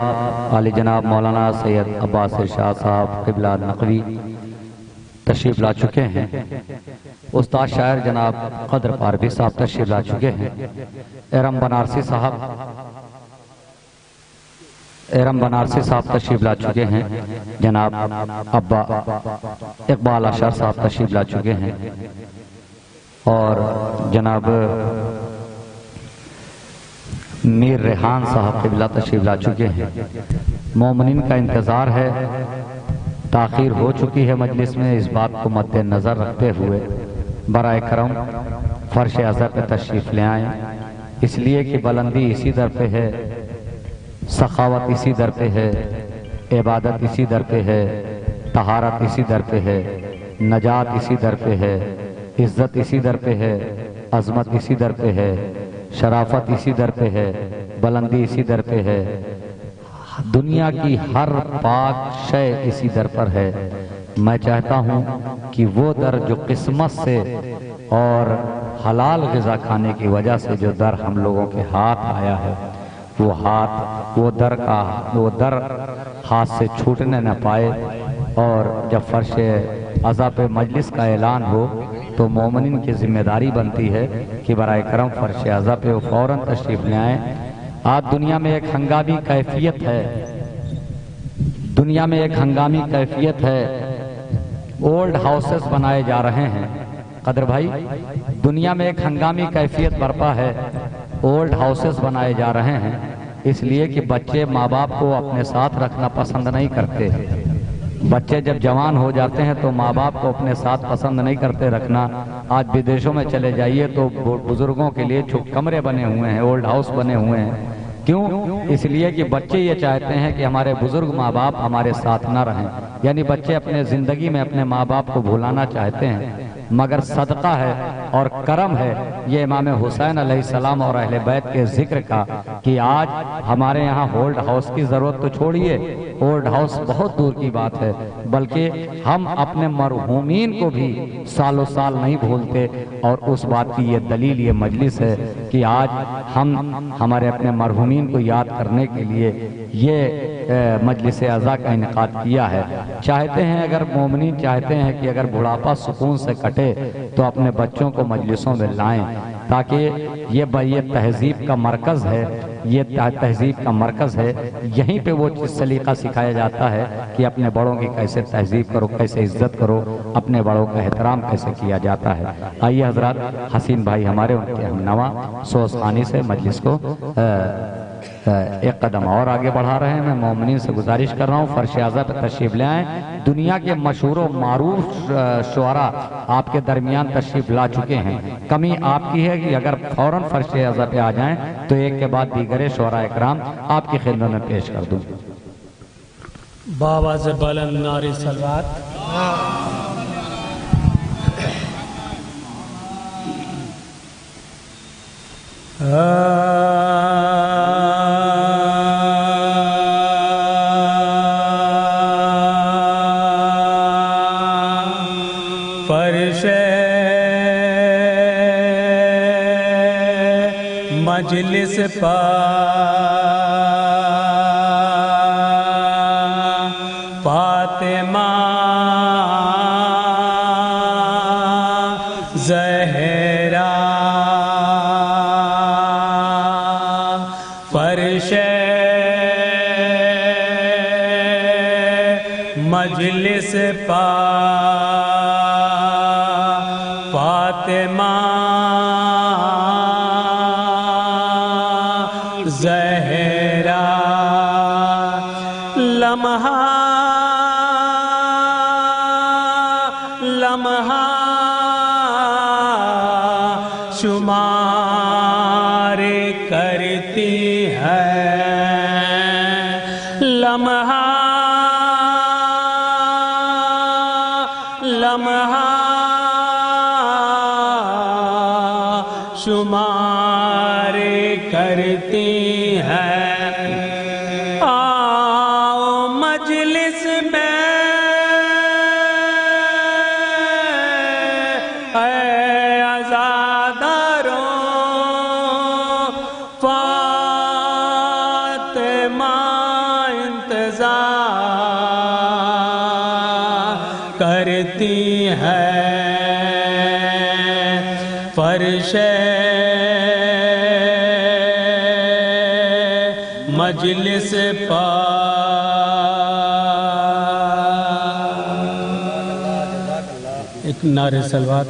علی جناب مولانا سید عباس شاہ صاحب قبلہ نقوی تشریف لا چکے ہیں۔ استاد شاعر جناب قدر پاروی صاحب تشریف لا چکے ہیں۔ ارم بنارسی صاحب تشریف لا چکے ہیں۔ جناب ابا اقبال اشار صاحب تشریف لا چکے ہیں اور جناب میر ریحان صاحب قبلہ تشریف لا چکے ہیں۔ مومنین کا انتظار ہے، تاخیر ہو چکی ہے مجلس میں، اس بات کو مد نظر رکھتے ہوئے برائے کرم فرش اعظم پہ تشریف لے آئیں، اس لیے کہ بلندی اسی در پہ ہے، سخاوت اسی در پہ ہے، عبادت اسی در پہ ہے، طہارت اسی در پہ ہے، نجات اسی در پہ ہے، عزت اسی در پہ ہے، عظمت اسی در پہ ہے، شرافت اسی در پہ ہے، بلندی اسی در پہ ہے، دنیا کی ہر پاک شے اسی در پر ہے۔ میں چاہتا ہوں کہ وہ در جو قسمت سے اور حلال غذا کھانے کی وجہ سے جو در ہم لوگوں کے ہاتھ آیا ہے، وہ در ہاتھ سے چھوٹنے نہ پائے، اور جب فرش عزا پہ مجلس کا اعلان ہو تو مومنین کی ذمہ داری بنتی ہے کہ برائے کرم فرش عزا پہ وہ فوراً تشریف لے آئیں۔ آج دنیا میں ایک ہنگامی کیفیت ہے، اولڈ ہاؤسز بنائے جا رہے ہیں۔ قدر بھائی، دنیا میں ایک ہنگامی کیفیت برپا ہے، اولڈ ہاؤسز بنائے جا رہے ہیں، اس لیے کہ بچے ماں باپ کو اپنے ساتھ رکھنا پسند نہیں کرتے۔ بچے جب جوان ہو جاتے ہیں تو ماں باپ کو اپنے ساتھ پسند نہیں کرتے رکھنا۔ آج بدیشوں میں چلے جائیے تو بزرگوں کے لیے کمرے بنے ہوئے ہیں، اولڈ ہاؤس بنے ہوئے ہیں۔ کیوں؟ اس لیے کہ بچے یہ چاہتے ہیں کہ ہمارے بزرگ ماں باپ ہمارے ساتھ نہ رہیں، یعنی بچے اپنے زندگی میں اپنے ماں باپ کو بھولانا چاہتے ہیں۔ مگر صدقہ ہے اور کرم ہے یہ امام حسین علیہ السلام اور اہل بیت کے ذکر کا کہ آج ہمارے یہاں اولڈ ہاؤس کی ضرورت تو چھوڑیے، اولڈ ہاؤس بہت دور کی بات ہے، بلکہ ہم اپنے مرحومین کو بھی سالوں سال نہیں بھولتے، اور اس بات کی یہ دلیل یہ مجلس ہے کہ آج ہم ہمارے اپنے مرحومین کو یاد کرنے کے لیے یہ مجلس عزا کا انعقاد کیا ہے۔ چاہتے ہیں، اگر مومنین چاہتے ہیں کہ اگر بڑھاپا سکون سے کٹے تو اپنے بچوں کو مجلسوں میں لائیں، تاکہ یہ تہذیب کا مرکز ہے، یہیں پہ وہ سلیقہ سکھایا جاتا ہے کہ اپنے بڑوں کی کیسے تہذیب کرو، کیسے عزت کرو، اپنے بڑوں کا احترام کیسے کیا جاتا ہے۔ آئیے حضرات، حسین بھائی ہمارے ان کے ہم نوا سوز خانی سے مجلس کو ایک قدم اور آگے بڑھا رہے ہیں۔ میں مومنین سے گزارش کر رہا ہوں فرش اعظم پہ تشریف لے آئیں۔ دنیا کے مشہور و معروف شعراء آپ کے درمیان تشریف لا چکے ہیں، کمی آپ کی ہے کہ اگر فوراً فرش اعظم پہ آ جائیں تو ایک کے بعد دیگر شعراء اکرام آپ کی خدمت میں پیش کر دوں۔ باواز بلند نعرہ صلوات۔ فرش مجلس پا فاطمہ زہرا، فرش مجلس پا فاطمہ زہرا، لمحہ لمحہ شمار کرتی ہے، لمحہ لمحہ شمار کرتی ہے۔ آؤ مجلس میں اے عزاداروں، فاطمہ انتظار کرتی ہے فرش مجلس پر ایک نعرہ صلوات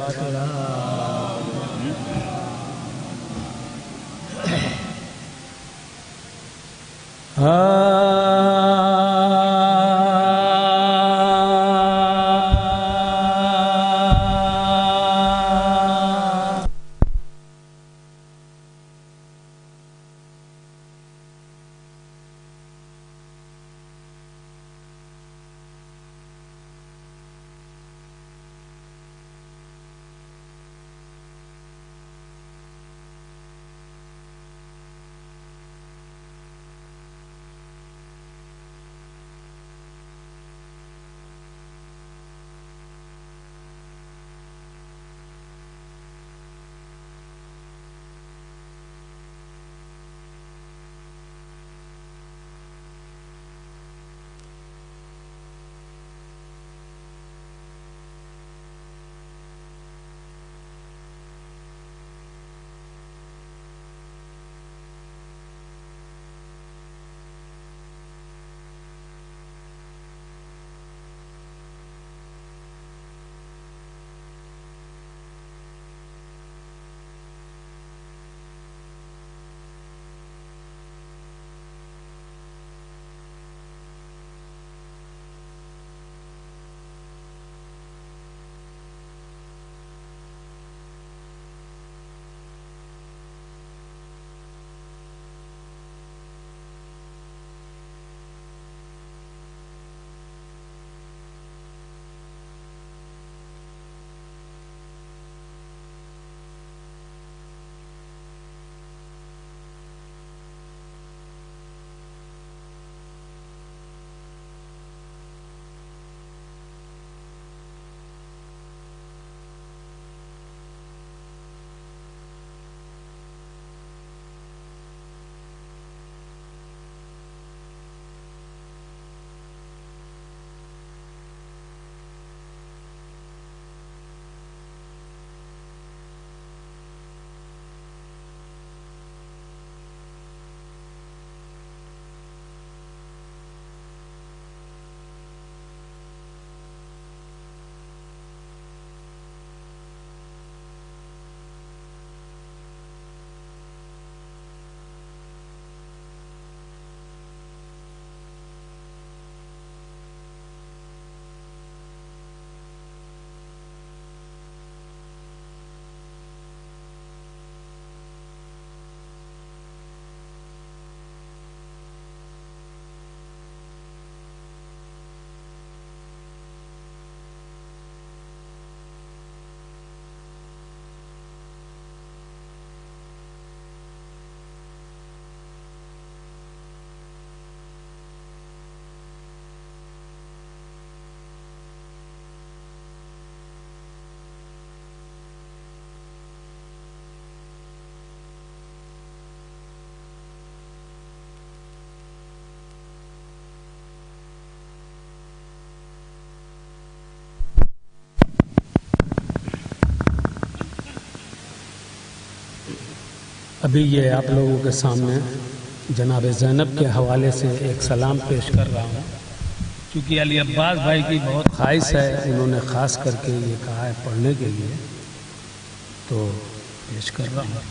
ابھی یہ آپ لوگوں کے سامنے جناب زینب کے حوالے سے ایک سلام پیش کر رہا ہوں، کیونکہ علی عباس بھائی کی بہت خواہش ہے، انہوں نے خاص کر کے یہ کہا ہے پڑھنے کے لیے، تو پیش کر رہا ہوں۔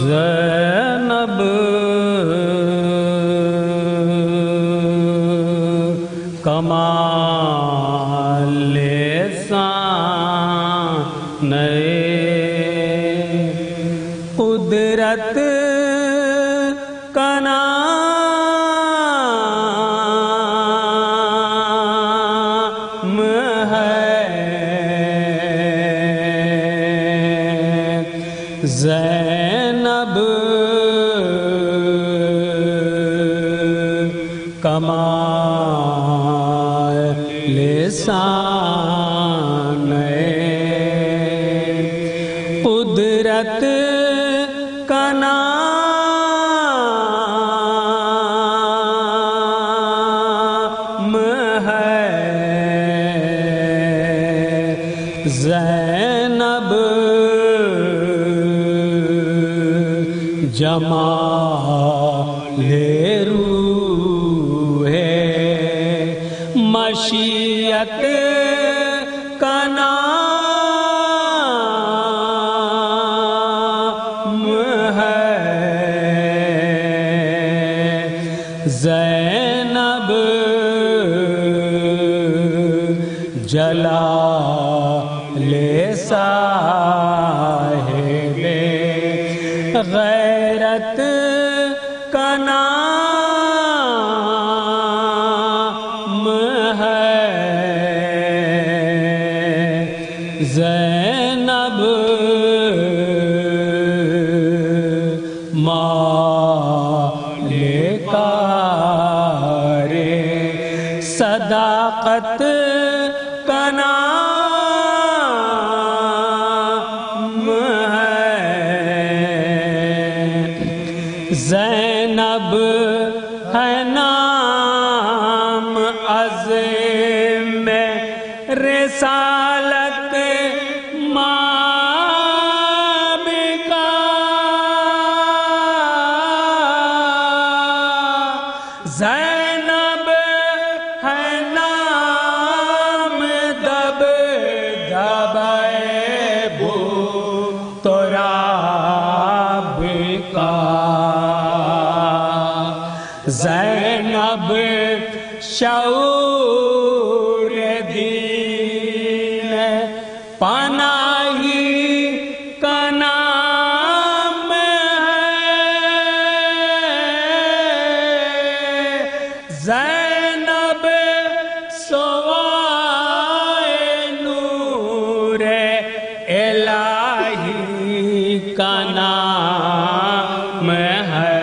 زینب کمال لسان قدرت کا نام ہے، زینب کمال لسان قدرت کا نام ہے زینب جمال روح مشیت کا نام ہے زینب جلال صاحب غیرت کا نام ہے زینب مالکار صداقت کا نام ہے زینب ہے نام عظیم رسالت ماں کا زینب ہے نام دب دبائے بو تراب کا زینب شعور دین پناہی کا نام ہے زینب سوائے نور الہی کا نام ہے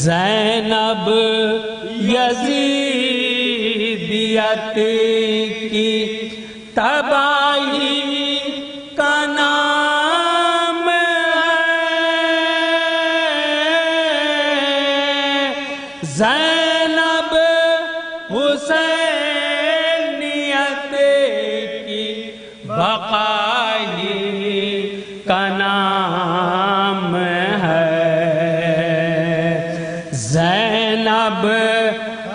زینب یزیدیت کی تباہی کا نام ہے زینب حسینیت کی بقائی کا نام ہے زینب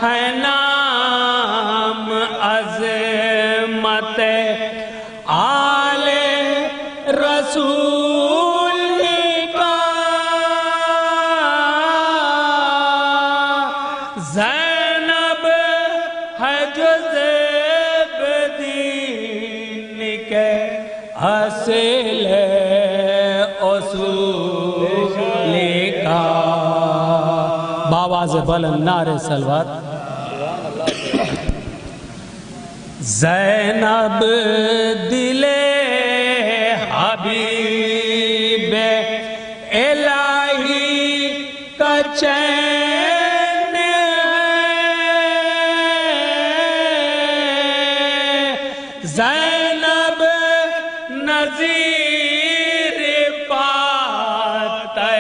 ہے نام عظمت آل رسول کا زینب ہے جزب دین کے اصل اصول کا باواز بلند نعرے سلوات زینب دل حبیب الہی کا چین ہے زینب نظیر پاتے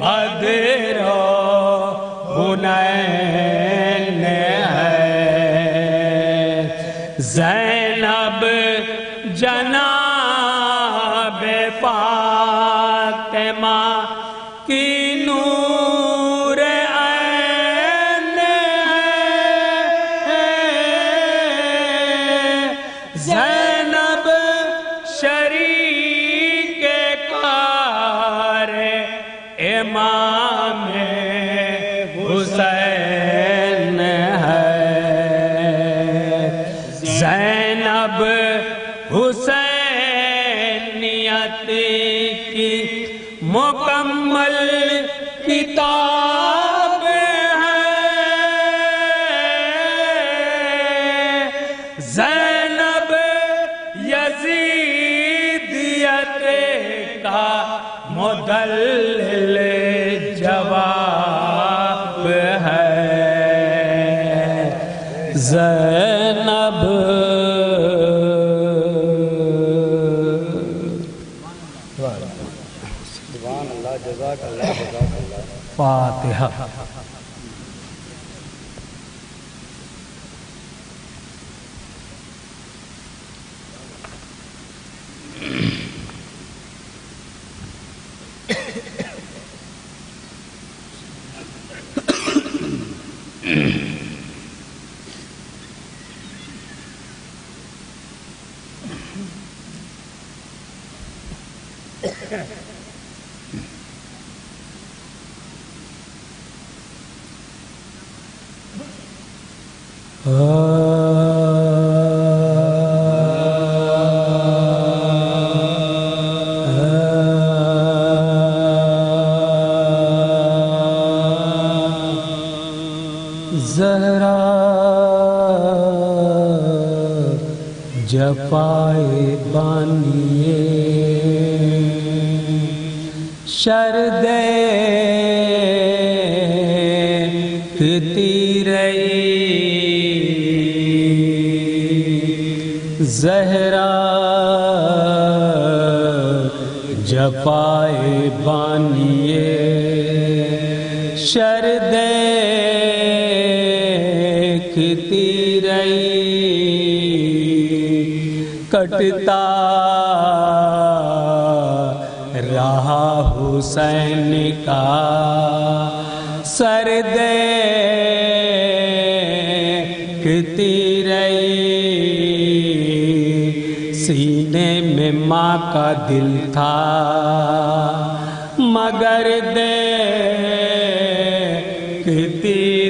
بدر حنین ہے زینب جناب فاطمہ کی نور عین ہے زینب شریک کار امام حسین ہے زینب حسینیت کی مکمل کتاب ہے زینب یزیدیت کا مدلل جواب ہے زینب فاتحہ. زہرا جفائے بانیے شردے کھتی رہی زہرا جفائے بانیے شردے کھتی رہی کٹتا رہا حسین کا سر دیکھتی رہی سینے میں ماں کا دل تھا مگر دیکھتی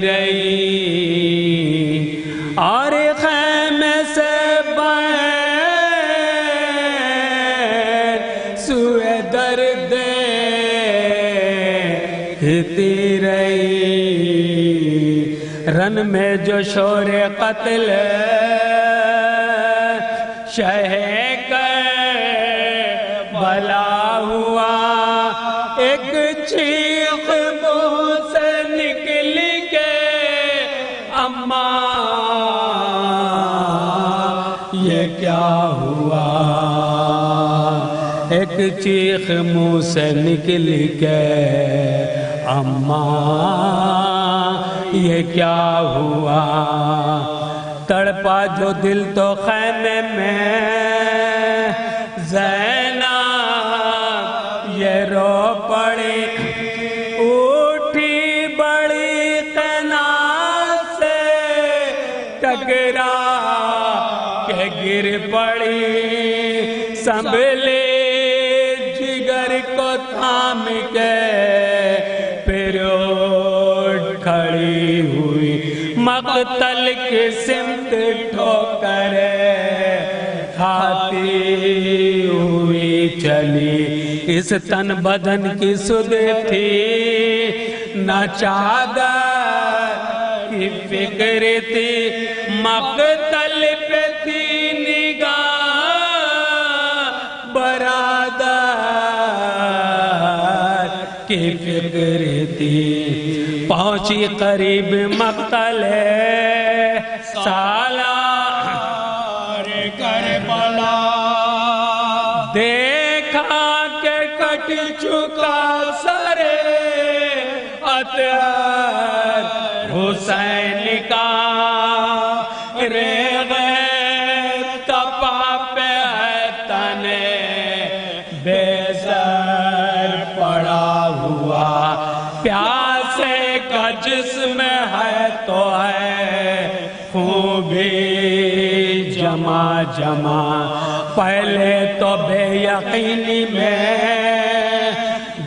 رہی اور خیمے سے باہر سوئے در دیکھتی رہی رن میں جو شور قتل شہ کربلا ہوا ایک چیخ منہ سے نکل کے اماں یہ کیا ہوا ایک چیخ منہ سے نکل کے اماں یہ کیا ہوا تڑپا جو دل تو خیمے میں زینب یہ رو پڑی اٹھی بڑی قناعت سے ٹکرا کے گر پڑی سنبھلی جگر کو تھام کے پھر اٹھ کھڑی ہوئی مقتل کی سمت ٹھوکر کھاتی ہوئی چلی اس تن بدن کی سدھ تھی نہ چادر کی فکر تھی مقتل پہ تھی نگاہ برادر کی فکر تھی پہنچی قریب مقتل سالار کربلا دیکھا کہ کٹ چکا سر اطہر حسین کا ریغ تپا پہ ہے تنے بے سر پڑا ہوا پیاسے کا جسم ہے تو ہے خون بھی جمع جمع پہلے تو بے یقینی میں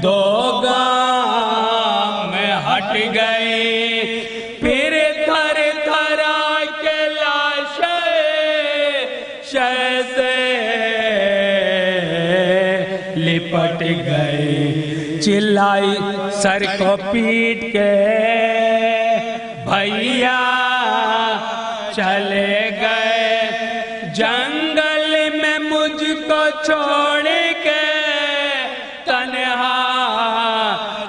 دو گام میں ہٹ گئی پھر تھر تھرا کے لاشیں شہ سے لپٹ گئی چلائی سر کو پیٹ کے بھیا چلے گئے جنگل میں مجھ کو چھوڑ کے تنہا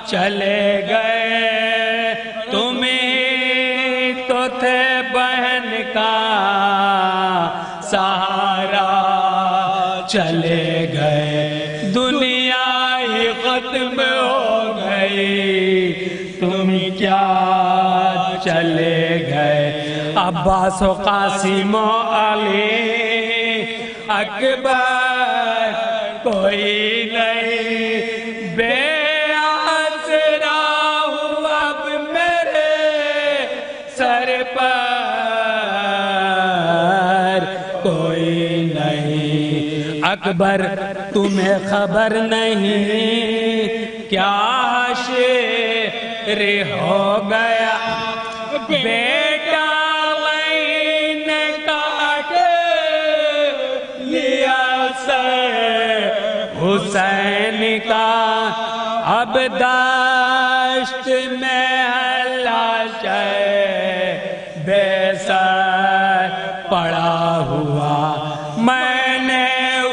چلے گئے تمہیں تو تھے بہن کا سہارا چلے گئے دنیا ہی ختم ہو گئی عباس و قاسم و علی اکبر کوئی نہیں بے آسرا ہوں اب میرے سر پر کوئی نہیں اکبر تمہیں خبر نہیں کیا شیر ہو گیا بیٹا وہیں نے کاٹ لیا سر حسین کا اب دشت میں ہے لاش بے سر پڑا ہوا میں نے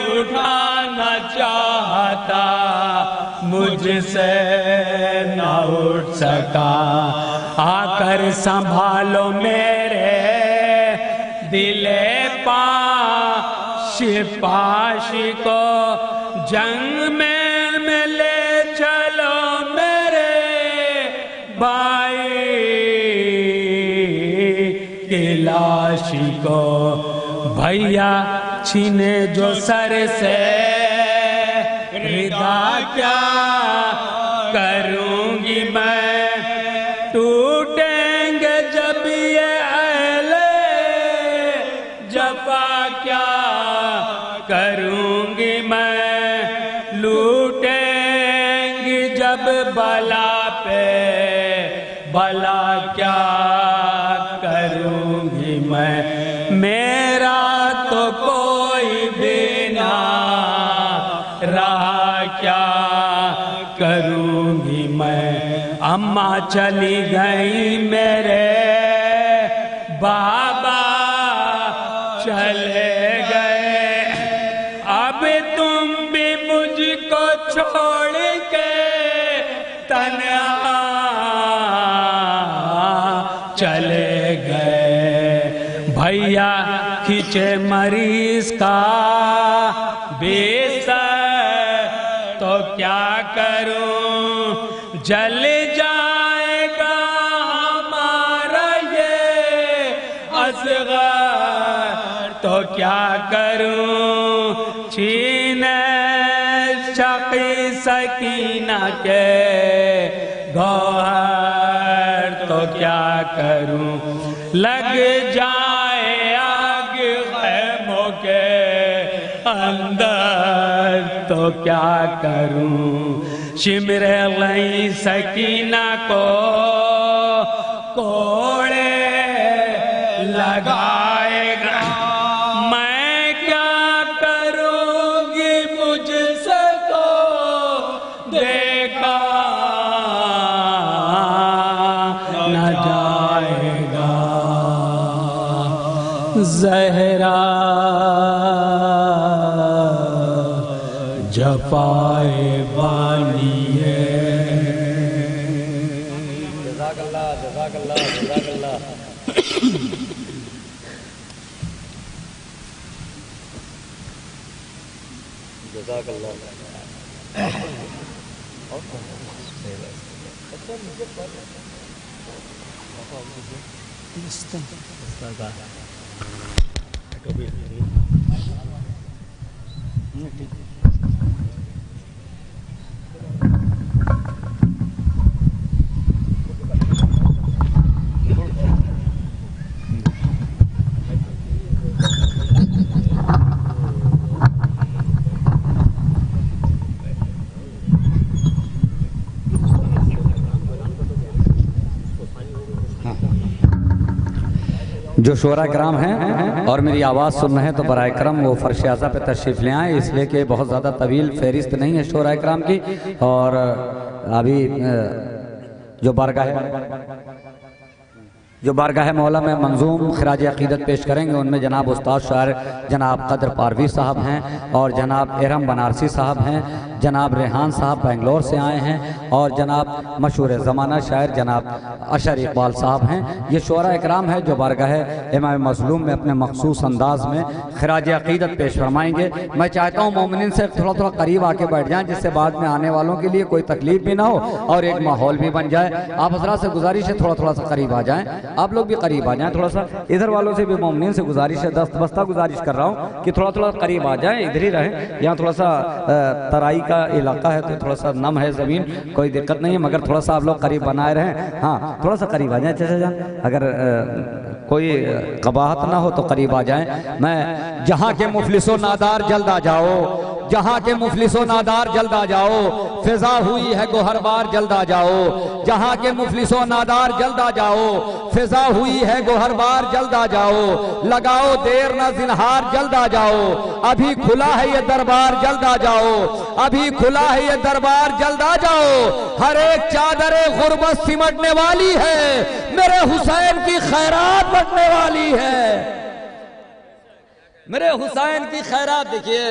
اٹھانا چاہتا مجھ سے نہ اٹھ سکا آ کر سنبھالو میرے دل پاش پاش کو جنگ میں لے چلو میرے بھائی کی لاش کو بھیا چھینے جو سر سے ردا کیا کروں گی میں ٹوٹیں گے جب یہ اہل جفا کیا کروں گی میں لوٹیں گی جب بلا پہ بلا کیا کروں گی میں میرا تو کوئی بھی نہ رہا کیا کروں گی میں اماں چلی گئی میرے بابا چلے گئے اب تم بھی مجھ کو چھوڑ کے تنہا چلے گئے بھیا کھینچے مریض کا بستر تو کیا کروں جل جائے گا ہمارا یہ اصغر تو کیا کروں چھینے شقی سکینہ کے گوہر تو کیا کروں لگ جائے آگ خیموں کے اندر تو کیا کروں شمر لئی سکینہ کو کوڑے لگائے گا میں کیا کروں گی مجھ سے تو دیکھا نہ جائے گا زہرا جفائے بانی ہے جزاک اللہ جزاک اللہ جزاک اللہ جزاک اللہ جو شعراء کرام ہیں اور میری آواز سن رہے ہیں تو برائے کرم وہ فرش اعظم پہ تشریف لے آئیں اس لیے کہ بہت زیادہ طویل فہرست نہیں ہے شعراء کرام کی اور ابھی جو بارگاہ مولا میں منظوم خراج عقیدت پیش کریں گے ان میں جناب استاد شاعر جناب قدر پاروی صاحب ہیں اور جناب ارم بنارسی صاحب ہیں جناب ریحان صاحب بنگلور سے آئے ہیں، اور جناب مشہور زمانہ شاعر جناب اشر اقبال صاحب ہیں۔ یہ شعراء اکرام ہے جو بارگاہ امام مظلوم میں اپنے مخصوص انداز میں خراج عقیدت پیش فرمائیں گے۔ میں چاہتا ہوں مومنین سے تھوڑا قریب آ کے بیٹھ جائیں، جس سے بعد میں آنے والوں کے لیے کوئی تکلیف بھی نہ ہو اور ایک ماحول بھی بن جائے۔ آپ حضرات سے گزارش ہے تھوڑا سا قریب آ جائیں، آپ لوگ بھی قریب آ جائیں تھوڑا سا۔ ادھر والوں سے بھی مومنین سے گزارش ہے، دست بستہ گزارش کر رہا ہوں کہ تھوڑا قریب آ جائیں، ادھر ہی رہیں۔ یہاں تھوڑا سا ترائی کا علاقہ ہے تو تھوڑا سا نم ہے زمین، کوئی دقت نہیں ہے، مگر تھوڑا سا آپ لوگ قریب بنائے رہیں۔ ہاں تھوڑا سا قریب آ جائیں چچا جان، اگر کوئی قباحت نہ ہو تو قریب آ جائیں۔ میں جہاں کے مفلس و نادار جلد آ جاؤ، جہاں کے مفلس و نادار جلد آ جاؤ، فضا ہوئی ہے گوہر بار جلد آ جاؤ، جہاں کے مفلس و نادار جلد آ جاؤ، فضا ہوئی ہے گوہر بار جلد آ جاؤ، لگاؤ دیر نہ زنہار جلد آ جاؤ، ابھی کھلا ہے یہ دربار جلد آ جاؤ، ابھی کھلا ہے یہ دربار جلد آ جاؤ، ہر ایک چادر غربت سمٹنے والی ہے، میرے حسین کی خیرات بٹنے والی ہے، میرے حسین کی خیرات۔ دیکھیے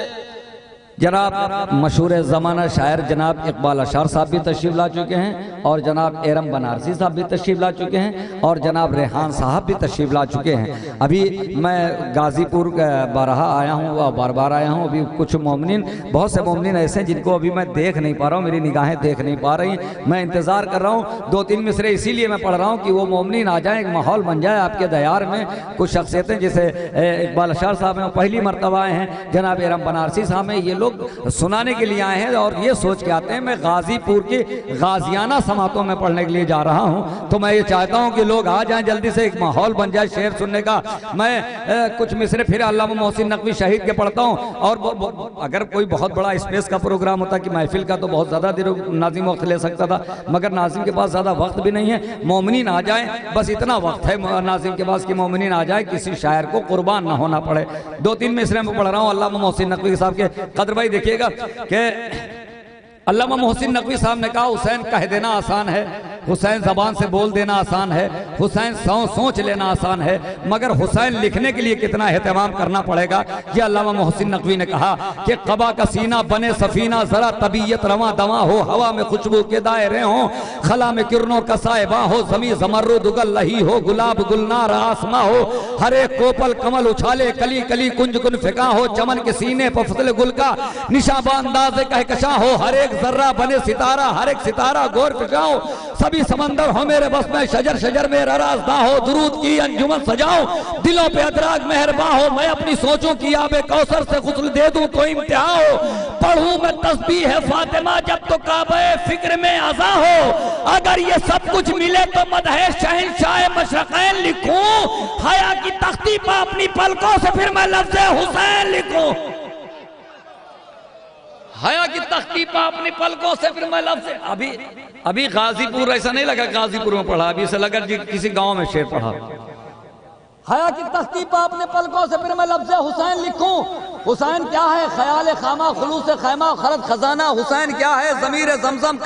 جناب مشہور زمانہ شاعر جناب اقبال اشار صاحب بھی تشریف لا چکے ہیں، اور جناب ایرم بنارسی صاحب بھی تشریف لا چکے ہیں، اور جناب ریحان صاحب بھی تشریف لا چکے ہیں۔ ابھی میں غازی پور بارہا آیا ہوں، بار آیا ہوں۔ ابھی کچھ مومنین، بہت سے مومنین ایسے ہیں جن کو ابھی میں دیکھ نہیں پا رہا ہوں، میری نگاہیں دیکھ نہیں پا رہی، میں انتظار کر رہا ہوں۔ 2-3 مصرے اسی لیے میں پڑھ رہا ہوں کہ وہ مومنین آ جائیں، ایک ماحول بن جائے آپ کے دیار میں۔ کچھ شخصیتیں جیسے اقبال اشار صاحب ہیں، پہلی مرتبہ آئے ہیں، جناب ایرم بنارسی صاحب ہیں، یہ لوگ سنانے کے لیے آئے ہیں اور یہ سوچ کے آتے ہیں میں غازی پور کی غازیانہ سماعتوں میں پڑھنے کے لیے جا رہا ہوں۔ تو میں یہ چاہتا ہوں کہ لوگ آ جائیں جلدی سے، ایک ماحول بن جائے شعر سننے کا۔ میں کچھ مصرے پھر علامہ محسن نقوی شہید کے پڑھتا ہوں، اور اگر کوئی بہت بڑا اسپیس کا پروگرام ہوتا کہ محفل کا تو بہت زیادہ دیر ناظم وقت لے سکتا تھا، مگر ناظم کے پاس زیادہ وقت بھی نہیں ہے۔ مومنین آ جائیں، بس اتنا وقت ہے ناظم کے پاس کہ مومنین آ جائیں، کسی شاعر کو قربان نہ ہونا پڑے۔ 2-3 مصرے میں پڑھ رہا ہوں علامہ محسن نقوی صاحب کے۔ قدر بھائی دیکھیے گا کہ علامہ محسن نقوی صاحب نے کہا حسین کہہ دینا آسان ہے، حسین زبان سے بول دینا آسان ہے، حسین سوچ لینا آسان ہے، مگر حسین لکھنے کے لیے کتنا اہتمام کرنا پڑے گا۔ یہ علامہ محسن نقوی نے کہا کہ قبا کا سینہ بنے سفینہ، ذرا طبیعت رواں دواں ہو، ہوا میں خوشبو کے دائرے ہوں، خلا میں کرنوں کا سائبہ ہو، زمین زمرد اگل لہی ہو، گلاب گلنار آسماں ہو، ہر ایک کوپل کمل اچھالے، کلی کلی کنج کن فکاں ہو، چمن کے سینے پر فضل گل کا نشابہ انداز کہکشاں ہو، ہر ایک ذرہ بنے ستارہ، ہر ایک ستارہ گور فشاں ہو، سبھی سمندر ہو میرے بس میں، شجر شجر میں رازداں ہو، درود کی انجمن سجاؤ، دلوں پہ ادراک مہرباں ہو، میں اپنی سوچوں کی آب کوثر سے غسل دے دوں تو امتحاں ہو، پڑھوں میں تسبیح فاطمہ جب تو کعبہ فکر میں عزا ہو، اگر یہ سب کچھ ملے تو مدح شہنشاہ مشرقین لکھوں، حیا کی تختی پہ اپنی پلکوں سے پھر میں لفظ حسین لکھوں، حیا کی تختی پہ اپنی پلکوں سے پھر میں لفظ۔ ابھی غازی پور ایسا نہیں لگا غازی پور میں پڑھا، ابھی اسے لگا کسی گاؤں میں شعر پڑھا۔ حیا کی تختی پہ اپنے پلکوں سے پھر میں لفظ حسین لکھوں، حسین کیا ہے خیال خامہ خلوص خیمہ خرد خزانہ، حسین کیا ہے ضمیر زمزم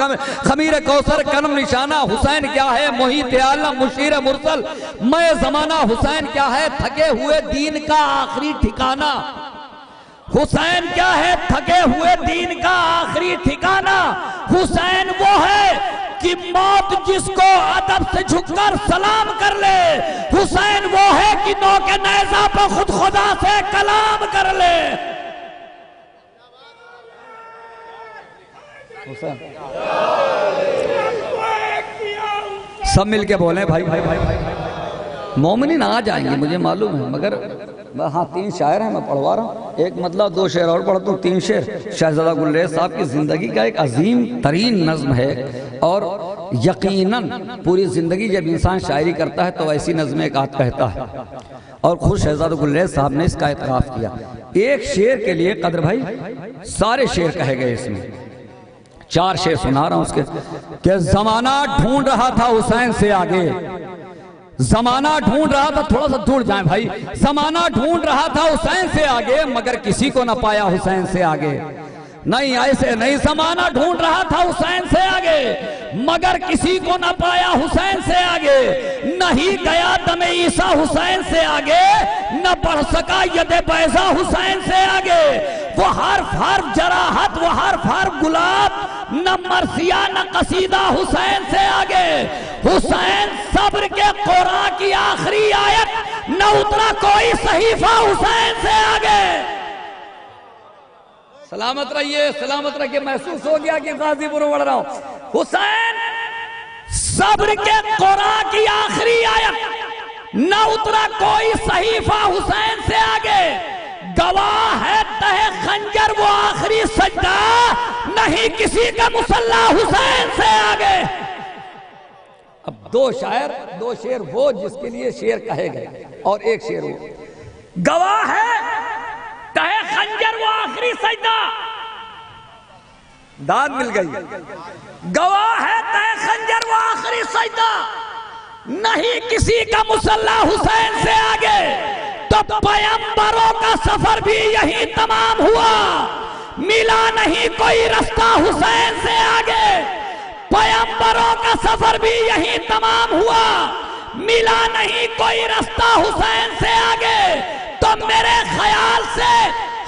خمیر کوثر کرم نشانہ، حسین کیا ہے محیط عالم مشیر مرسل میں زمانہ، حسین کیا ہے تھکے ہوئے دین کا آخری ٹھکانہ، حسین کیا ہے تھکے ہوئے دین کا آخری ٹھکانہ، حسین وہ ہے کہ موت جس کو ادب سے جھک کر سلام کر لے، حسین وہ ہے کہ نوک نیزہ پہ خود خدا سے کلام کر لے۔ حسین سب مل کے بولیں بھائی بھائی بھائی مومنین آ جائیں گے مجھے معلوم ہے، مگر ہاں 3 شاعر ہیں میں پڑھوا رہا ہوں، ایک مطلب 2 شعر اور پڑھتا ہوں، 3 شعر۔ شہزادہ گلریز صاحب کی زندگی کا ایک عظیم ترین نظم ہے، اور یقیناً پوری زندگی جب انسان شاعری کرتا ہے تو ایسی نظمیں ایک آدھ کہتا ہے، اور خود شہزادہ گلریز صاحب نے اس کا اعتراف کیا۔ ایک شعر کے لیے قدر بھائی سارے شعر کہے گئے اس میں، 4 شعر سنا رہا ہوں اس کے کہ زمانہ ڈھونڈ رہا تھا حسین سے آگے، زمانہ ڈھونڈ رہا تھا، تھوڑا سا دور جائیں بھائی، زمانہ ڈھونڈ رہا تھا حسین سے آگے، مگر کسی کو نہ پایا حسین سے آگے، نہیں ایسے نہیں، زمانہ ڈھونڈ رہا تھا حسین سے آگے مگر کسی کو نہ پایا حسین سے آگے، نہیں گیا دم عیسیٰ حسین سے آگے، نہ بڑھ سکا ید بیضا حسین سے آگے، وہ حرف حرف جراحت، وہ حرف حرف گلاب، نہ مرثیہ نہ قصیدہ حسین سے آگے، حسین صبر کے قرآن کی آخری آیت، نہ اترا کوئی صحیفہ حسین سے آگے۔ سلامت رہیے، سلامت رہیے، محسوس ہو گیا کہ غازی پور بڑھ رہا ہوں۔ حسین صبر کے قرآن کی آخری آیت، نہ اترا کوئی صحیفہ حسین سے آگے، گواہ ہے تہ خنجر وہ آخری سجدہ، نہیں کسی کا مسلح حسین سے آگے۔ اب دو شاعر، دو شعر وہ جس کے لیے شعر کہے گئے، اور ایک شعر وہ گواہ ہے تہ خنجر وہ آخری سجدہ، داد مل گئی، گواہ ہے تہ خنجر وہ آخری سجدہ، نہیں کسی کا مسلح حسین سے آگے، تو پیغمبروں کا سفر بھی یہی تمام ہوا، ملا نہیں کوئی رستہ حسین سے آگے، پیغمبروں کا سفر بھی یہی تمام ہوا، ملا نہیں کوئی رستہ حسین سے آگے، تو میرے خیال سے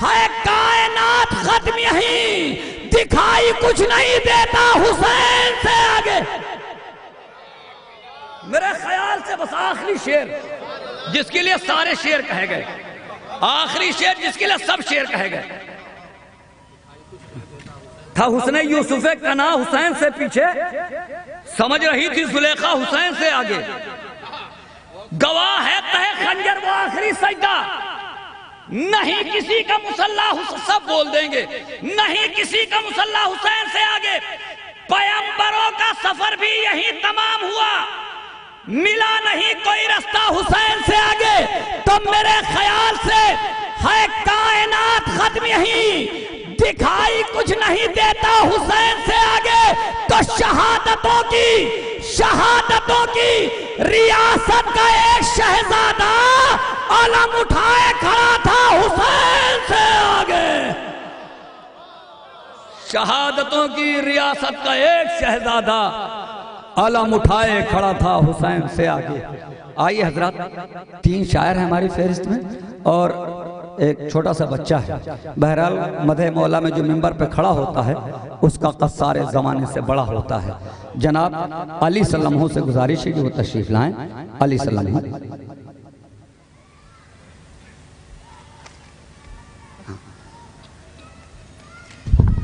ہے کائنات ختم یہی، دکھائی کچھ نہیں دیتا حسین سے آگے۔ میرے خیال سے بس آخری شعر جس کے لیے سارے شعر کہے گئے، آخری شعر جس کے لیے سب شعر کہے گئے، تھا حسن یوسف کنا حسین سے پیچھے، سمجھ رہی تھی زلیخا حسین سے آگے، گواہ ہے تہ خنجر وہ آخری سجدہ، نہیں کسی کا مسلح حسین، سب بول دیں گے، نہیں کسی کا مسلح حسین سے آگے، پیغمبروں کا سفر بھی یہی تمام ہوا، ملا نہیں کوئی رستہ حسین سے آگے، تو میرے خیال سے ہے کائنات ختم یہی، دکھائی کچھ نہیں دیتا حسین سے آگے، تو شہادتوں کی ریاست کا ایک شہزادہ علم اٹھائے کھڑا تھا حسین سے آگے، شہادتوں کی ریاست کا ایک شہزادہ علم اٹھائے کھڑا تھا حسین سے آگے۔ آئیے حضرات، 3 شاعر ہیں ہماری فہرست میں اور ایک چھوٹا سا بچہ ہے۔ بہرحال مدح مولا میں جو منبر پہ کھڑا ہوتا ہے اس کا قد سارے زمانے سے بڑا ہوتا ہے۔ جناب علی صلی اللہ علیہ وسلم سے گزارش ہے کہ وہ تشریف لائیں۔ علی صلی اللہ علیہ وسلم۔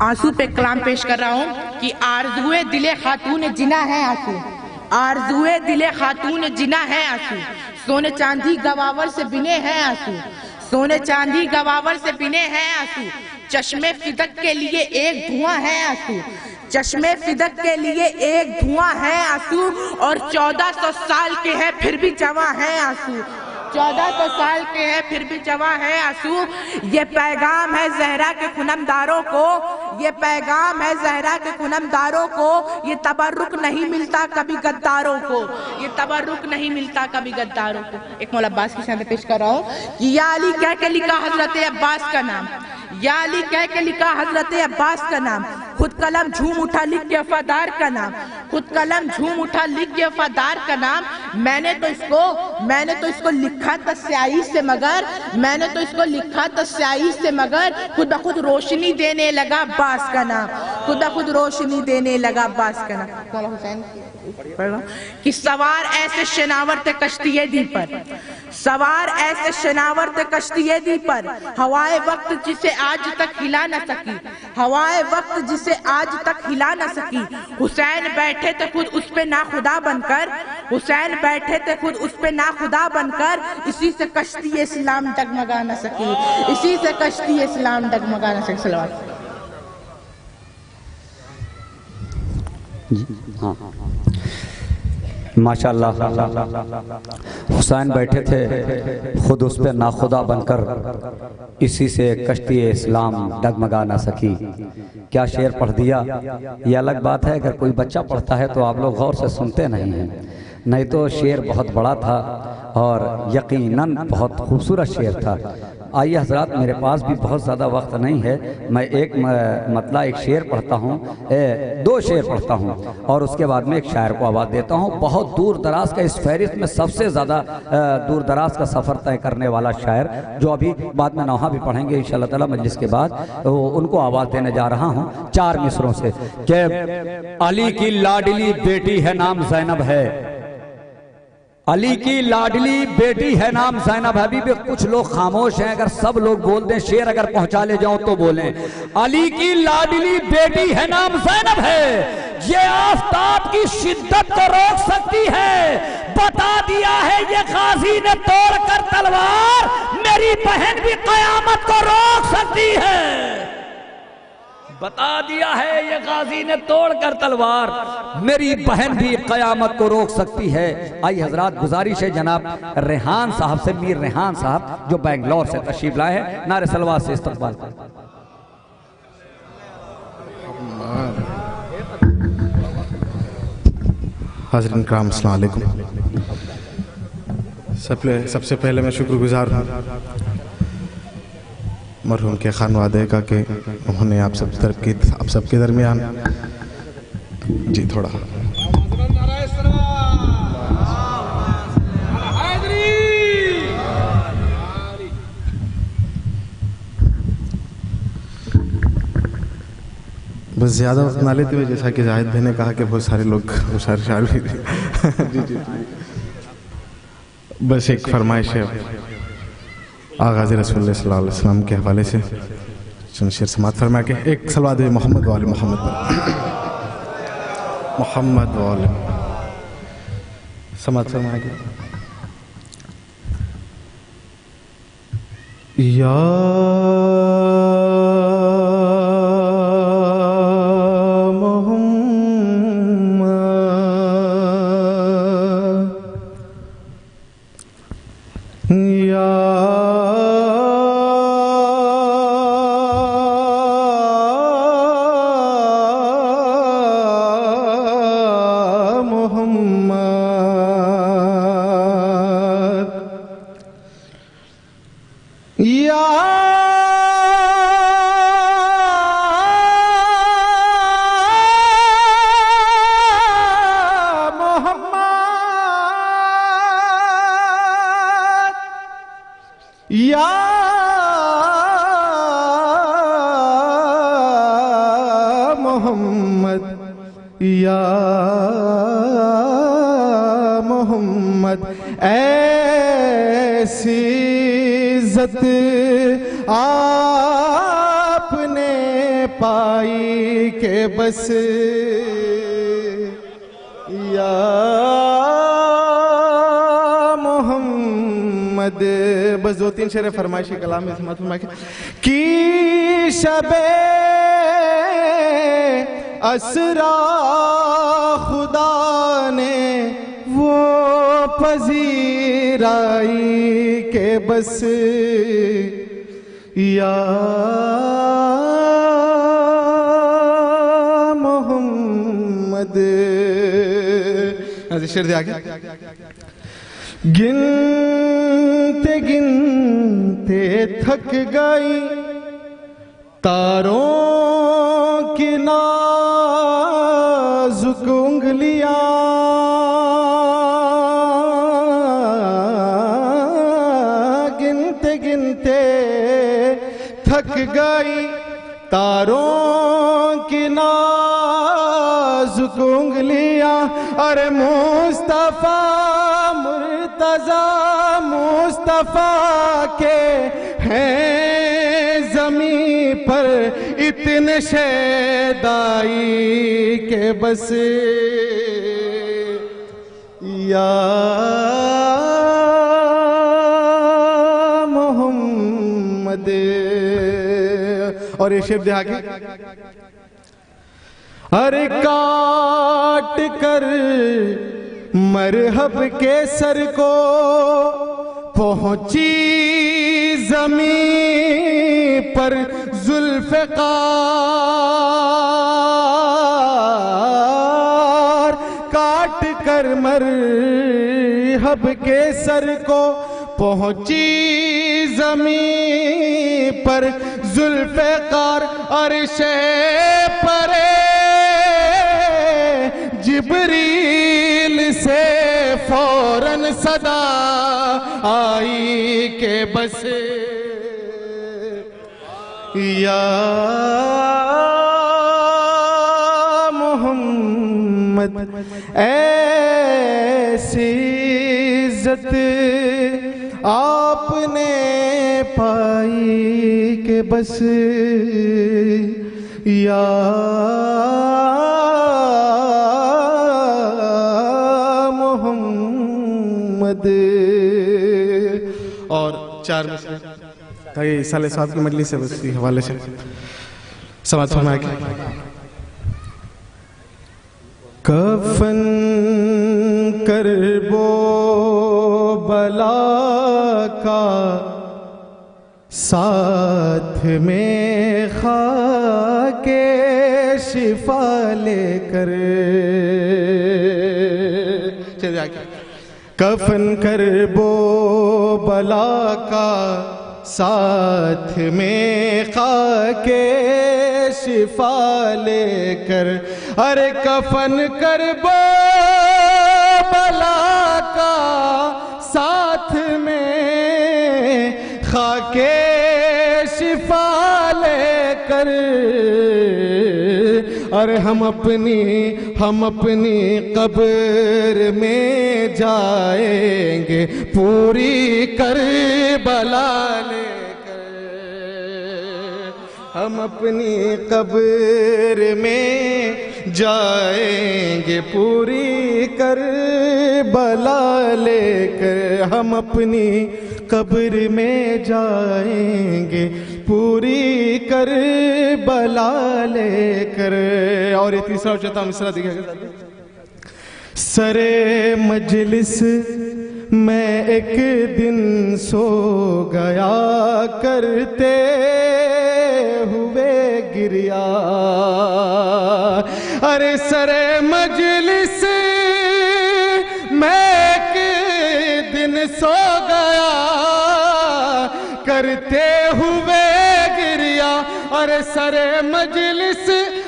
آنسو پہ کلام پیش کر رہا ہوں کہ آرزوئے دل خاتون جنا ہے آنسو، آرزوئے دل خاتون جنا ہے آنسو، سونے چاندی گواور سے بنے ہیں آنسو، سونے چاندی گواور سے بنے ہیں آنسو، چشمے فدق کے لیے ایک دھواں ہے آنسو، چشمے فدق کے لیے ایک دھواں ہے آنسو، اور 1400 سال کے ہیں پھر بھی جواں ہے آنسو، 1400 سال کے ہیں پھر بھی جواں ہے آنسو۔ یہ پیغام ہے زہرا کے خنمداروں کو، یہ پیغام ہے زہرا کے خنمداروں کو، یہ تبرک نہیں ملتا کبھی غداروں کو، یہ تبرک نہیں ملتا کبھی غداروں کو۔ ایک مولا عباس کی شان پیش کر رہا ہوں کہ یا علی کہہ کے لکھا حضرت عباس کا نام، یا علی کہہ کے لکھا حضرت عباس کا نام، خود قلم جھوم اٹھا لکھ کے وفادار کا نام، خود قلم جھوم اٹھا لکھ کے وفادار کا نام، میں نے تو اس کو لکھا تھا سیاہی سے مگر، میں نے تو اس کو لکھا تھا سیاہی سے مگر، خود بخود روشنی دینے لگا عباس کا نام، خود بخود روشنی دینے لگا عباس کا نام۔ مولا حسین کہ سوار ایسے شناور تھے کشتی دی پر، سوار ایسے شناور تھے کشتی دی پر، ہوائے وقت جسے آج تک ہلا نہ سکی، ہوائے وقت جسے آج تک ہلا نہ سکی، حسین بیٹھے تھے خود اس پہ ناخدا بن کر، حسین بیٹھے تھے خود اس پہ ناخدا بن کر، اسی سے کشتی اسلام ڈگمگا نہ سکی، اسی سے کشتی اسلام ڈگمگا نہ سکی۔ صلوات ہاں ماشاءاللہ، حسین بیٹھے تھے خود اس پہ ناخدا بن کر، اسی سے کشتی اسلام ڈگمگا نہ سکی۔ کیا شعر پڑھ دیا، یہ الگ بات ہے، اگر کوئی بچہ پڑھتا ہے تو آپ لوگ غور سے سنتے نہیں ہیں، نہیں تو شعر بہت بڑا تھا اور یقیناً بہت خوبصورت شعر تھا۔ آئیے حضرات، میرے پاس بھی بہت زیادہ وقت نہیں ہے، میں ایک ایک شعر پڑھتا ہوں، 2 شعر پڑھتا ہوں اور اس کے بعد میں ایک شاعر کو آواز دیتا ہوں۔ بہت دور دراز کا، اس فہرست میں سب سے زیادہ دور دراز کا سفر طے کرنے والا شاعر، جو ابھی بعد میں نوحہ بھی پڑھیں گے انشاءاللہ تعالی مجلس کے بعد، ان کو آواز دینے جا رہا ہوں 4 مصروں سے کہ علی کی لاڈلی بیٹی ہے نام زینب ہے، علی کی لاڈلی بیٹی ہے نام زینب ہے۔ ابھی بھی کچھ لوگ خاموش ہیں، اگر سب لوگ بول دیں، شعر اگر پہنچا لے جاؤں تو بولیں۔ علی کی لاڈلی بیٹی ہے نام زینب ہے، یہ آفتاب کی شدت کو روک سکتی ہے، بتا دیا ہے یہ غازی نے توڑ کر تلوار، میری بہن بھی قیامت کو روک سکتی ہے۔ بتا دیا ہے یہ غازی نے توڑ کر تلوار، میری بہن بھی قیامت کو روک سکتی ہے۔ آئی حضرات، گزارش ہے جناب ریحان صاحب سے، میر ریحان صاحب جو بنگلور سے تشریف لائے ہیں، نعرہ صلوات سے استقبال کریں۔ حاضرین کرام السلام علیکم۔ سب سے پہلے میں شکر گزار ہوں مرحوم کے خانوادے کا کہ انہوں نے آپ سب کے درمیان جی تھوڑا بس زیادہ وقت نہ لیتے ہوئے، جیسا کہ زاہد بھائی نے کہا کہ بہت سارے لوگ شاعر بھی جی بس ایک فرمائش ہے آغاز رسول اللہ صلی اللہ علیہ وسلم کے حوالے سے چند شعر سماعت فرما کے ایک صلوات محمد و آل محمد محمد و آل سماعت فرما کے یا محمد ایسی عزت آپ نے پائی کہ بس یا محمد، بس 2-3 شعر فرمائشی کلام میں سماعت فرمائے کی شب اسرا خدا نے وہ پذیرائی کہ بس یا محمد۔ شعر دے آگے گنتے گنتے تھک گئی تاروں کی نازک انگلیاں، گنتے گنتے تھک گئی تاروں کی نازک انگلیاں، ارے مصطفیٰ مرتضیٰ مصطفیٰ کے ہیں زمین پر اتنے شیدائی کہ بس یا محمد۔ اور یہ شعر دے آگے ارے کاٹ کر مرحب کے سر کو پہنچی زمین پر ذوالفقار، کاٹ کر مرحب کے سر کو پہنچی زمین پر ذوالفقار عرش پر جبریل سے فوراً صدا آئی کہ بس یا محمد ایسی عزت آپ نے پائی کہ بس یا محمد. اور 4 مصرے تاکہ سالے صاحب کی مجلس سے اس کے حوالے سے سماعت فرمائے کہ کفن کرب و بلا کا ساتھ میں خاک شفا لے کر کفن کرب و بلا کا ساتھ میں خاک شفا لے کر ارے کفن کرب و بلا کا ساتھ میں خاک شفا لے کر اور ہم اپنی قبر میں جائیں گے پوری کربلا لے کر ہم اپنی قبر میں جائیں گے پوری کربلا لے کر ہم اپنی قبر میں جائیں گے پوری کربلا لے کر. اور یہ تیسرا اور چوتھا مصرع دیکھا گیا سر مجلس میں ایک دن سو گیا کرتے ہوئے گریا ارے سر مجلس میں ایک دن سو گیا کرتے ہوئے گریا ارے سر مجلس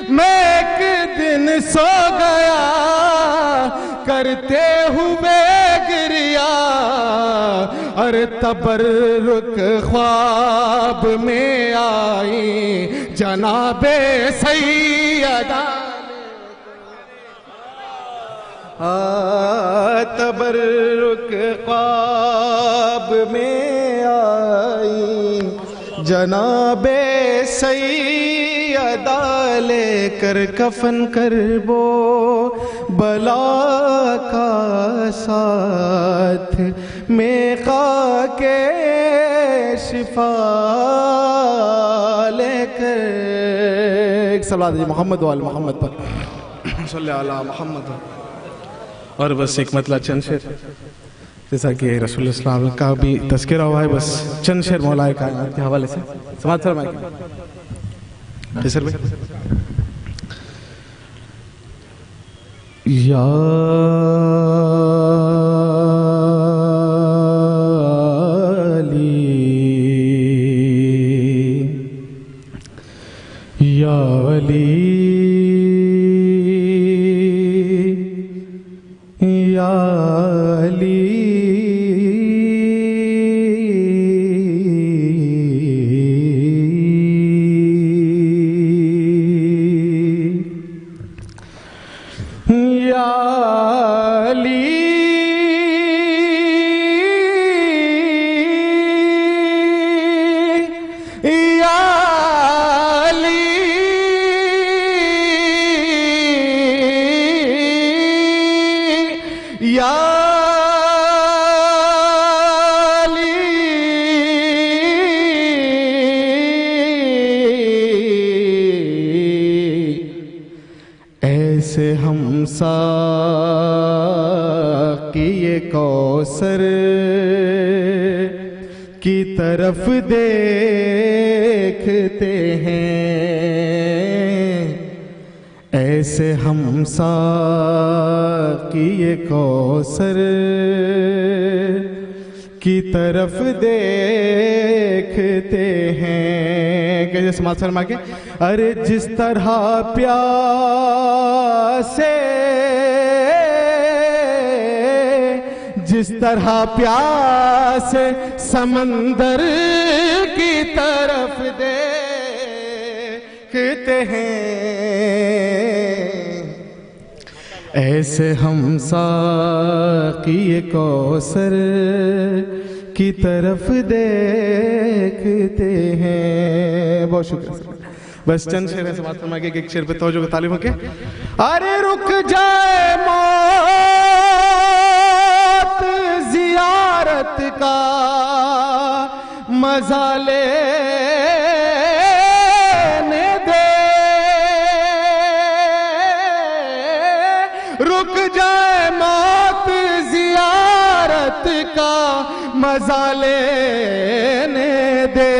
میں ایک دن سو گیا کرتے ہوئے گریا ارے تبرک خواب میں آئی جناب سیدہ تبرک خواب میں آئی جناب سیدہ لے کر کفن کرب و بلا کا ساتھ میں خاک شفا لے کر. ایک صلوات محمد وآل محمد پر صلی اللہ علیہ محمد. اور بس ایک مطلع چند شعر جیسا کہ رسول اللہ صلی اللہ علیہ وسلم کا بھی تذکرہ ہوا ہے بس چند شعر مولا کائنات کے حوالے سے سماعت فرمائیں. بھائی یا علی یا علی یا علی ایسے ہم ساقی کوثر کی طرف دیکھتے ہیں ایسے ہم ساقی کوثر کی طرف دیکھتے ہیں. کیسے سماعت فرما کے ارے جس طرح پیاسے سمندر کی طرف دیکھتے ہیں ایسے ہم ساقی کوثر کی طرف دیکھتے ہیں. بہت شکریہ. بس چند شعر ایسے بات فرما کے ایک شعر پہ توجہ کا تعلیم ہو کے ارے رک جائے موت زیارت کا مزہ لینے دے. رک جائے موت زیارت کا مزہ لینے دے.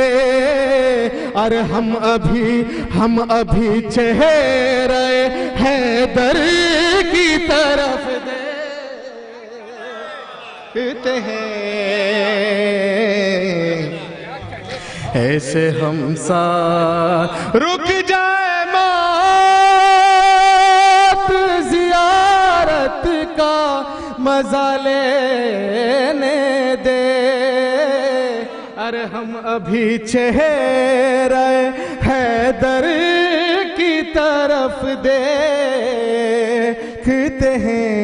اور ہم ابھی چہرہ حیدر کی طرف دیکھتے ہیں ایسے ہم سا. رک جائے موت زیارت کا مزہ لینے دے. ارے ہم ابھی چہرہ حیدر کی طرف دیکھتے ہیں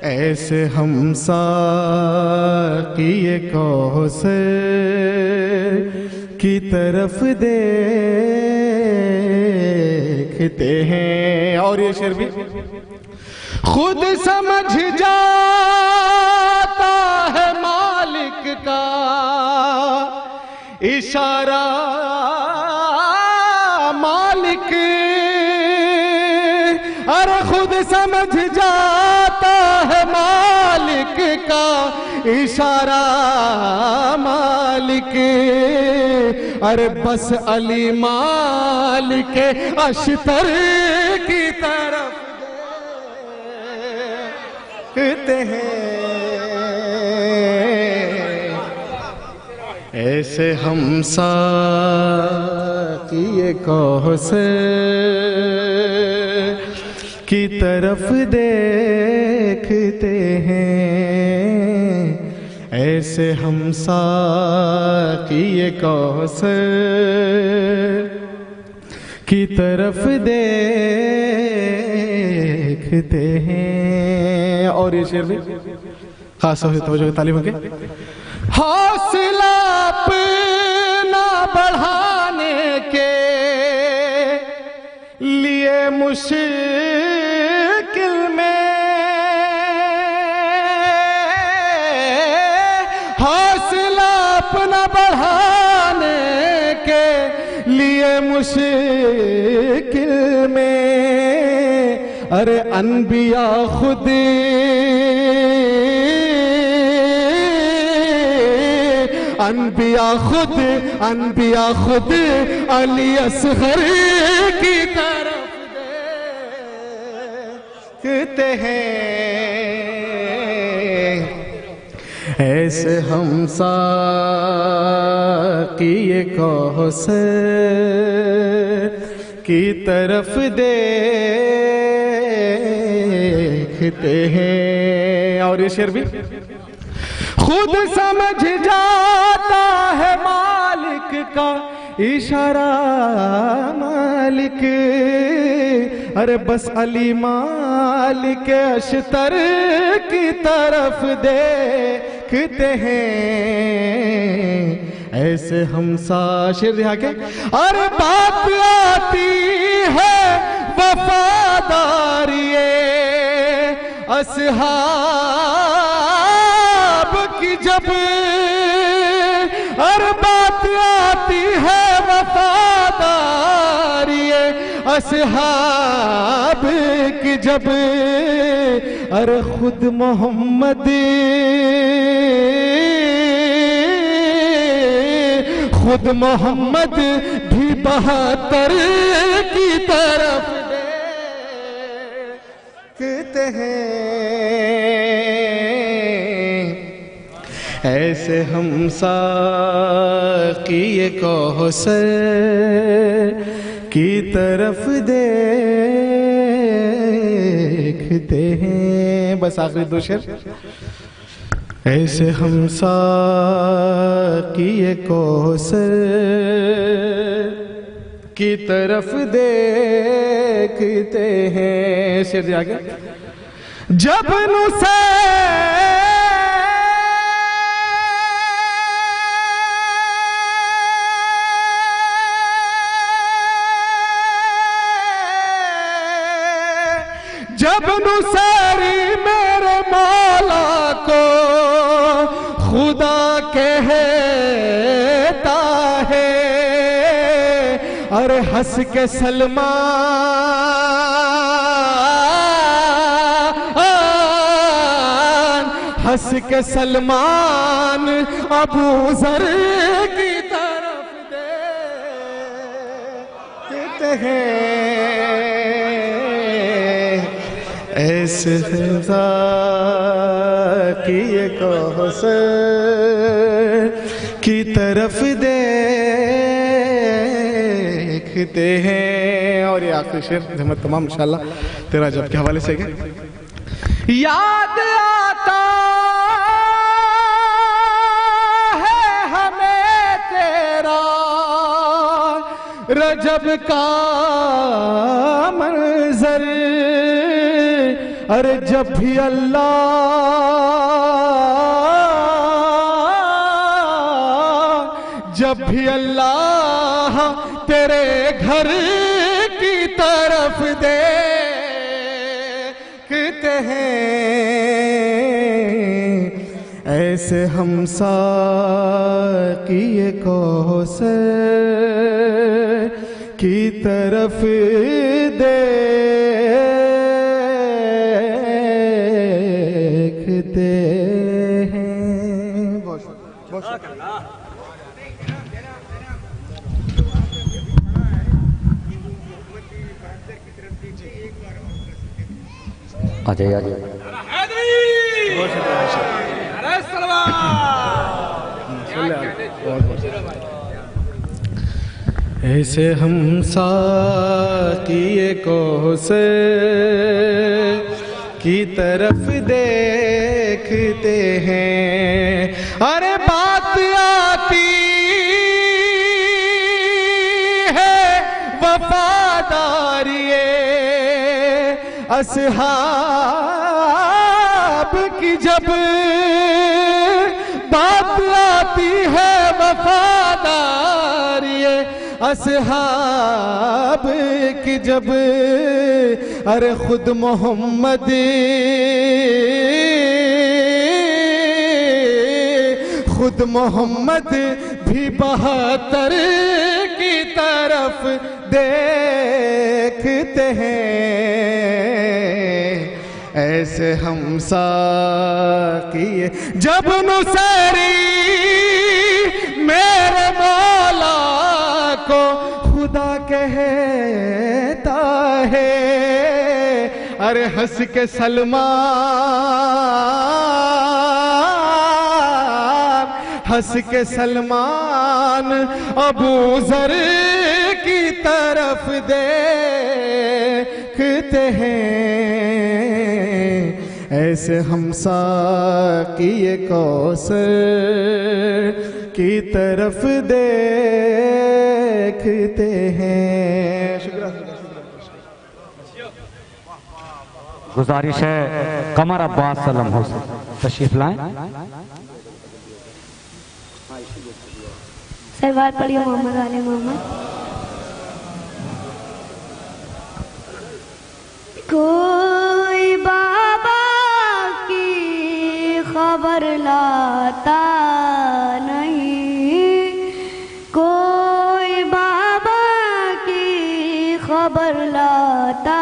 ایسے ہم ساقی کوثر کی طرف دیکھتے ہیں. اور یہ شعر بھی خود سمجھ جاتا ہے مالک کا اشارہ مالک. ارے خود سمجھ جاتا ہے مالک کا اشارہ مالک. ارے بس علی مالک اشتر کی طرف دیکھتے ہیں ایسے ہم ساقی کوثر کی طرف دیکھتے ہیں ایسے ہم ساقی کوثر کی طرف دیکھتے ہیں. اور یہ شعر بھی خاص طور سے توجہ تعلیم کے حوصلہ اپنا بڑھانے کے لیے مشکل میں حوصلہ اپنا بڑھانے کے لیے مشکل میں. ارے انبیاء خود علی اصغر کی طرف دیکھتے ہیں ایسے ہم ساقی کوثر کی طرف دیکھتے ہیں. اور یہ شعر بھی خود سمجھ جاتا ہے مالک کا اشارہ مالک. ارے بس علی مالک اشتر کی طرف دیکھتے ہیں ایسے ہم سا. شعر رہا کے ارے بات آتی ہے وفاداری اصحاب کی جب. ارے بات آتی ہے وفاداری اصحاب کی جب. ارے خود محمد بھی 72 کی طرف دیکھتے ہیں ایسے ہم ساقی کوثر کی طرف دیکھتے ہیں. بس آخری دو شعر. ایسے ہم ساقی کوثر کی طرف دیکھتے ہیں. شعر دیا گیا. جب نصیری میرے مولا کو خدا کہتا ہے اور ہنس کے سلمان ابو ذر کی طرف دیکھتے ہیں. ایسے ساقی کوثر کی طرف دیکھتے ہیں. اور یہ آخری شعر ہمیں تمام انشاءاللہ تیرا جب کے حوالے سے گئے. یاد آتا ہے ہمیں تیرا رجب کا منظر ارے جب بھی اللہ تیرے گھر کی طرف دیکھتے ہیں. ایسے ہم ساقی کوثر کی طرف دیکھتے ہیں. بہت آجائیے. ایسے ہم ساقی کوثر کی طرف دیکھتے ہیں. ارے بات آتی ہے وفاداری اصحاب کی جب بات آتی ہے وفاداری اصحاب کی جب ارے خود محمد بھی 72 کی طرف دیکھتے ہیں. ایسے ہم ساقی جب نصیری میرے مولا کو خدا کہتا ہے ارے ہنس کے سلمان ابو ذر کی طرف دیکھتے ہیں. ایسے ہم ساقی کوثر کی طرف دیکھتے ہیں. گزارش ہے قمر عباس سلم حسین تشریف لائیں. سلوات پڑھیے محمد آل محمد. کوئی بابا کی خبر لاتا نہیں, کوئی بابا کی خبر لاتا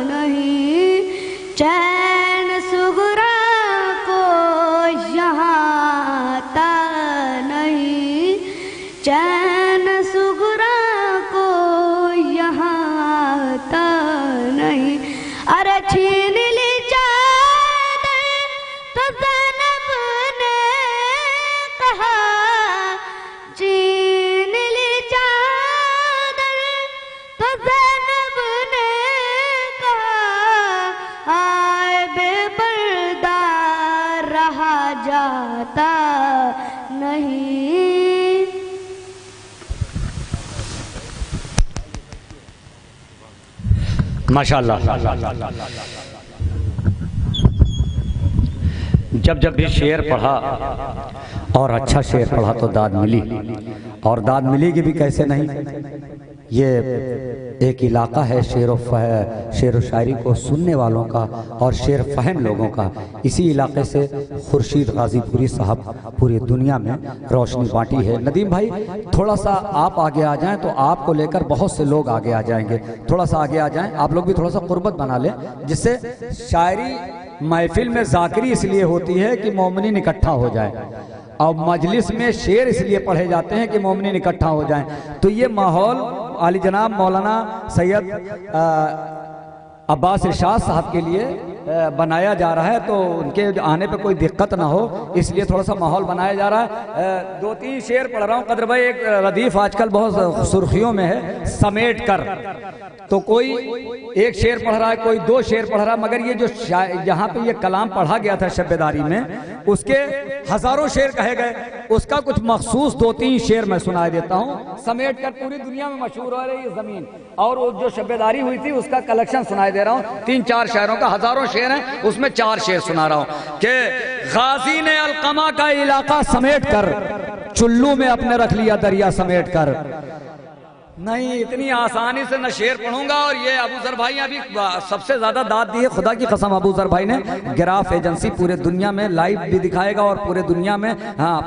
نہیں, چین سغرا کو یہاں آتا نہیں, چین سغرا کو یہاں آتا نہیں. ارے چھین لی چادر تو زینب نے ماشاءاللہ. جب بھی شعر پڑھا اور اچھا شعر پڑھا تو داد ملی، اور داد ملے گی بھی کیسے نہیں. یہ ایک علاقہ ہے شعر و شاعری کو سننے والوں کا اور شعر فہم لوگوں کا. اسی علاقے سے خورشید غازی پوری صاحب پوری دنیا میں روشنی بانٹی ہے. ندیم بھائی تھوڑا سا آپ آگے آ جائیں تو آپ کو لے کر بہت سے لوگ آگے آ جائیں گے. تھوڑا سا آگے آ جائیں، آپ لوگ بھی تھوڑا سا قربت بنا لیں، جس سے شاعری محفل میں ذاکری اس لیے ہوتی ہے کہ مومنین اکٹھا ہو جائے، اور مجلس میں شعر اس لیے پڑھے جاتے ہیں کہ مومنین اکٹھا ہو جائیں. تو یہ ماحول عالی جناب مولانا سید عباس ارشاد صاحب کے لیے بنایا جا رہا ہے، تو ان کے آنے پہ کوئی دقت نہ ہو اس لیے تھوڑا سا ماحول بنایا جا رہا ہے. 2-3 شعر پڑھ رہا ہوں. قدر بھائی ایک ردیف آج کل بہت سرخیوں میں ہے، سمیٹ کر. تو کوئی ایک شعر پڑھ رہا ہے، کوئی 2 شعر پڑھ رہا ہے، مگر یہ جو جہاں پہ یہ کلام پڑھا گیا تھا شب بیداری میں، اس کے ہزاروں شعر کہے گئے. اس کا کچھ مخصوص 2-3 شعر میں سنائے دیتا ہوں. سمیٹ کر پوری دنیا میں مشہور ہو رہی ہے زمین، اور وہ جو شب بیداری ہوئی تھی اس کا کلیکشن سنائے دے رہا ہوں. 3-4 شاعروں کا، ہزاروں شعر ہیں، اس میں 4 شعر سنا رہا ہوں کہ غازی نے القما کا علاقہ سمیٹ کر چلو میں اپنے رکھ لیا دریا سمیٹ کر. نہیں اتنی آسانی سے نہ شعر پڑھوں گا. اور یہ ابو ذر بھائی ابھی سب سے زیادہ داد دی ہے، خدا کی قسم. ابو ذر بھائی نے گراف ایجنسی پورے دنیا میں لائیو بھی دکھائے گا، اور پورے دنیا میں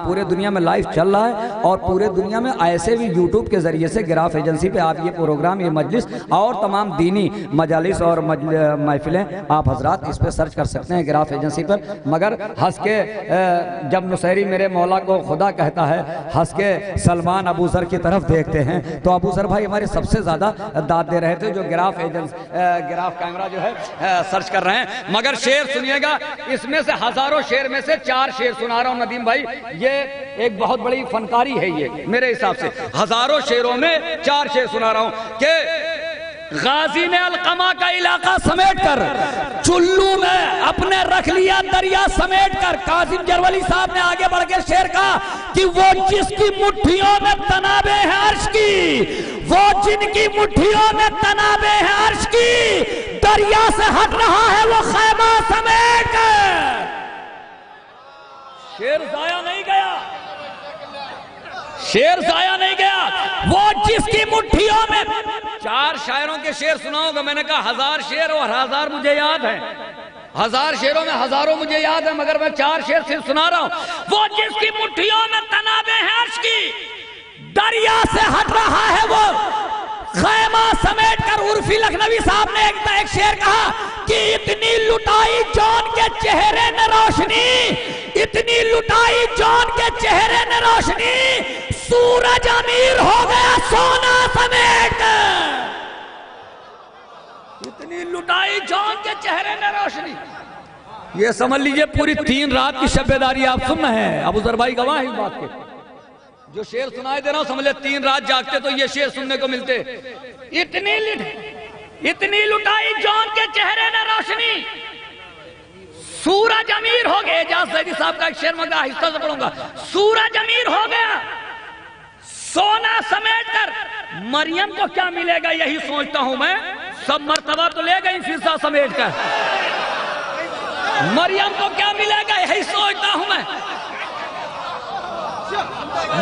پورے دنیا میں لائیو چل رہا ہے، اور پورے دنیا میں ایسے بھی یوٹیوب کے ذریعے سے گراف ایجنسی پہ آپ یہ پروگرام، یہ مجلس اور تمام دینی مجالس اور محفلیں آپ حضرات اس پہ سرچ کر سکتے ہیں گراف ایجنسی پر. مگر ہنس کے جب نصیری میرے مولا کو خدا کہتا ہے، ہنس کے سلمان ابو ذر کی طرف دیکھتے ہیں، تو ابو ذر بھائی ہمارے سب سے زیادہ داد دے رہے تھے جو گراف کیمرہ جو ہے سرچ کر رہے ہیں. مگر شعر سنیے گا، اس میں سے ہزاروں شعر میں سے 4 شعر سنا رہا ہوں ندیم بھائی. یہ ایک بہت بڑی فنکاری ہے، یہ میرے حساب سے ہزاروں شعروں میں 4 شعر سنا رہا ہوں کہ غازی نے القما کا علاقہ سمیٹ کر چلو میں اپنے رکھ لیا دریا سمیٹ کر. قاسم جرولی صاحب نے آگے بڑھ کے شعر کہا کہ وہ جس کی مٹھیوں میں تنابیں ہیں عرش کی، وہ جن کی مٹھیوں میں تنابیں ہیں عرش کی، دریا سے ہٹ رہا ہے وہ خیمہ سمیٹ کر. شعر ضائع نہیں گیا، شعر ضائع نہیں گیا. وہ جس کی مٹھیوں میں 4 شاعروں کے شعر سناؤں گا. میں نے کہا 1000 شعر اور 1000 مجھے یاد ہیں، 1000 شعروں میں ہزاروں مجھے یاد ہیں، مگر میں 4 شعر صرف سنا رہا ہوں. وہ جس کی مٹھیوں میں تنابیں ہیں عرش کی، دریا سے ہٹ رہا ہے وہ خیمہ سمیٹ کر. عرفی لکھنوی صاحب نے ایک شعر کہا کہ اتنی لٹائی جان کے چہرے نے روشنی، اتنی لٹائی جان کے چہرے نے روشنی، سورج امیر ہو گیا سونا سمیٹ کر. اتنی لٹائی جان کے چہرے نے روشنی. یہ سمجھ لیجئے پوری 3 رات کی شب بیداری آپ سن رہے ہیں. ابو ذر بھائی گواہ ہیں اس بات کے. جو شعر سنائے دے رہا ہوں سمجھ لے 3 رات جاگتے تو یہ شعر سننے کو ملتے. اتنی لٹائی جان کے چہرے نے روشنی، سورج امیر ہو گیا. اعجاز زیدی صاحب کا ایک شعر میں آہستہ سے پڑھوں گا. سورج امیر ہو گیا سونا سمیٹ کر. مریم کو کیا ملے گا یہی سوچتا ہوں میں، سب مرتبہ تو لے گئی فضا سمیٹ کر. مریم کو کیا ملے گا یہی سوچتا ہوں میں.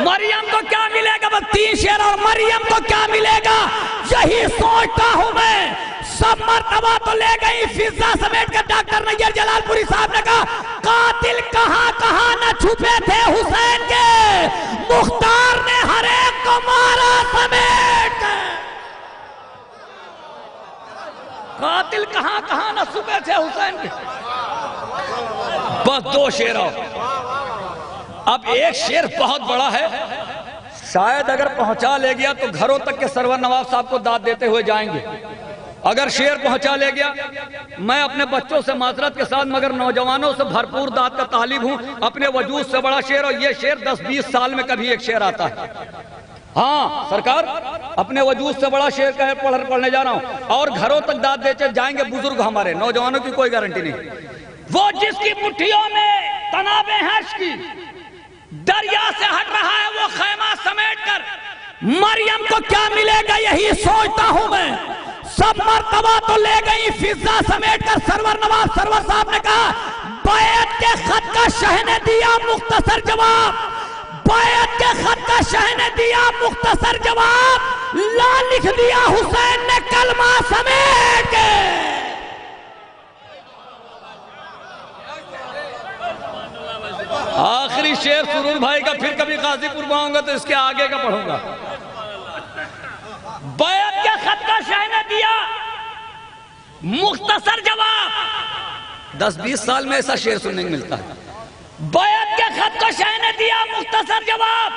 مریم کو کیا ملے گا، بس 3 شعر. اور مریم کو کیا ملے گا یہی سوچتا ہوں میں، سب مرتبہ تو لے گئی فضا سمیٹ کر. ڈاکٹر نیر جلال پوری صاحب نے کہا قاتل کہاں کہاں نہ چھپے تھے حسین کے، مختار نے ہر ایک کو مارا سمیٹ کر. قاتل کہاں کہاں نہ چھپے تھے حسین کے. بس 2 شعر. اب ایک شعر بہت بڑا ہے، شاید اگر پہنچا لے گیا تو گھروں تک کے سرور نواب صاحب کو داد دیتے ہوئے جائیں گے. اگر شعر پہنچا لے گیا، میں اپنے بچوں سے معذرت کے ساتھ مگر نوجوانوں سے بھرپور داد کا طالب ہوں. اپنے وجود سے بڑا شعر، اور یہ شعر 10-20 سال میں کبھی ایک شعر آتا ہے. ہاں سرکار اپنے وجود سے بڑا شعر پڑھنے جا رہا ہوں، اور گھروں تک داد دیتے جائیں گے بزرگ ہمارے. نوجوانوں کی کوئی گارنٹی نہیں. وہ جس کی مٹھیوں میں تنابیں ہیں عرش کی، دریا سے ہٹ رہا ہے وہ خیمہ سمیٹ کر. مریم کو کیا ملے گا یہی سوچتا ہوں میں، سب مرتبہ تو لے گئی فضا سمیٹ کر سرور نواز سرور صاحب نے کہا بیعت کے خط کا شہ نے دیا مختصر جواب، بیعت کے خط کا شہ نے دیا مختصر جواب، لا لکھ دیا حسین نے کلمہ سمیٹ کے۔ آخری شعر سرور بھائی کا، پھر کبھی غازی پور میں آؤں گا تو اس کے آگے کا پڑھوں گا۔ بیعت کے خط کا شہ نے دیا مختصر جواب، 10-20 سال میں ایسا شعر سننے کو ملتا ہے۔ بیعت کے خط کا شہ نے دیا مختصر جواب،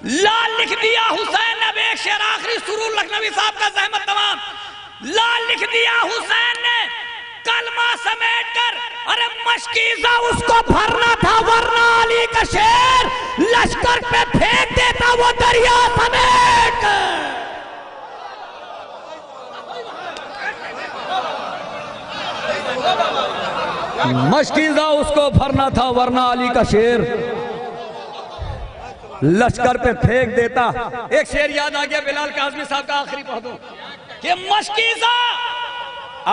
لا لکھ دیا حسین نے، ایک شعر آخری سرور لکھنوی صاحب کا زحمت تمام، لا لکھ دیا حسین نے کلمہ سمیٹ کر، ارے مشکیزہ اس کو بھرنا تھا ورنہ علی کا شیر لشکر پہ پھینک دیتا وہ دریا سمیٹ کر۔ مشکیزہ اس کو بھرنا تھا ورنہ علی کا شیر لشکر پہ پھینک دیتا۔ ایک شعر یاد آ گیا بلال کاظمی صاحب کا، آخری پڑھ دوں کہ مشکیزہ،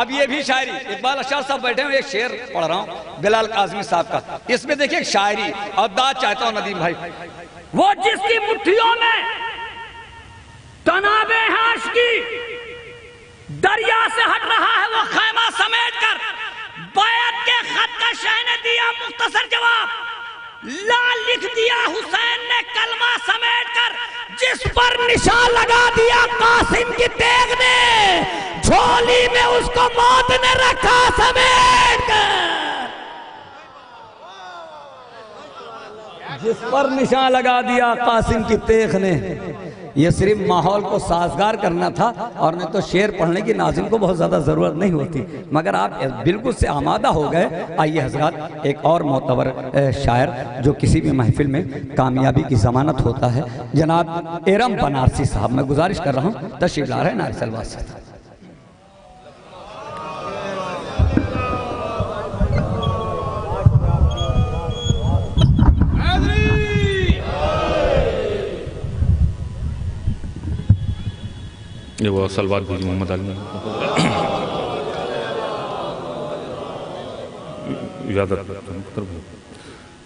اب یہ بھی شاعری، اقبال اشار صاحب بیٹھے ہیں، ایک شعر پڑھ رہا ہوں بلال کاظمی صاحب کا، اس میں دیکھیں ایک شاعری اور داد چاہتا ہوں ندیم بھائی۔ وہ جس کی مٹھیوں میں تنابے ہیں عشقی، دریا سے ہٹ رہا ہے وہ خیمہ سمیٹ کر، بیعت کے خط کا شہ نے دیا مختصر جواب، لا لکھ دیا حسین نے کلمہ سمیٹ کر، جس پر نشان لگا دیا قاسم کی تیغ نے، جھولی میں اس کو موت نے رکھا سمیٹ کر۔ جس پر نشان لگا دیا قاسم کی تیغ نے، یہ صرف ماحول کو سازگار کرنا تھا، اور نہیں تو شعر پڑھنے کی ناظم کو بہت زیادہ ضرورت نہیں ہوتی، مگر آپ بالکل سے آمادہ ہو گئے۔ آئیے حضرات، ایک اور معتبر شاعر جو کسی بھی محفل میں کامیابی کی ضمانت ہوتا ہے، جناب ارم بنارسی صاحب، میں گزارش کر رہا ہوں تشریف لا رہے ہیں نعرہ سلوات سے۔ یہ وہ سلوات بھیجی محمد علی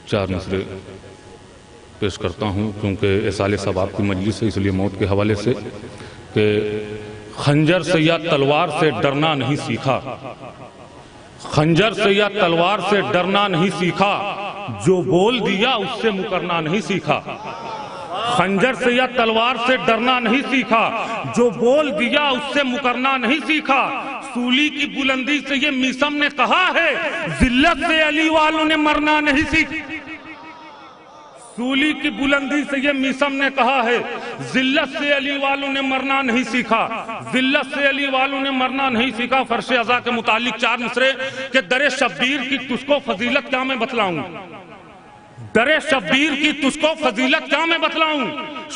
چار نثریں پیش کرتا ہوں، کیونکہ اصال ثواب کی مجلس ہے، اس لیے موت کے حوالے سے کہ خنجر سے یا تلوار سے ڈرنا نہیں سیکھا، خنجر سے یا تلوار سے ڈرنا نہیں سیکھا، جو بول دیا اس سے مکرنا نہیں سیکھا، خنجر سے یا تلوار سے ڈرنا نہیں سیکھا، جو بول دیا اس سے مکرنا نہیں سیکھا، سولی کی بلندی سے یہ میسم نے کہا ہے، ذلت سے علی والوں نے مرنا نہیں سیکھا، سولی کی بلندی سے یہ میسم نے کہا ہے، ذلت سے علی والوں نے مرنا نہیں سیکھا، ذلت سے علی والوں نے مرنا نہیں سیکھا۔ فرش ازا کے متعلق چار نثریں کہ در شبیر کی تجھ کو فضیلت کیا میں بتلاؤں، در شبیر کی تجھ کو فضیلت کیا میں بتلاؤں،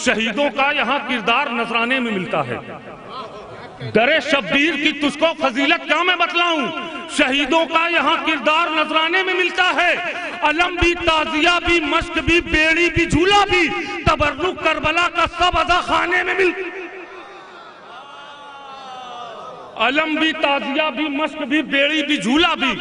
شہیدوں کا یہاں کردار نذرانے میں ملتا ہے، در شبیر کی تجھ کو فضیلت کیا میں بتلاؤں، شہیدوں کا یہاں کردار نذرانے میں ملتا ہے، علم بھی تازیہ بھی مشق بھی بیڑی بھی جھولا بھی، تبرک کربلا کا سب ادا خانے میں ملتا ہے، علم بھی تازیہ بھی مشق بھی بیڑی بھی جھولا بھی،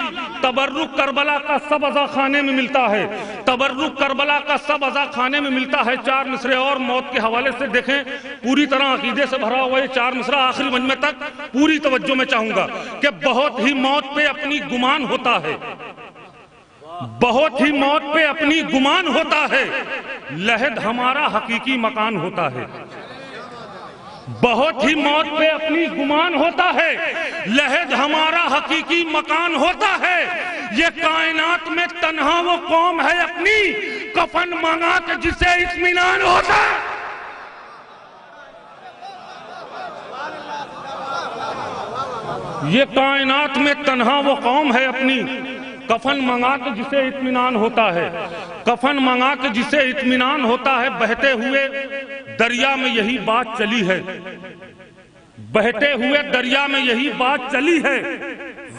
تبرک کربلا کا سب ازا خانے میں ملتا ہے، تبرک کربلا کا سب ازا خانے میں ملتا ہے۔ چار مصرے اور موت کے حوالے سے دیکھیں، پوری طرح عقیدے سے بھرا ہوا یہ چار مصرہ آخری مجمع تک پوری توجہ میں چاہوں گا کہ بہت ہی موت پہ اپنی گمان ہوتا ہے، بہت ہی موت پہ اپنی گمان ہوتا ہے، لحد ہمارا حقیقی مکان ہوتا ہے، بہت ہی موت پہ اپنی گمان ہوتا ہے، لحد ہمارا حقیقی مکان ہوتا ہے، یہ کائنات میں تنہا وہ قوم ہے اپنی، کفن مانگا کہ جسے اطمینان ہوتا ہے، یہ کائنات میں تنہا وہ قوم ہے اپنی، کفن منگا کے جسے اطمینان ہوتا ہے، کفن منگا کے جسے اطمینان ہوتا ہے، بہتے ہوئے دریا میں یہی بات چلی ہے، بہتے ہوئے دریا میں یہی بات چلی ہے،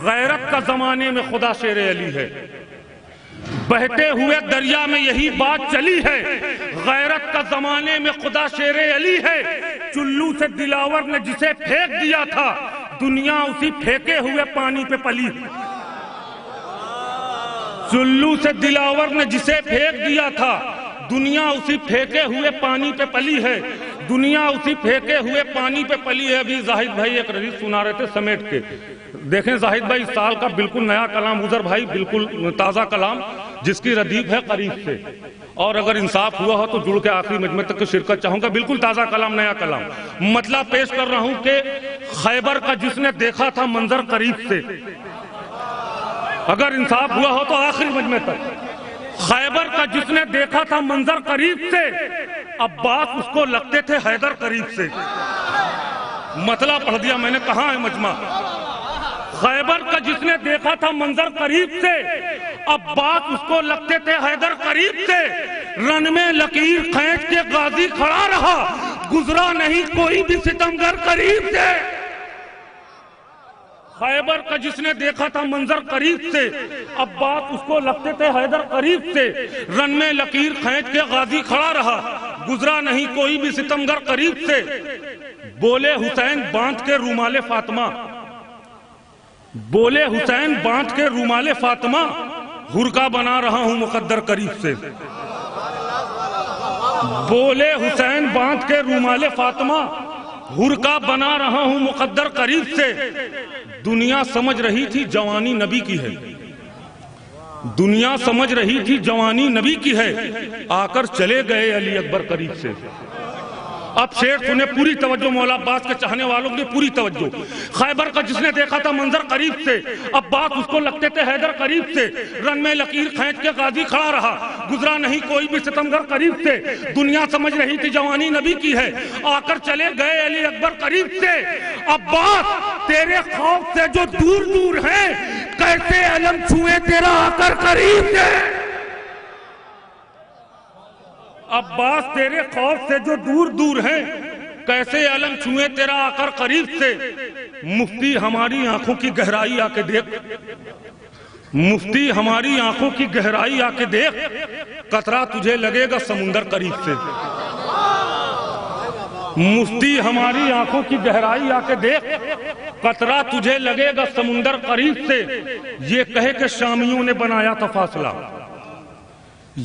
غیرت کا زمانے میں خدا شیر علی ہے، بہتے ہوئے دریا میں یہی بات چلی ہے، غیرت کا زمانے میں خدا شیر علی ہے، چلو سے دلاور نے جسے پھینک دیا تھا دنیا اسی پھینکے ہوئے پانی پہ پلی. چلو سے دلاور نے جسے پھینک دیا تھا دنیا اسی پھینکے ہوئے پانی پہ پلی ہے. دنیا اسی پھینکے ہوئے پانی پہ پلی ہے. ابھی زاہد بھائی ایک ردیف سنا رہے تھے سمیٹ کے. دیکھیں زاہد بھائی اس سال کا بالکل نیا کلام, عذر بھائی بالکل تازہ کلام جس کی ردیف ہے قریب سے, اور اگر انصاف ہوا ہو تو جڑ کے آخری مجمع تک شرکت چاہوں گا. بالکل تازہ کلام, نیا کلام. مطلب پیش کر رہا ہوں کہ خیبر کا جس نے دیکھا تھا منظر قریب سے, اگر انصاف ہوا ہو تو آخری مجمع تک. خیبر کا جس نے دیکھا تھا منظر قریب سے عباس اس کو لگتے تھے حیدر قریب سے. مطلب پڑھ دیا میں نے, کہاں ہے مجمع. خیبر کا جس نے دیکھا تھا منظر قریب سے عباس اس کو لگتے تھے حیدر قریب سے. رن میں لکیر کھینچ کے غازی کھڑا رہا, گزرا نہیں کوئی بھی ستمگر قریب سے. خیبر کا جس نے دیکھا تھا منظر قریب سے عباس اس کو لگتے تھے حیدر قریب سے. رن میں لکیر کھینچ کے غازی کھڑا رہا, گزرا نہیں کوئی بھی ستمگر قریب سے. بولے حسین باندھ کے رومال فاطمہ, بولے حسین باندھ کے رومال فاطمہ, ہرکا بنا رہا ہوں مقدر قریب سے. بولے حسین باندھ کے رومال فاطمہ, ہرکا بنا رہا ہوں مقدر قریب سے. دنیا سمجھ رہی تھی جوانی نبی کی ہے, دنیا سمجھ رہی تھی جوانی نبی کی ہے, آ کر چلے گئے علی اکبر قریب سے. اب شعر سنے پوری توجہ, مولا عباس کے چاہنے والوں نے پوری توجہ. خیبر کا جس نے دیکھا تھا منظر قریب سے عباس اس کو لگتے تھے حیدر قریب سے. رن میں لکیر کھینچ کے غازی کھڑا رہا, گزرا نہیں کوئی بھی ستمگر قریب سے. دنیا سمجھ رہی تھی جوانی نبی کی ہے, آ کر چلے گئے علی اکبر قریب سے. عباس تیرے خوف سے جو دور دور ہیں کیسے علم چھوئے تیرا آ کر قریب سے. عباس تیرے خوف سے جو دور دور ہیں کیسے علم چھوئے تیرا آ کر قریب سے. مفتی ہماری آنکھوں کی گہرائی آ کے دیکھ, مفتی ہماری آنکھوں کی گہرائی آ کے دیکھ, قطرہ تجھے لگے گا سمندر قریب سے. مفتی ہماری آنکھوں کی گہرائی آ کے دیکھ, قطرہ تجھے لگے گا سمندر قریب سے. یہ کہے کہ شامیوں نے بنایا تھا فاصلہ,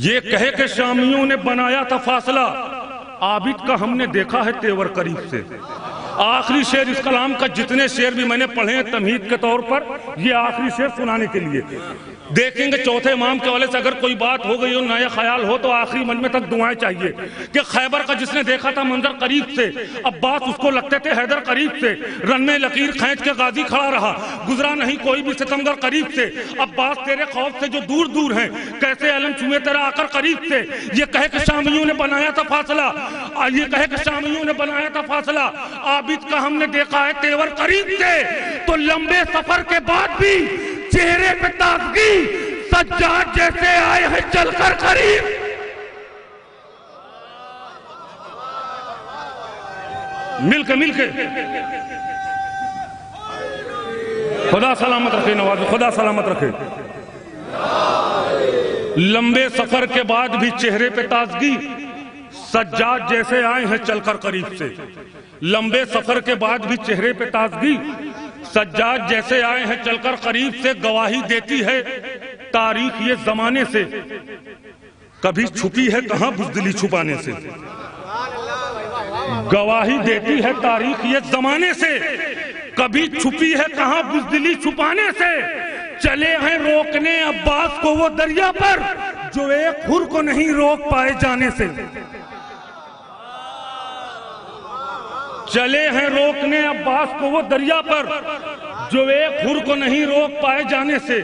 یہ کہے کہ شامیوں نے بنایا تھا فاصلہ, عابد کا ہم نے دیکھا ہے تیور قریب سے. آخری شعر اس کلام کا, جتنے شعر بھی میں نے پڑھے ہیں تمہید کے طور پر, یہ آخری شعر سنانے کے لیے. دیکھیں گے چوتھے امام کے حوالے سے اگر کوئی بات ہو گئی ہو, نیا خیال ہو, تو آخری مجمع تک دعائیں چاہیے. کہ خیبر کا جس نے دیکھا تھا منظر قریب سے عباس اس کو لگتے تھے حیدر قریب سے. رن میں لکیر کھینچ کے غازی کھڑا رہا, گزرا نہیں کوئی بھی ستمگر قریب سے. عباس تیرے خوف سے جو دور دور ہیں کیسے علم چھوئے تیرا آ کر قریب سے. یہ کہے کہ شامیوں نے بنایا تھا فاصلہ, یہ کہے کہ شامیوں نے بنایا تھا فاصلہ, عابد کا ہم نے دیکھا ہے تیور قریب سے. تو لمبے سفر کے بعد بھی چہرے پہ تازگی, سجاد جیسے آئے ہیں چل کر قریب. مل کے خدا سلامت رکھے نواز, خدا سلامت رکھے. لمبے سفر کے بعد بھی چہرے پہ تازگی, سجاد جیسے آئے ہیں چل کر قریب سے. لمبے سفر کے بعد بھی چہرے پہ تازگی, سجاد جیسے آئے ہیں چل کر قریب سے. گواہی دیتی ہے تاریخ یہ زمانے سے, کبھی چھپی ہے کہاں بزدلی چھپانے سے. گواہی دیتی ہے تاریخ یہ زمانے سے, کبھی چھپی ہے کہاں بزدلی چھپانے سے. چلے ہیں روکنے عباس کو وہ دریا پر, جو ایک خر کو نہیں روک پائے جانے سے. چلے ہیں روکنے عباس کو وہ دریا پر, جو ایک خر کو نہیں روک پائے جانے سے.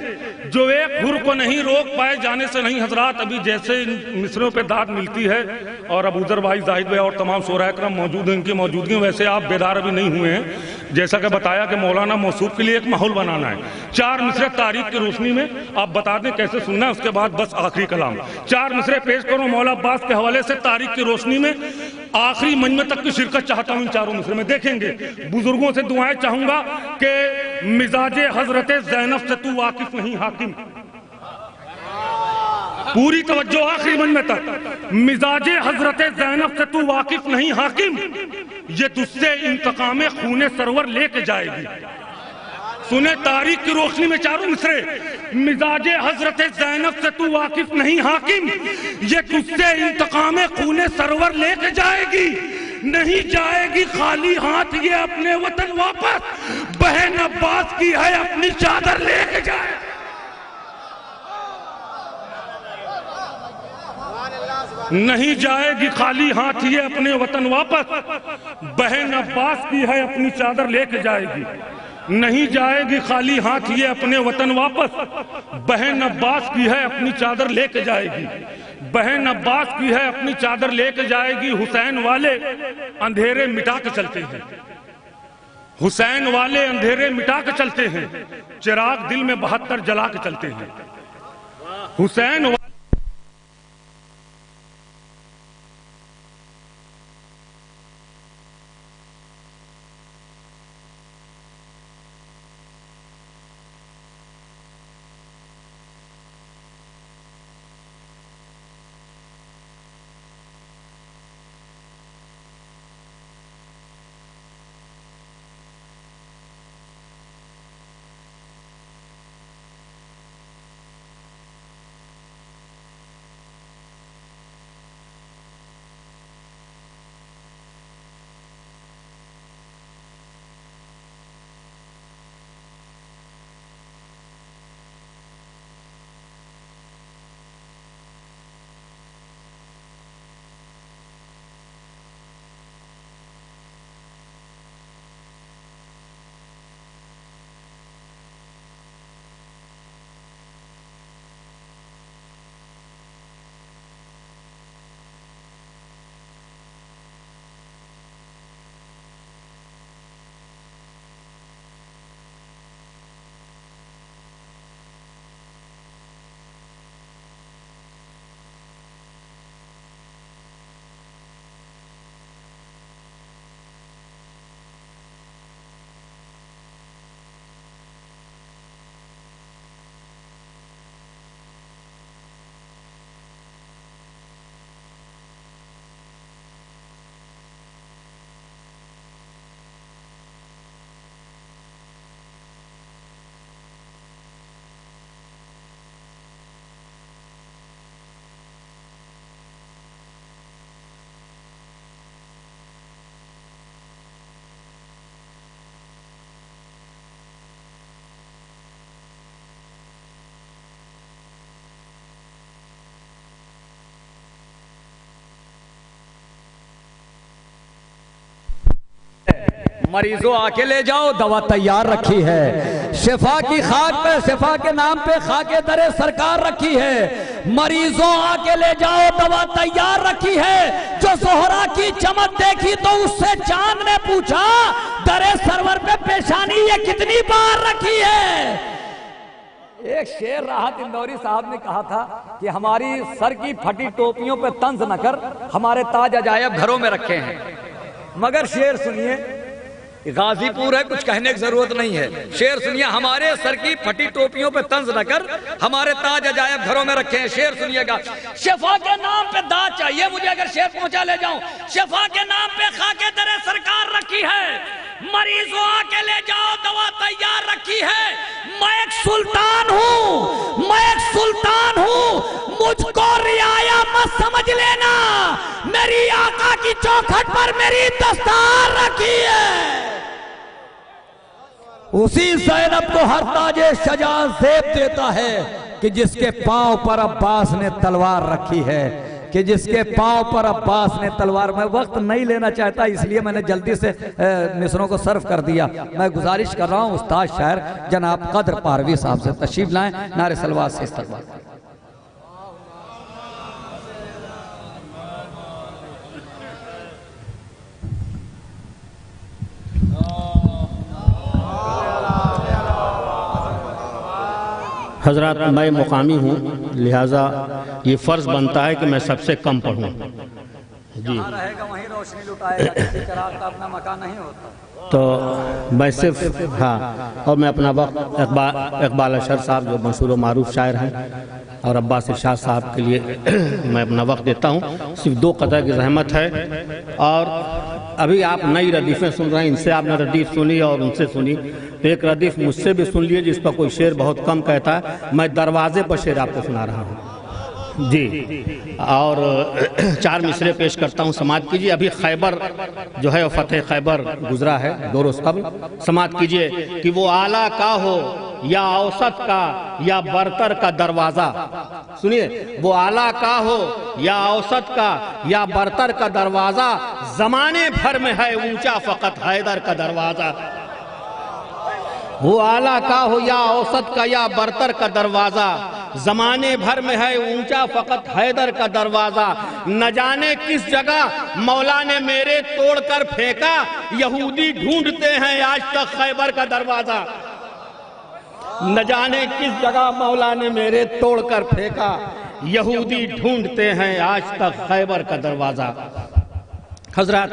جو ایک خر کو نہیں روک پائے جانے سے. نہیں حضرات, ابھی جیسے ان مصروں پہ داد ملتی ہے, اور ابو ذر بھائی, زاہد بھائی اور تمام شعراء اکرام موجود ہیں, ان کی موجودگی میں ویسے آپ بیدار ابھی نہیں ہوئے ہیں. جیسا کہ بتایا کہ مولانا موصوف کے لیے ایک ماحول بنانا ہے. 4 مصرے تاریخ کی روشنی میں آپ بتا دیں کیسے سننا ہے, اس کے بعد بس آخری کلام. 4 مصرے پیش کروں مولا عباس کے حوالے سے تاریخ کی روشنی میں. آخری مجمع تک کی شرکت چاہتا ہوں ان 4 مصرے میں. دیکھیں گے بزرگوں سے دعائیں چاہوں گا کہ مزاج حضرت زینب سے تو واقف نہیں حاکم. پوری توجہ آخری مجمع تک. مزاج حضرت زینب سے تو واقف نہیں حاکم, یہ تجھ سے انتقام خون سرور لے کے جائے گی. سنیں تاریخ کی روشنی میں چاروں مصرے. مزاج حضرت زینب سے تو واقف نہیں حاکم, یہ تجھ سے انتقام خون سرور لے کے جائے گی. نہیں جائے گی خالی ہاتھ یہ اپنے وطن واپس, بہن عباس کی ہے اپنی چادر لے کے جائے. نہیں جائے گی خالی ہاتھ یہ اپنے وطن واپس, بہن عباس کی ہے اپنی چادر لے کے جائے گی. نہیں جائے گی خالی ہاتھ یہ اپنے وطن واپس, بہن عباس کی ہے اپنی چادر لے کے جائے گی. بہن عباس کی ہے اپنی چادر لے کے جائے گی. حسین والے اندھیرے مٹا کے چلتے ہیں, حسین والے اندھیرے مٹا کے چلتے ہیں, چراغ دل میں 72 جلا کے چلتے ہیں. حسین مریضوں آ کے لے جاؤ, دوا تیار رکھی ہے. شفا کی خاک پہ, شفا کے نام پہ خاک در سرکار رکھی ہے. مریضوں آ کے لے جاؤ, دوا تیار رکھی ہے. جو زہرا کی چمک دیکھی تو اس سے چاند نے پوچھا, در سرور پہ پیشانی یہ کتنی بار رکھی ہے. ایک شعر راحت اندوری صاحب نے کہا تھا کہ ہماری سر کی پھٹی ٹوپیوں پہ طنز نہ کر, ہمارے تاج عجائب گھروں میں رکھے ہیں. مگر شعر سنیے, غازی پور ہے, کچھ کہنے کی ضرورت نہیں ہے. شعر سنیے, ہمارے سر کی پھٹی ٹوپیوں پہ طنز نہ کر, ہمارے تاج عجائب گھروں میں رکھے ہیں. شعر سنیے گا. شفا کے نام پہ داد چاہیے مجھے, اگر شعر پہنچا لے جاؤں. شفا کے نام پہ خاک در سرکار رکھی ہے. مریضوں آ کے لے جاؤ, دوا تیار رکھی ہے. میں ایک سلطان ہوں, میں ایک سلطان ہوں, مجھ کو رعایا مت سمجھ لینا. میری آقا کی چوکھٹ پر میری دستار رکھی ہے. اسی زینب کو ہر تاج شجاع زیب دیتا ہے کہ جس کے پاؤں پر عباس نے تلوار رکھی ہے, کہ جس کے پاؤں پر عباس نے تلوار. میں وقت نہیں لینا چاہتا, اس لیے میں نے جلدی سے مصروں کو صرف کر دیا. میں گزارش کر رہا ہوں استاد شاعر جناب قدر پاروی صاحب سے تشریف لائیں, نعرہ صلوات سے استقبال. حضرات, میں مقامی ہوں, لہٰذا یہ فرض بنتا ہے کہ میں سب سے کم پڑھوں. جی, تو میں صرف اور میں اپنا وقت اقبال اشر صاحب جو مشہور و معروف شاعر ہیں اور عباس ارشاد صاحب کے لیے میں اپنا وقت دیتا ہوں. صرف 2 قطعہ کی زحمت ہے. اور ابھی آپ نئی ردیفیں سن رہے ہیں, ان سے آپ نے ردیف سنی اور ان سے سنی, تو ایک ردیف مجھ سے بھی سن لیے جس پر کوئی شعر بہت کم کہتا ہے. میں دروازے پر شعر آپ کو سنا رہا ہوں جی. اور 4 مصرے پیش کرتا ہوں, سماعت کیجئے. ابھی خیبر جو ہے فتح خیبر گزرا ہے 2 روز قبل. سماعت کیجئے کہ وہ اعلیٰ کا ہو یا اوسط کا یا برتر کا دروازہ. سنیے, وہ اعلیٰ کا ہو یا اوسط کا یا برتر کا دروازہ, زمانے بھر میں ہے اونچا فقط حیدر کا دروازہ. وہ اعلیٰ کا ہو یا اوسط کا یا برتر کا دروازہ, زمانے بھر میں ہے اونچا فقط حیدر کا دروازہ. نہ جانے کس جگہ مولا نے میرے توڑ کر پھینکا, یہودی ڈھونڈتے ہیں آج تک خیبر کا دروازہ. نہ جانے کس جگہ مولا نے میرے توڑ کر پھینکا, یہودی ڈھونڈتے ہیں آج تک خیبر کا دروازہ. حضرات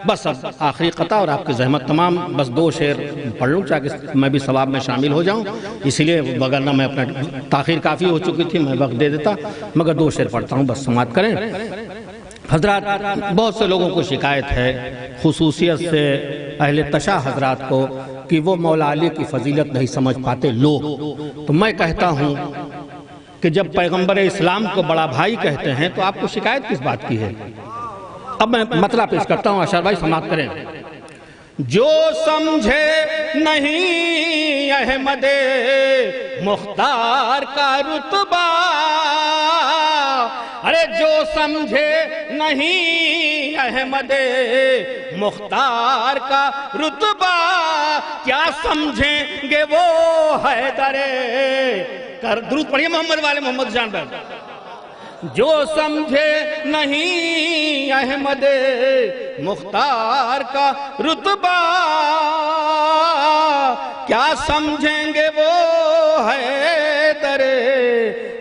بس اب آخری قطعہ اور آپ کی زحمت تمام, بس 2 شعر پڑھ لوں تاکہ میں بھی ثواب میں شامل ہو جاؤں. اسی لیے وگرنہ میں اپنا تاخیر کافی ہو چکی تھی, میں وقت دے دیتا, مگر 2 شعر پڑھتا ہوں, بس سماعت کریں. حضرات بہت سے لوگوں کو شکایت ہے, خصوصیت سے اہل تشا حضرات کو, کہ وہ مولا علی کی فضیلت نہیں سمجھ پاتے لوگ. تو میں کہتا ہوں کہ جب پیغمبر اسلام کو بڑا بھائی کہتے ہیں تو آپ کو شکایت کس بات کی ہے؟ اب میں مطلب پیش کرتا ہوں, اشار بھائی سماعت کریں. جو سمجھے نہیں احمد مختار کا رتبہ, ارے جو سمجھے نہیں احمد مختار کا رتبہ, کیا سمجھیں گے وہ حیدر کر. درود پڑھیے محمد والے محمد جان بھائی. جو سمجھے نہیں احمد مختار کا رتبہ, کیا سمجھیں گے وہ حیدر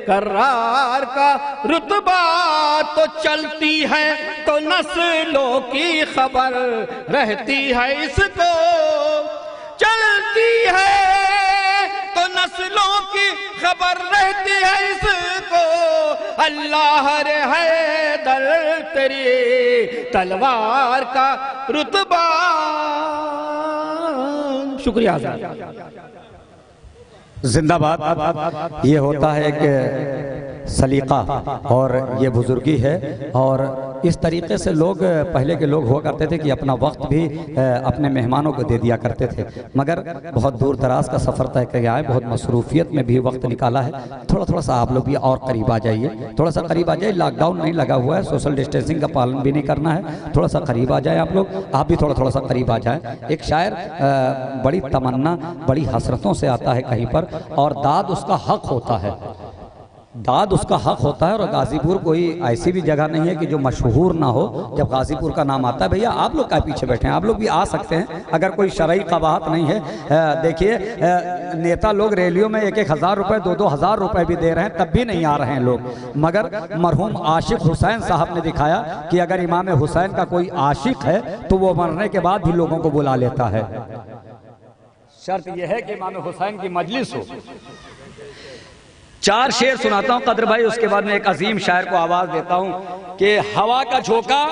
کرار کا رتبہ. تو چلتی ہے تو نسلوں کی خبر رہتی ہے اس کو, چلتی ہے تو نسلوں کی خبر رہتی ہے اس کو. اللہ رے حیدر تیری تلوار کا رتبہ. شکریہ حضرت. زندہ باد. یہ ہوتا ہے ایک سلیقہ اور یہ بزرگی ہے, اور اس طریقے سے لوگ پہلے کے لوگ ہوا کرتے تھے کہ اپنا وقت بھی اپنے مہمانوں کو دے دیا کرتے تھے, مگر بہت دور دراز کا سفر طے کیا ہے, بہت مصروفیت میں بھی وقت نکالا ہے. تھوڑا سا آپ لوگ بھی اور قریب آ جائیے, تھوڑا سا قریب آ جائے. لاک ڈاؤن نہیں لگا ہوا ہے, سوشل ڈسٹینسنگ کا پالن بھی نہیں کرنا ہے. تھوڑا سا قریب آ جائیں آپ لوگ, آپ بھی تھوڑا سا قریب آ جائیں. ایک شاعر بڑی تمنا بڑی حسرتوں سے آتا ہے کہیں پر, اور داد اس کا حق ہوتا ہے, داد اس کا حق ہوتا ہے. اور غازی پور کوئی ایسی بھی جگہ نہیں ہے کہ جو مشہور نہ ہو. جب غازی پور کا نام آتا ہے, بھیا آپ لوگ کا پیچھے بیٹھے ہیں, آپ لوگ بھی آ سکتے ہیں اگر کوئی شرعی قباحت نہیں ہے. دیکھیے نیتا لوگ ریلیوں میں 1,000 روپے 2,000 روپے بھی دے رہے ہیں, تب بھی نہیں آ رہے ہیں لوگ. مگر مرحوم عاشق حسین صاحب نے دکھایا کہ اگر امام حسین کا کوئی عاشق ہے تو وہ مرنے کے بعد بھی لوگوں کو بلا لیتا ہے. شرط یہ ہے کہ امام حسین کی مجلس ہو. 4 شعر سناتا ہوں قدر بھائی, اس کے بعد میں ایک عظیم شاعر کو آواز دیتا ہوں کہ ہوا کا جھونکا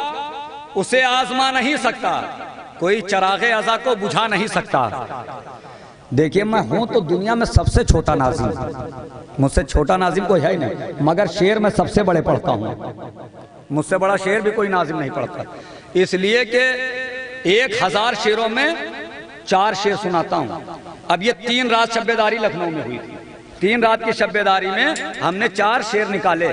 اسے آزما نہیں سکتا, کوئی چراغ ازا کو بجھا نہیں سکتا. دیکھیے میں ہوں تو دنیا میں سب سے چھوٹا ناظم, مجھ سے چھوٹا ناظم کوئی ہے ہی نہیں, مگر شعر میں سب سے بڑے پڑھتا ہوں. مجھ سے بڑا شعر بھی کوئی ناظم نہیں پڑھتا, اس لیے کہ 1000 شعروں میں 4 شعر سناتا ہوں. اب یہ 3 رات شب بیداری لکھنؤ میں ہوئی تھی, 3 رات کی شب بیداری میں ہم نے 4 شعر نکالے.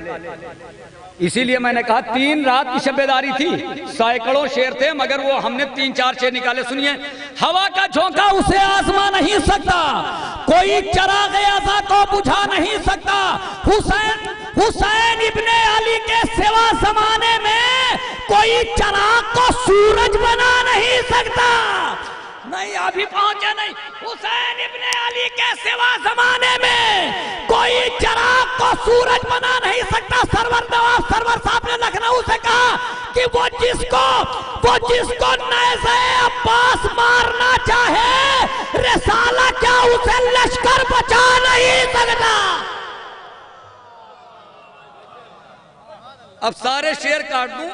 اسی لیے میں نے کہا 3 رات کی شب بیداری تھی, سینکڑوں شعر تھے, مگر وہ ہم نے 3-4 شعر نکالے. سنیے. ہوا کا جھونکا اسے آزما نہیں سکتا, کوئی چراغ ازا کو بجھا نہیں سکتا. حسین ابن علی کے سوا زمانے میں کوئی چراغ کو سورج بنا نہیں سکتا. نہیں ابھی پہنچے نہیں. حسین ابن علی کے سوا زمانے میں کوئی چراغ کو سورج بنا نہیں سکتا. سرور نواب سرور صاحب نے لکھنؤ سے کہا کہ وہ جس کو نیزہ عباس مارنا چاہے, رسالہ کیا اسے لشکر بچا نہیں سکتا. اب سارے شعر کاٹ دوں،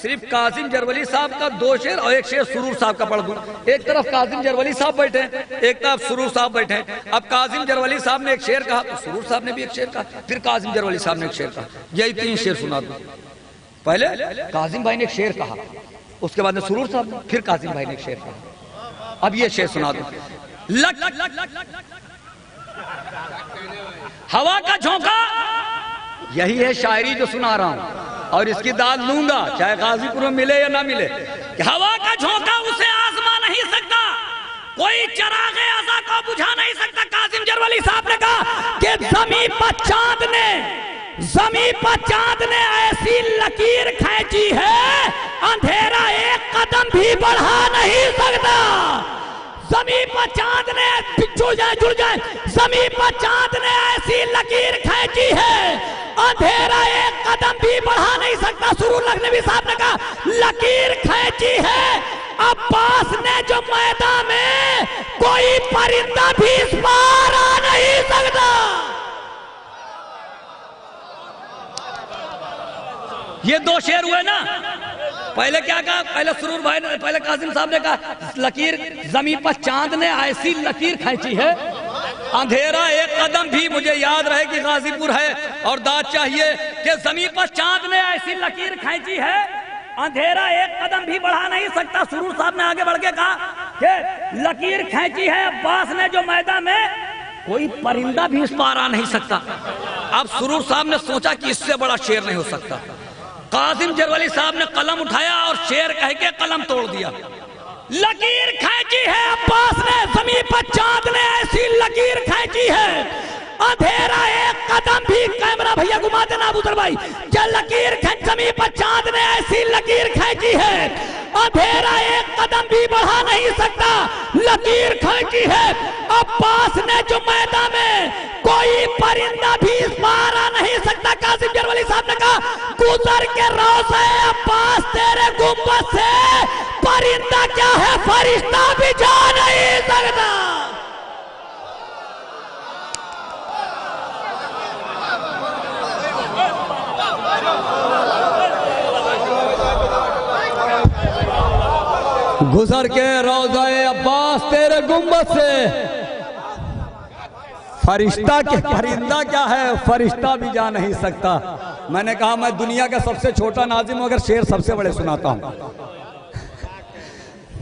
صرف قاسم جرولی صاحب کا 2 شعر اور 1 شعر سرور صاحب کا پڑھ دوں. ایک طرف قاسم جرولی صاحب بیٹھے ہیں، ایک طرف سرور صاحب بیٹھے ہیں. اب قاسم جرولی صاحب نے ایک شعر کہا تو سرور صاحب نے بھی ایک شعر کہا، پھر قاسم جرولی صاحب نے ایک شعر کہا. یہی 3 شعر سنا دوں. پہلے قاسم بھائی نے ایک شعر کہا، اس کے بعد میں سرور صاحب نے، پھر قاسم بھائی نے ایک شعر کہا. اب یہ شعر سنا دوں. ہوا کا جھونکا، یہی ہے شاعری جو سنا رہا ہوں، اور اس کی داد لوں گا چاہے غازی پور میں ملے یا نہ ملے. کہ ہوا کا جھونکا اسے آزما نہیں سکتا، کوئی چراغ ازا کو بجھا نہیں سکتا. قاسم جرولی صاحب نے کہا کہ زمین پر چاند نے ایسی لکیر کھینچی ہے، اندھیرا ایک قدم بھی بڑھا نہیں سکتا. زمین پر چاند نے جڑ جائیں زمین پر چاند نے ایسی لکیر کھینچی ہے، اندھیرا ایک قدم بھی بڑھا نہیں سکتا. سرور لکھنوی صاحب نے کہا لکیر کھینچی ہے عباس نے جو میدان میں، کوئی پرندہ بھی اس پار آ نہیں سکتا. یہ 2 شعر ہوئے نا. پہلے کیا کہا؟ پہلے سرور بھائی نے، پہلے قاسم صاحب نے کہا لکیر زمین پر چاند نے ایسی لکیر کھینچی ہے، اندھیرا ایک قدم بھی، مجھے یاد رہے کہ غازی پور ہے اور داد چاہیے، کہ زمین پر چاند نے ایسی لکیر کھینچی ہے، اندھیرا ایک قدم بھی بڑھا نہیں سکتا. سرور صاحب نے آگے بڑھ کے کہا کہ لکیر کھینچی ہے عباس نے جو میدان میں، کوئی پرندہ بھی اس پار آ نہیں سکتا. اب سرور صاحب نے سوچا کہ اس سے بڑا شعر نہیں ہو سکتا. قاسم جرولی صاحب نے قلم اٹھایا اور شعر کہہ کے قلم توڑ دیا. لکیر کھینچی ہے عباس نے زمین پر چاند نے ایسی لکیر کھینچی ہے، اندھیرا ایک قدم بھی، کیمرہ بھیا گھما دینا ابو ذر بھائی، کیا لکیر زمین پر چاند نے ایسی لکیر کھینچی ہے، اندھیرا ایک قدم بھی بڑھا نہیں سکتا. لکیر کھینچی ہے عباس نے جو میدان میں، کوئی پرندہ بھی اس پار آ نہیں سکتا. قاسم جرولی صاحب نے کہا گزر کے روضہ عباس تیرے گنبد سے، پرندہ کیا ہے فرشتہ بھی جا نہیں سکتا. گزر کے روضہ عباس تیرے گنبد سے، فرشتہ کے پرندہ کیا ہے فرشتہ بھی جا نہیں سکتا. میں نے کہا میں دنیا کا سب سے چھوٹا ناظم ہوں، اگر شعر سب سے بڑے سناتا ہوں.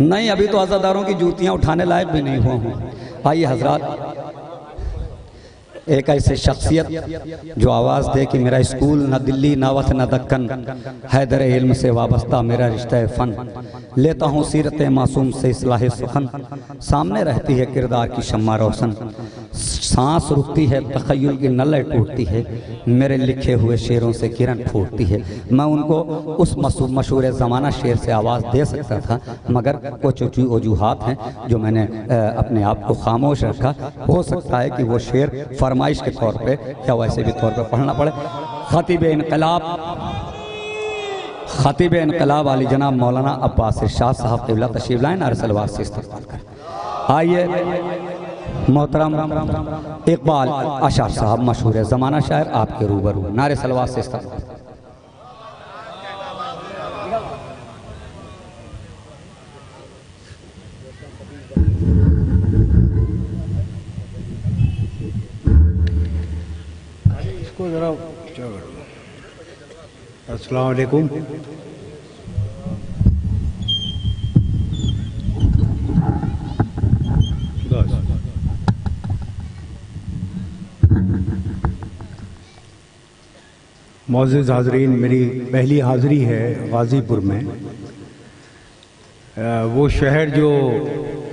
نہیں، ابھی تو عزاداروں کی جوتیاں اٹھانے لائق بھی نہیں ہوا ہوں. آئیے حضرات، ایک ایسے شخصیت جو آواز دے کہ میرا اسکول نہ دلی نہ وطن نہ دکن، حیدر علم سے وابستہ میرا رشتہ فن، لیتا ہوں سیرت معصوم سے اصلاح سخن، سامنے رہتی ہے کردار کی شمع روشن، سانس رکتی ہے تخیل کی نلے ٹوٹتی ہے، میرے لکھے ہوئے شعروں سے کرن پھوٹتی ہے. میں ان کو اس مشہور زمانہ شعر سے آواز دے سکتا تھا، مگر کچھ وجوہات ہیں جو میں نے اپنے آپ کو خاموش رکھا. ہو سکتا ہے کہ وہ شعر فرمائش کے طور پہ یا ویسے بھی طور پہ پڑھنا پڑے. خطیب انقلاب علی جناب مولانا عباس ارشاد صاحب قبلہ تشریف لائیں، نعرہ صلوات سے استقبال کریں. آئیے محترم اقبال اشعر صاحب مشہور زمانہ شاعر آپ کے روبرو، نعرہ صلوات سے استقبال. السلام علیکم. معزز حاضرین، میری پہلی حاضری ہے غازی پور میں، وہ شہر جو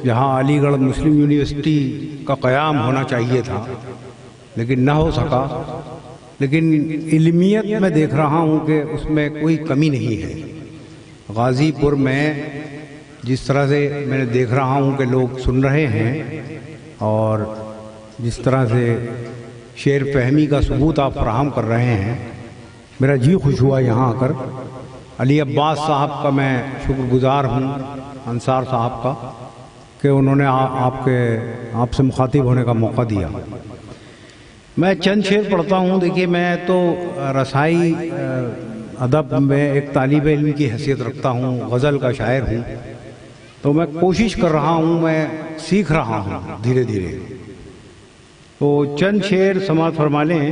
جہاں علی گڑھ مسلم یونیورسٹی کا قیام ہونا چاہیے تھا لیکن نہ ہو سکا. لیکن علمیت میں دیکھ رہا ہوں کہ اس میں کوئی کمی نہیں ہے. غازی پور میں جس طرح سے میں نے دیکھ رہا ہوں کہ لوگ سن رہے ہیں اور جس طرح سے شعر فہمی کا ثبوت آپ فراہم کر رہے ہیں، میرا جی خوش ہوا یہاں آ کر. علی عباس صاحب کا میں شکر گزار ہوں، انصار صاحب کا، کہ انہوں نے آپ سے مخاطب ہونے کا موقع دیا. میں چند شعر پڑھتا ہوں. دیکھیے، میں تو رسائی ادب میں ایک طالب علم کی حیثیت رکھتا ہوں، غزل کا شاعر ہوں، تو میں کوشش کر رہا ہوں، میں سیکھ رہا ہوں دھیرے دھیرے۔ تو چند شعر سماعت فرما لیں۔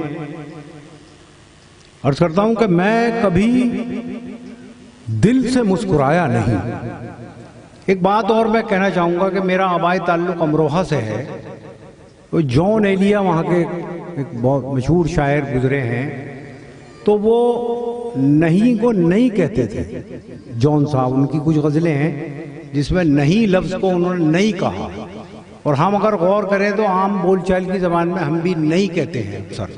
عرض کرتا ہوں کہ میں کبھی دل سے مسکرایا نہیں۔ ایک بات اور میں کہنا چاہوں گا کہ میرا آبائی تعلق امروہہ سے ہے۔ تو جون ایلیا وہاں کے ایک بہت مشہور شاعر گزرے ہیں، تو وہ نہیں کو نہیں کہتے تھے۔ جون صاحب، ان کی کچھ غزلیں ہیں جس میں نہیں لفظ کو انہوں نے نہیں کہا، اور ہم اگر غور کریں تو عام بول چال کی زبان میں ہم بھی نہیں کہتے ہیں اکثر۔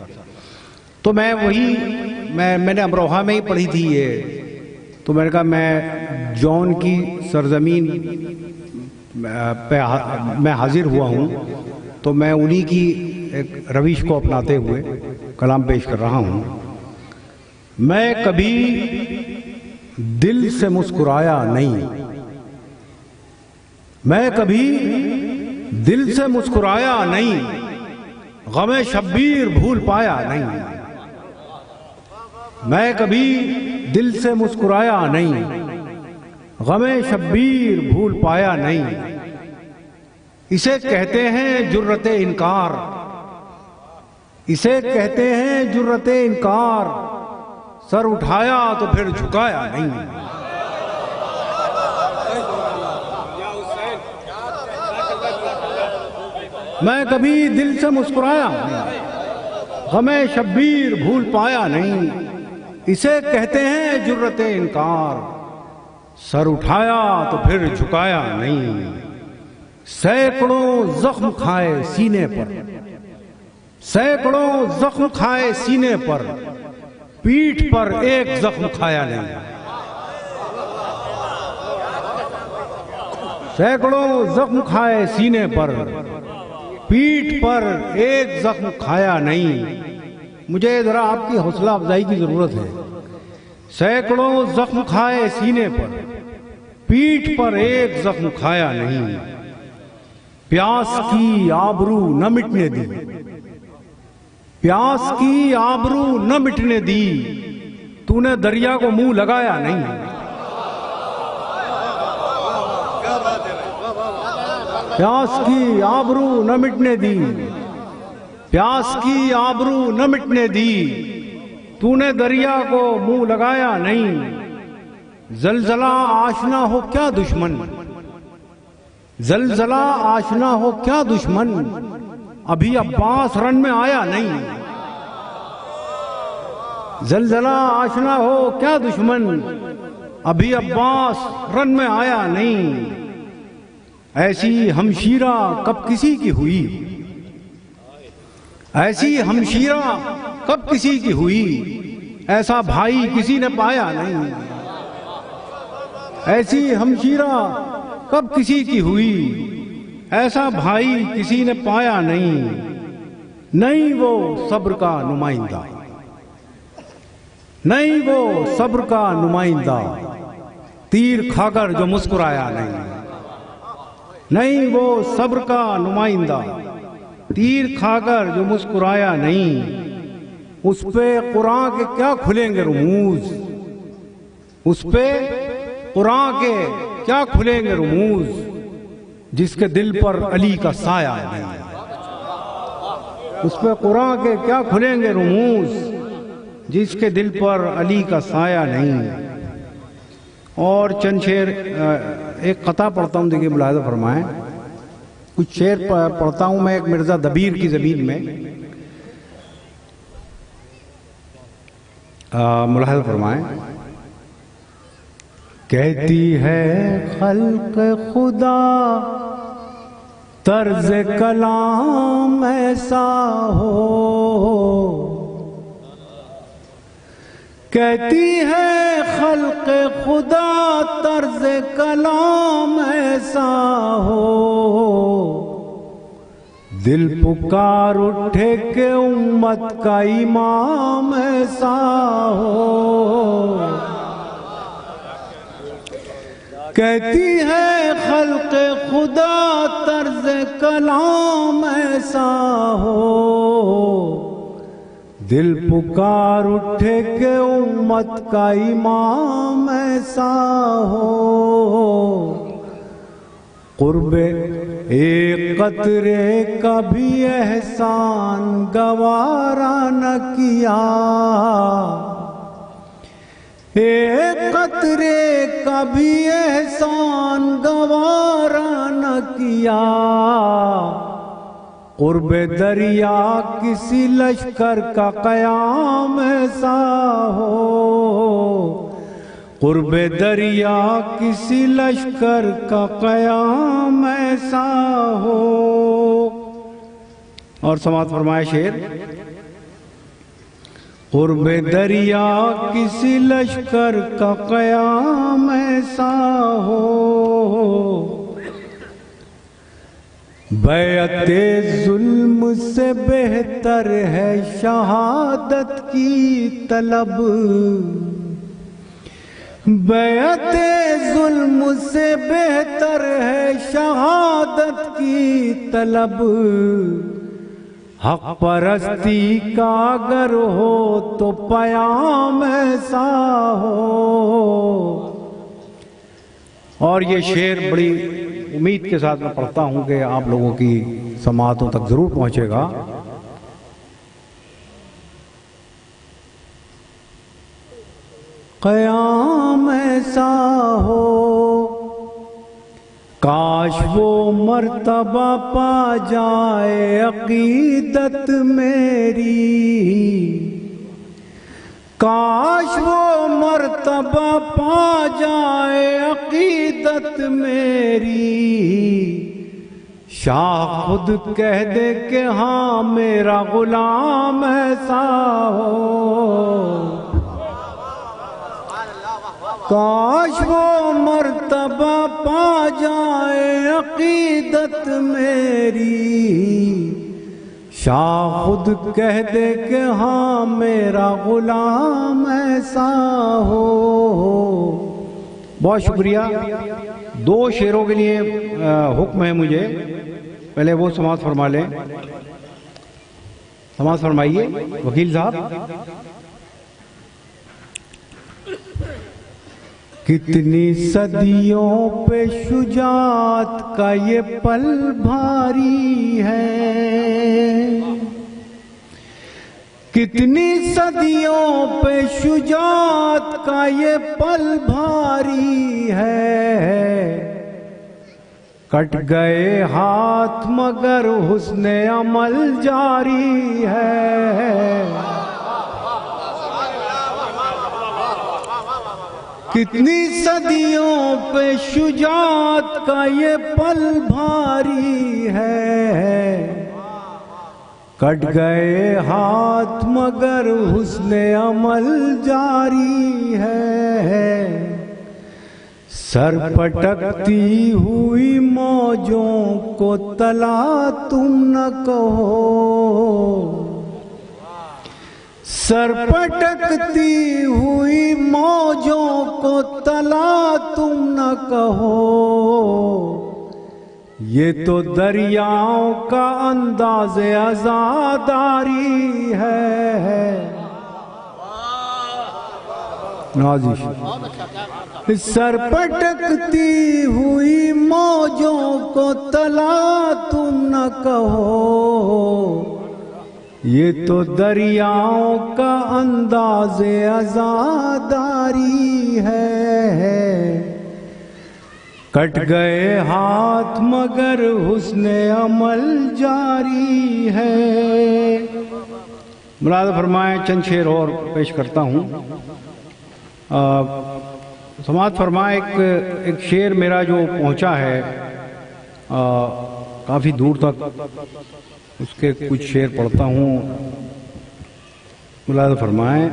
تو میں نے امروہہ میں ہی پڑھی تھی یہ، تو میں نے کہا میں جون کی سرزمین پہ میں حاضر ہوا ہوں، تو میں انہی کی ایک روش کو اپناتے ہوئے کلام پیش کر رہا ہوں۔ میں کبھی دل سے مسکرایا نہیں، میں کبھی دل سے مسکرایا نہیں، غم شبیر بھول پایا نہیں۔ میں کبھی دل سے مسکرایا نہیں، غم شبیر بھول پایا نہیں۔ اسے کہتے ہیں جرت انکار، اسے کہتے ہیں جرت انکار، سر اٹھایا تو پھر جھکایا نہیں۔ میں کبھی دل سے مسکرایا نہیں، غم شبیر بھول پایا نہیں۔ اسے کہتے ہیں جرت انکار، سر اٹھایا تو پھر جھکایا نہیں۔ سینکڑوں زخم کھائے سینے پر، سینکڑوں زخم کھائے سینے پر، پیٹھ پر ایک زخم کھایا نہیں۔ سینکڑوں زخم کھائے سینے پر، پیٹھ پر ایک زخم کھایا نہیں۔ مجھے ذرا آپ کی حوصلہ افزائی کی ضرورت ہے۔ سینکڑوں زخم کھائے سینے پر، پیٹھ پر ایک زخم کھایا نہیں۔ پیاس کی آبرو نہ مٹنے دی، پیاس کی آبرو نہ مٹنے دی، تو نے دریا کو منہ لگایا نہیں۔ پیاس کی آبرو نہ مٹنے دی، پیاس کی آبرو نہ مٹنے دی، تو نے دریا کو منہ لگایا نہیں۔ زلزلہ آشنا ہو کیا دشمن، زلزلہ آشنا ہو کیا دشمن، ابھی عباس رن میں آیا نہیں۔ زلزلہ آشنا ہو کیا دشمن، ابھی عباس رن میں آیا نہیں۔ ایسی ہمشیرہ کب کسی کی ہوئی، ایسی ہمشیرہ کب کسی کی ہوئی، ایسا بھائی کسی نے پایا نہیں۔ ایسی ہمشیرہ کب کسی کی ہوئی، ایسا بھائی کسی نے پایا نہیں۔ نہیں وہ صبر کا نمائندہ، نہیں وہ صبر کا نمائندہ، تیر کھا کر جو مسکرایا نہیں۔ نہیں وہ صبر کا نمائندہ، تیر کھا کر جو مسکرایا نہیں۔ اس پہ قرآن کے کیا کھلیں گے رموز، اس پہ قرآن کے کیا کھلیں گے رموز، جس کے دل پر علی کا سایہ نہیں۔ اس پہ قرآن کے کیا کھلیں گے رموز، جس کے دل پر علی کا سایہ نہیں۔ اور چند شعر ایک قطع پڑھتا ہوں، دیکھیے ملاحظہ فرمائیں۔ کچھ شعر پڑھتا ہوں میں ایک مرزا دبیر کی زمین میں، ملاحظہ فرمائیں۔ کہتی ہے خلق خدا طرز کلام ایسا ہو، کہتی ہے خلق خدا طرز کلام ایسا ہو، دل پکار اٹھے کہ امت کا امام ایسا ہو۔ کہتی ہے خلق خدا طرز کلام ایسا ہو، دل پکار اٹھے کہ امت کا امام ایسا ہو، قرب ایک قطرے کا بھی احسان گوارا نہ کیا، ایک قطرے کا بھی احسان گوارا نہ کیا، قرب دریا کسی لشکر کا قیام ایسا ہو، قرب دریا کسی لشکر کا قیام ایسا ہو۔ اور سماعت فرمائے شعر، قرب دریا کسی لشکر کا قیام ایسا ہو، بیعت ظلم سے بہتر ہے شہادت کی طلب، بیعت ظلم سے بہتر ہے شہادت کی طلب، حق پرستی کا اگر ہو تو پیام ایسا ہو۔ اور یہ شعر بڑی امید کے ساتھ میں پڑھتا ہوں کہ آپ لوگوں کی سماعتوں تک ضرور پہنچے گا۔ قیام ایسا ہو، کاش وہ مرتبہ پا جائے عقیدت میری، کاش وہ مرتبہ پا جائے عقیدت میری، شاہ خود کہہ دے کہ ہاں میرا غلام ایسا ہو، کاش وہ مرتبہ پا جائے عقیدت میری، شاہ خود کہہ دے کہ ہاں میرا غلام ایسا ہو۔ بہت شکریہ۔ دو شعروں کے لیے حکم ہے مجھے، پہلے وہ سماعت فرما لیں۔ سماعت فرمائیے وکیل صاحب۔ کتنی صدیوں پہ شجاعت کا یہ پل بھاری ہے، کتنی صدیوں پہ شجاعت کا یہ پل بھاری ہے، کٹ گئے ہاتھ مگر حسن عمل جاری ہے، کتنی صدیوں پہ شجاعت کا یہ پل بھاری ہے، کٹ گئے ہاتھ مگر حسن عمل جاری ہے، سر پٹکتی ہوئی موجوں کو تلا تم نہ کہو، سر پٹکتی ہوئی موجوں کو تلا تم نہ کہو، یہ تو دریاؤں کا انداز عزاداری ہے۔ سر پٹکتی ہوئی موجوں کو تلا تم نہ کہو، یہ تو دریاؤں کا انداز عزاداری ہے، کٹ گئے ہاتھ مگر حسن عمل جاری ہے۔ ملحظہ فرمائیں چند شعر اور پیش کرتا ہوں۔ سماعت فرمائیں ایک شعر میرا جو پہنچا ہے کافی دور تک، اس کے کچھ شعر پڑھتا ہوں۔ ملاحظہ فرمائیں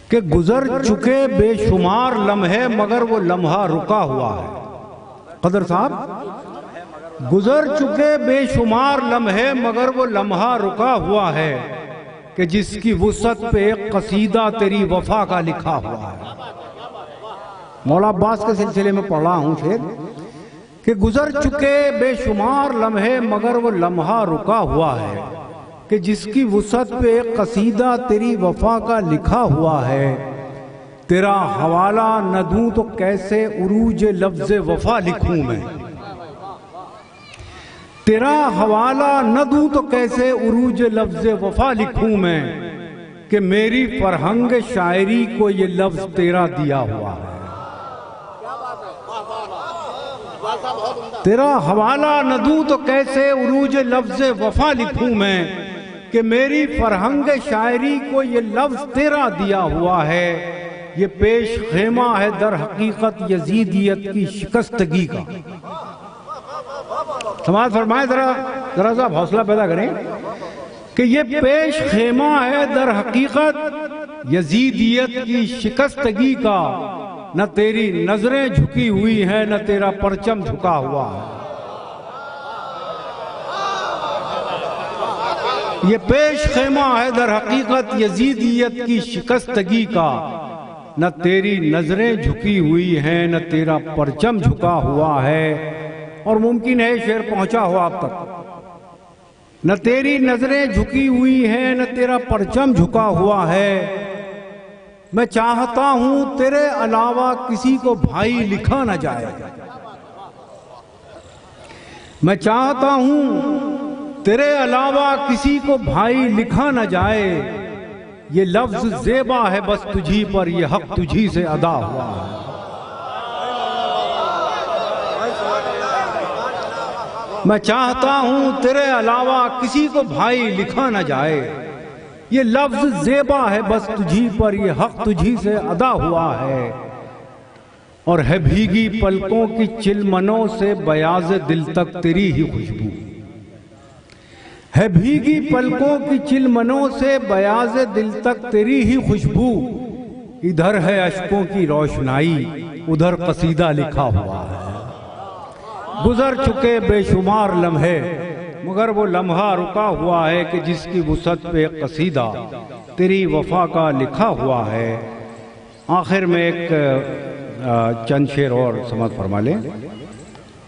کہ گزر چکے بے شمار لمحے مگر وہ لمحہ رکا ہوا ہے۔ قدر صاحب، گزر چکے بے شمار لمحے مگر وہ لمحہ رکا ہوا ہے، کہ جس کی وسعت پہ ایک قصیدہ تیری وفا کا لکھا ہوا ہے۔ مولا عباس کے سلسلے میں پڑھ رہا ہوں شعر کہ گزر چکے بے شمار لمحے مگر وہ لمحہ رکا ہوا ہے، کہ جس کی وسعت پہ ایک قصیدہ تیری وفا کا لکھا ہوا ہے، تیرا حوالہ نہ دوں تو کیسے عروج لفظ وفا لکھوں میں، تیرا حوالہ نہ دوں تو کیسے عروج لفظ وفا لکھوں میں، کہ میری فرہنگ شاعری کو یہ لفظ تیرا دیا ہوا ہے، تیرا حوالہ نہ دوں تو کیسے عروج لفظ وفا لکھوں میں، کہ میری فرہنگ شاعری کو یہ لفظ تیرا دیا ہوا ہے، یہ پیش خیمہ ہے در حقیقت یزیدیت کی شکستگی کا۔ سماعت فرمائیں، ذرا سا حوصلہ پیدا کریں کہ یہ پیش خیمہ ہے در حقیقت یزیدیت کی شکستگی کا، نہ تیری نظریں جھکی ہوئی ہیں نہ تیرا پرچم جھکا ہوا ہے، یہ پیش خیمہ ہے در حقیقت یزیدیت کی شکستگی کا، نہ تیری نظریں جھکی ہوئی ہیں نہ تیرا پرچم جھکا ہوا ہے۔ اور ممکن ہے شعر پہنچا ہو آپ تک، نہ تیری نظریں جھکی ہوئی ہیں نہ تیرا پرچم جھکا ہوا ہے، میں چاہتا ہوں تیرے علاوہ کسی کو بھائی لکھا نہ جائے، میں چاہتا ہوں تیرے علاوہ کسی کو بھائی لکھا نہ جائے، یہ لفظ زیبا ہے بس تجھی پر، یہ حق تجھی سے ادا ہوا ہے۔ میں چاہتا ہوں تیرے علاوہ کسی کو بھائی لکھا نہ جائے، یہ لفظ زیبا ہے بس تجھی پر، یہ حق تجھی سے ادا ہوا ہے۔ اور ہے بھیگی پلکوں کی چلمنوں سے بیاض دل تک تیری ہی خوشبو، ہے بھیگی پلکوں کی چلمنوں سے بیاض دل تک تیری ہی خوشبو، ادھر ہے اشکوں کی روشنائی ادھر قصیدہ لکھا ہوا ہے۔ گزر چکے بے شمار لمحے مگر وہ لمحہ رکا ہوا ہے، کہ جس کی وسعت پہ ایک قصیدہ تیری وفا کا لکھا ہوا ہے۔ آخر میں ایک چند شعر اور سماعت فرما لیں۔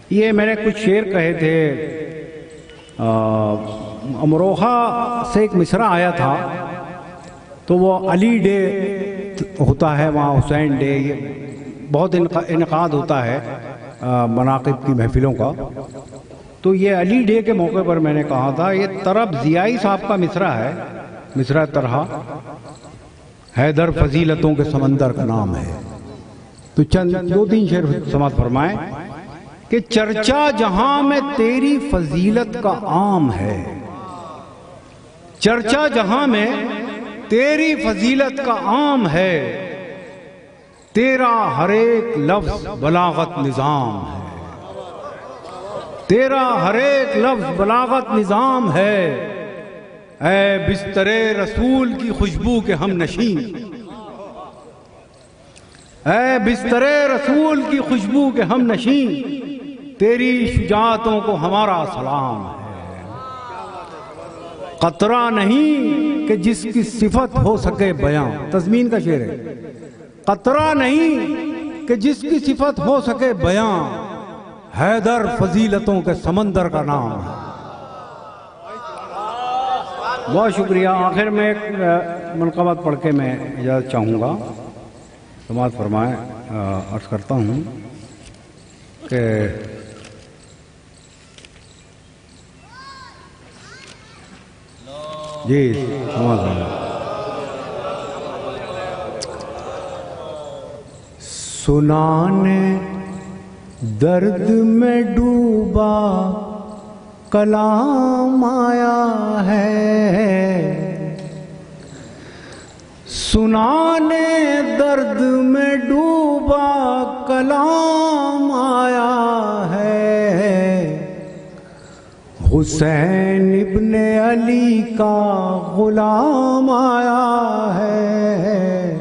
یہ میں نے کچھ شعر کہے تھے، امروہہ سے ایک مصرع آیا تھا، تو وہ علی ڈے ہوتا ہے وہاں، حسین ڈے، یہ بہت انعقاد ہوتا ہے مناقب کی محفلوں کا، تو یہ علی ڈے کے موقع پر میں نے کہا تھا، یہ طرب ضیائی صاحب کا مصرع ہے، مصرع طرح حیدر فضیلتوں کے سمندر کا نام ہے۔ تو چند دو تین شعر سماعت فرمائیں کہ چرچا جہاں میں تیری فضیلت کا عام ہے، چرچا جہاں میں تیری فضیلت کا عام ہے، تیرا ہر ایک لفظ بلاغت نظام ہے، تیرا ہر ایک لفظ بلاغت نظام ہے، اے بستر رسول کی خوشبو کے ہم نشین، اے بستر رسول کی خوشبو کے ہم نشین، تیری شجاعتوں کو ہمارا سلام ہے۔ قطرہ نہیں کہ جس کی صفت ہو سکے بیاں، تضمین کا شعر ہے، قطرہ نہیں کہ جس کی صفت ہو سکے بیاں، حیدر فضیلتوں کے سمندر کا نام ہے۔ بہت شکریہ۔ آخر میں ایک منقبت پڑھ کے میں اجازت چاہوں گا، سماعت فرمائیں۔ عرض کرتا ہوں کہ جی سماعت فرمائیں۔ سنانے درد میں ڈوبا کلام آیا ہے، سنانے درد میں ڈوبا کلام آیا ہے، حسین ابن علی کا غلام آیا ہے،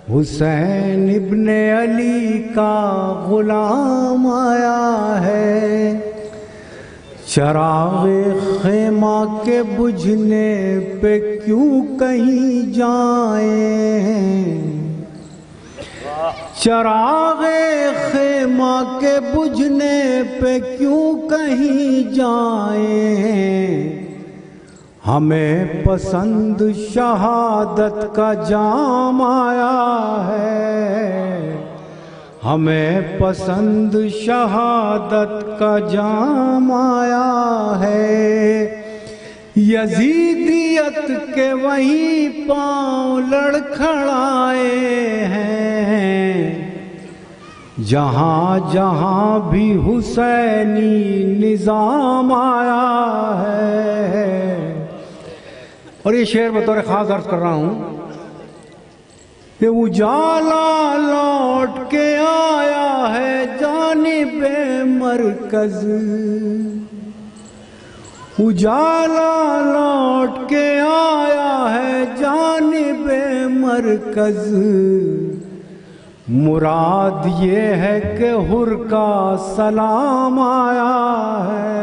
حسین ابن علی کا غلام آیا ہے، چراغ خیمہ کے بجھنے پہ کیوں کہیں جائیں، چراغ خیمہ کے بجھنے پہ کیوں کہیں جائیں، ہمیں پسند شہادت کا جام آیا ہے، ہمیں پسند شہادت کا جام آیا ہے، یزیدیت کے وہیں پاؤں لڑکھڑائے ہیں، جہاں جہاں بھی حسینی نظام آیا ہے۔ اور یہ شعر بطور خاص عرض کر رہا ہوں کہ اجالا لوٹ کے آیا ہے جانب مرکز، اجالا لوٹ کے آیا ہے جانب مرکز، مراد یہ ہے کہ حر کا سلام آیا ہے،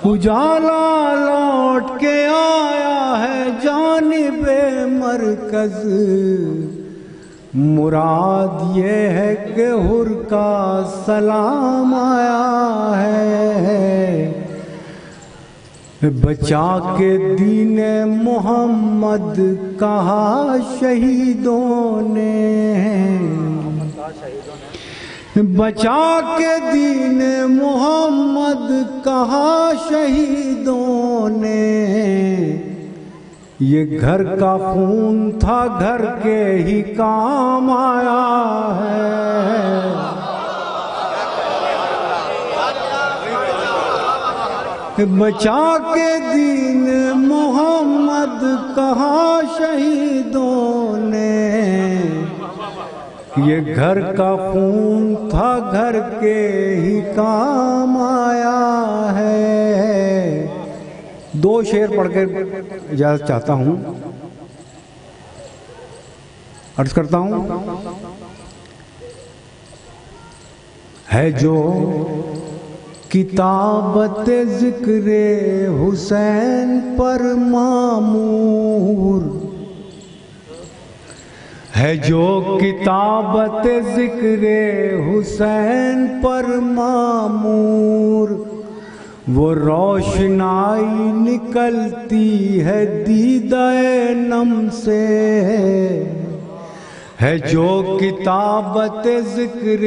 اجالا لوٹ کے آیا ہے جانب مرکز، مراد یہ ہے کہ حر کا سلام آیا ہے، بچا کے دین محمد کہا شہیدوں نے، بچا کے دین محمد کہا شہیدوں نے، یہ گھر کا خون تھا گھر کے ہی کام آیا ہے، بچا کے دین محمد کہا شہیدوں نے، یہ گھر کا خون تھا گھر کے ہی کام آیا ہے۔ دو شعر پڑھ کے اجازت چاہتا ہوں، عرض کرتا ہوں، ہے جو کتابت ذکر حسین پر مامور، ہے جو کتابت ذکر حسین پر مامور، وہ روشنائی نکلتی ہے دیدہ نم سے، ہے جو کتابت ذکر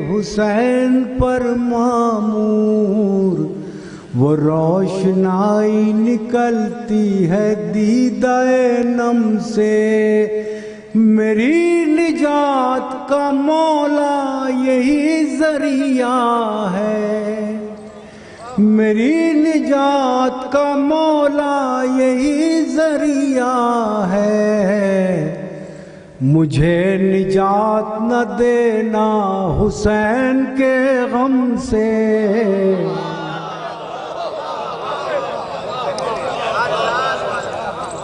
حسین پر مامور، وہ روشنائی نکلتی ہے دیدہ نم سے، میری نجات کا مولا یہی ذریعہ ہے، میری نجات کا مولا یہی ذریعہ ہے، مجھے نجات نہ دینا حسین کے غم سے،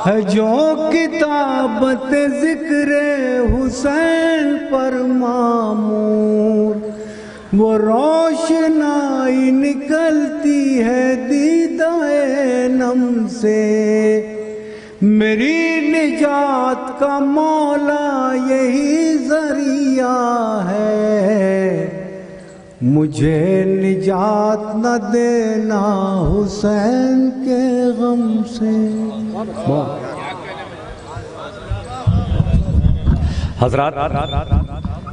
ہے جو کتابت ذکر حسین پر مامور، وہ روشنائی نکلتی ہے دیدہ نم سے، میری نجات کا مولا یہی ذریعہ ہے، مجھے نجات نہ دینا حسین کے غم سے۔ حضرات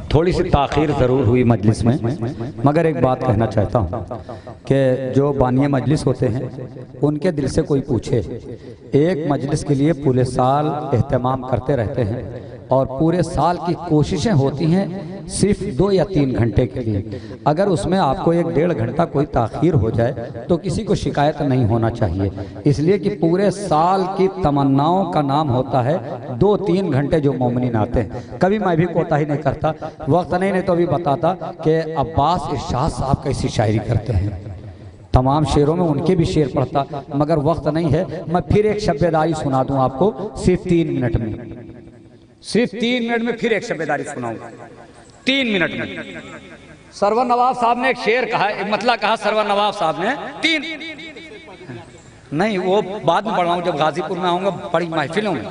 تھوڑی سی تاخیر ضرور ہوئی مجلس میں، مگر ایک بات کہنا چاہتا ہوں کہ جو بانی مجلس ہوتے ہیں ان کے دل سے کوئی پوچھے، ایک مجلس کے لیے پورے سال اہتمام کرتے رہتے ہیں اور پورے سال کی کوششیں ہوتی ہیں صرف 2 یا 3 گھنٹے کے لیے، اگر اس میں آپ کو 1-1.5 گھنٹہ کوئی تاخیر ہو جائے تو کسی کو شکایت نہیں ہونا چاہیے، اس لیے کہ پورے سال کی تمناؤں کا نام ہوتا ہے 2-3 گھنٹے جو مومنین آتے ہیں۔ کبھی میں بھی کوتاہی نہیں کرتا، وقت نہیں تو بھی بتاتا کہ عباس ارشاد صاحب کیسی شاعری کرتے ہیں، تمام شعروں میں ان کے بھی شعر پڑھتا، مگر وقت نہیں ہے، میں پھر ایک شب بیداری سنا دوں آپ کو صرف 3 منٹ میں، صرف 3 منٹ میں پھر ایک شب بیداری سناؤں، 3 منٹ میں۔ سرور نواب صاحب نے ایک شعر کہا، ایک مطلع کہا سرور نواب صاحب نے، 3 نہیں وہ بعد میں پڑھاؤں جب غازی پور میں آؤں گا، بڑی محفلوں میں،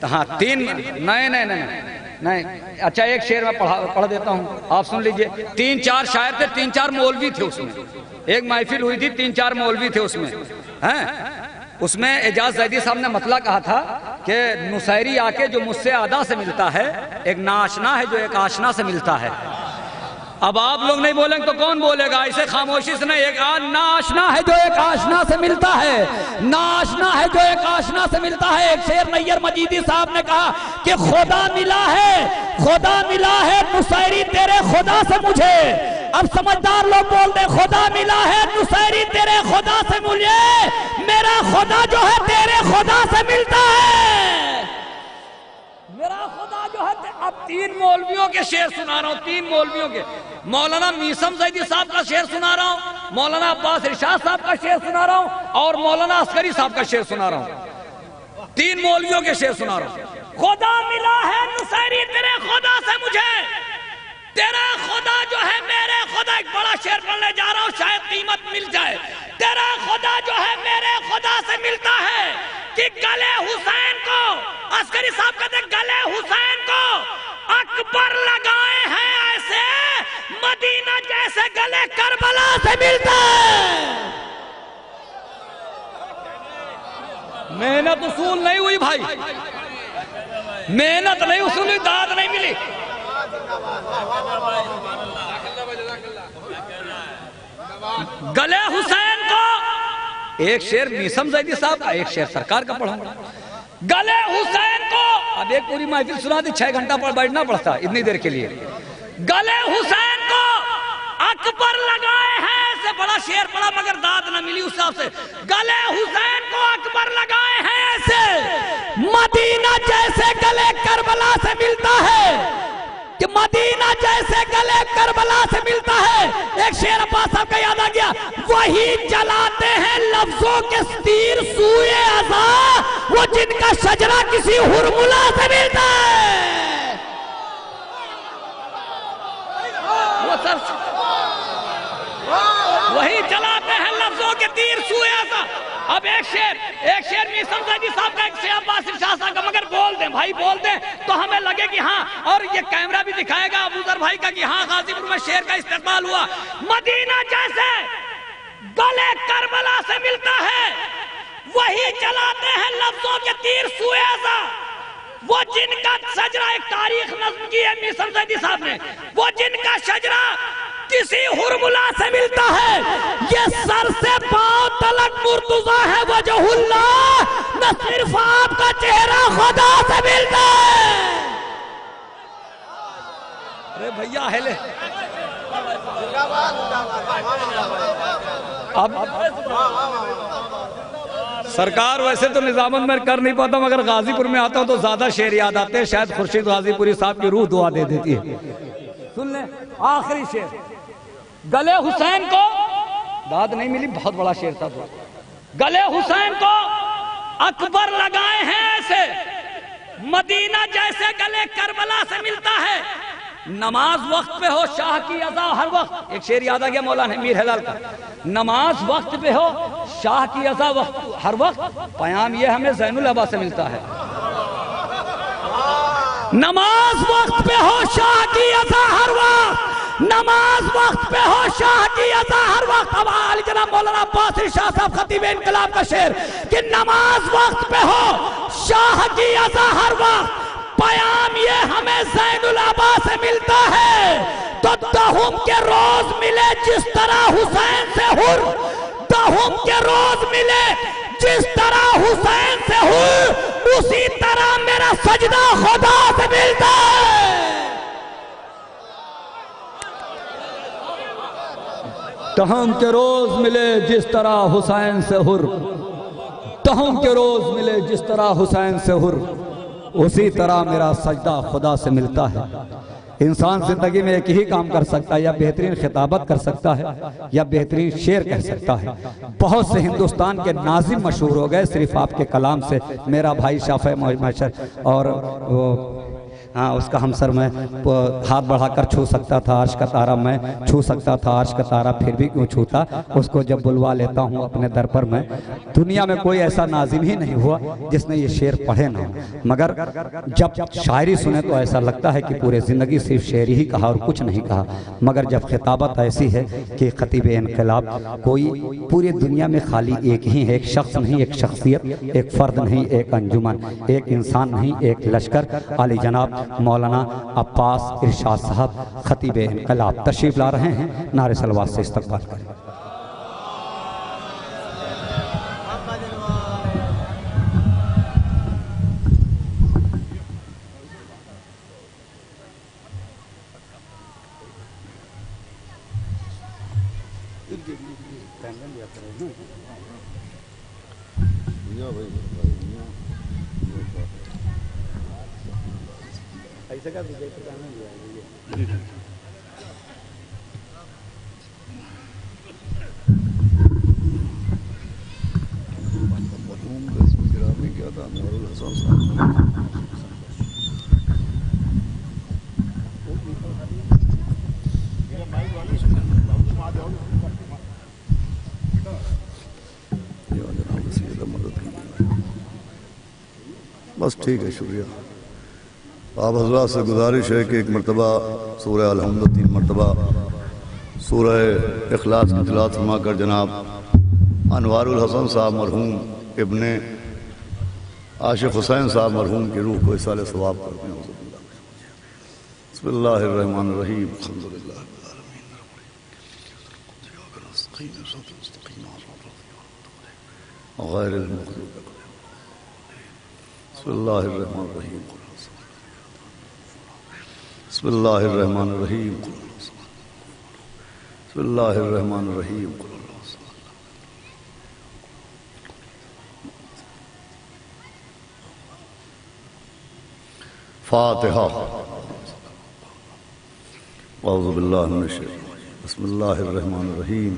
ہاں 3 نہیں نہیں اچھا ایک شعر میں پڑھ دیتا ہوں، آپ سن لیجئے۔ 3-4 شاعر تھے، 3-4 مولوی تھے اس میں، ایک محفل ہوئی تھی، 3-4 مولوی تھے اس میں، اس میں اعجاز زیدی صاحب نے مطلع کہا تھا کہ نصیری آ کے جو مجھ سے ادا سے ملتا ہے، ایک ناآشنا ہے جو ایک آشنا سے ملتا ہے۔ اب آپ لوگ نہیں بولیں تو کون بولے گا؟ اسے خاموشی سے نہیں، ایک ناآشنا ہے جو ایک آشنا سے ملتا ہے، ناآشنا ہے جو ایک آشنا سے ملتا ہے۔ ایک شعر نیر مجیدی صاحب نے کہا کہ خدا ملا ہے نصیری تیرے خدا سے مجھے۔ اب سمجھدار لوگ بول دیں خدا ملا ہے نصیری تیرے خدا سے مجھے، میرا خدا جو ہے تیرے خدا سے ملتا ہے، میرا خدا جو ہے۔ اب 3 مولویوں کے شعر سنا رہا ہوں، 3 مولویوں کے، مولانا میثم زیدی صاحب کا شعر سنا رہا ہوں، مولانا عباس ارشاد صاحب کا شعر سنا رہا ہوں، اور مولانا عسکری صاحب کا شعر سنا رہا ہوں۔ 3 مولویوں کے شعر سنا رہا ہوں۔ خدا ملا ہے نصیری تیرے خدا سے مجھے، تیرا خدا جو ہے میرے خدا، ایک بڑا شعر پڑھنے جا رہا ہوں شاید قیمت مل جائے۔ تیرا خدا جو ہے میرے خدا سے ملتا ہے کہ گلے حسین کو، عسکری صاحب کہتے ہیں گلے حسین کو اکبر لگائے ہیں ایسے، مدینہ جیسے گلے کربلا سے ملتا ہے۔ محنت اصول نہیں ہوئی بھائی، محنت نہیں اصول ہوئی، داد نہیں ملی۔ گلے حسین کو، ایک شعر میثم زیدی صاحب کا، ایک شعر سرکار کا پڑھوں گا۔ گلے حسین کو، اب ایک پوری محفل سنا دی، 6 گھنٹہ بیٹھنا پڑتا اتنی دیر کے لیے۔ گلے حسین کو اکبر لگائے ہیں، ایسے بڑا شعر پڑھا مگر داد نہ ملی اس صاحب سے۔ گلے حسین کو اکبر لگائے ہیں ایسے، مدینہ جیسے گلے کربلا سے ملتا ہے، کہ مدینہ جیسے گلے کربلا سے ملتا ہے۔ ایک شعر عباس صاحب کا یاد آ گیا، وہی جلاتے ہیں لفظوں کے تیر سوئے عزا، وہ جن کا شجرہ کسی ہرملا سے ملتا ہے۔ وہ سر وہی جلاتے ہیں لفظوں کے تیر سوئے عزا۔ اب ایک شعر میثم زیدی صاحب کا، ایک شعر عباس ارشاد صاحب کا، مگر بول دیں بھائی، بول دیں تو ہمیں لگے کہ ہاں، اور یہ کیمرہ بھی دکھائے گا ابو ذر بھائی کا کہ ہاں غازی پور میں شعر کا استقبال ہوا۔ مدینہ جیسے گلے کربلا سے ملتا ہے، وہی جلاتے ہیں لفظوں کے تیر سوئے عزا، وہ جن کا شجرہ، ایک تاریخ نظم کی ہے میثم زیدی صاحب نے، وہ جن کا شجرہ کسی ہرملا سے ملتا ہے، یہ سر سے پاؤں تلک مرتضیٰ ہے وجہ اللہ، نہ صرف آپ کا چہرہ خدا سے ملتا ہے۔ ارے بھیا ہلے، اب سرکار ویسے تو نظامت میں کر نہیں پاتا، مگر غازی پور میں آتا ہوں تو زیادہ شعر یاد آتے ہیں، شاید خورشید غازی پوری صاحب کی روح دعا دے دیتی ہے۔ سن لیں آخری شعر، گلے حسین کو، داد نہیں ملی، بہت بڑا شعر تھا تو، گلے حسین کو اکبر لگائے ہیں ایسے، مدینہ جیسے گلے کربلا سے ملتا ہے، نماز وقت پہ ہو شاہ کی اذا ہر وقت، ایک شعر یاد آ گیا مولانا میر ہلال کا، نماز وقت پہ ہو شاہ کی اذا ہر وقت، پیام یہ ہمیں زین العبا سے ملتا ہے۔ نماز وقت پہ ہو شاہ کی اذا ہر وقت، نماز وقت پہ ہو شاہ کی اذا ہر وقت۔ اب علی جناب مولانا عباس ارشاد صاحب خطیب انقلاب کا شعر کہ نماز وقت پہ ہو شاہ کی اذا ہر وقت، پیام یہ ہمیں زین العبا سے ملتا ہے، تو دہم کے روز ملے جس طرح حسین سے ہر، دہم کے روز ملے جس طرح حسین سے ہر، اسی طرح میرا سجدہ خدا سے ملتا ہے۔ دہم کے روز ملے جس طرح حسین سے ہر، دہم کے روز ملے جس طرح حسین سے ہر، اسی طرح میرا سجدہ خدا سے ملتا ہے۔ انسان زندگی میں ایک ہی کام کر سکتا ہے، یا بہترین خطابت کر سکتا ہے یا بہترین شعر کہہ سکتا ہے۔ بہت سے ہندوستان کے ناظم مشہور ہو گئے صرف آپ کے کلام سے۔ میرا بھائی شافع معاشر اور ہاں اس کا ہمسر میں ہاتھ بڑھا کر چھو سکتا تھا عرش کا تارا، میں چھو سکتا تھا عرش کا تارا، پھر بھی کیوں چھوتا، اس کو جب بلوا لیتا ہوں اپنے در پر میں۔ دنیا میں کوئی ایسا ناظم ہی نہیں ہوا جس نے یہ شعر پڑھے نہ ہو، مگر جب شاعری سنے تو ایسا لگتا ہے کہ پورے زندگی صرف شعر ہی کہا اور کچھ نہیں کہا، مگر جب خطابت ایسی ہے کہ خطیب انقلاب کوئی پوری دنیا میں خالی ایک ہی ہے، ایک شخص نہیں، ایک شخصیت، ایک فرد نہیں، ایک انجمن، ایک انسان نہیں، ایک لشکر، علی جناب مولانا عباس ارشاد صاحب خطیب انقلاب تشریف لا رہے ہیں، نعرہ صلوات سے استقبال کریں۔ بس ٹھیک ہے، شکریہ۔ آپ حضرات سے گزارش ہے کہ ایک مرتبہ سورہ الحمد 3 مرتبہ سورہ اخلاص کی تلاوت فرما کر جناب انوار الحسن صاحب مرحوم ابن عاشق حسین صاحب مرحوم کی روح کو اصال ثواب کرتے ہیں۔ بسم اللہ الرحمن الرحیم، الحمدللہ غیر المغضوب بسم اللہ الرحمن الرحیم، بسم اللہ الرحمن الرحیم، بسم اللہ الرحمن الرحیم۔ فاتحہ۔ اعوذ باللہ من الشیطان، بسم اللہ الرحمن الرحیم۔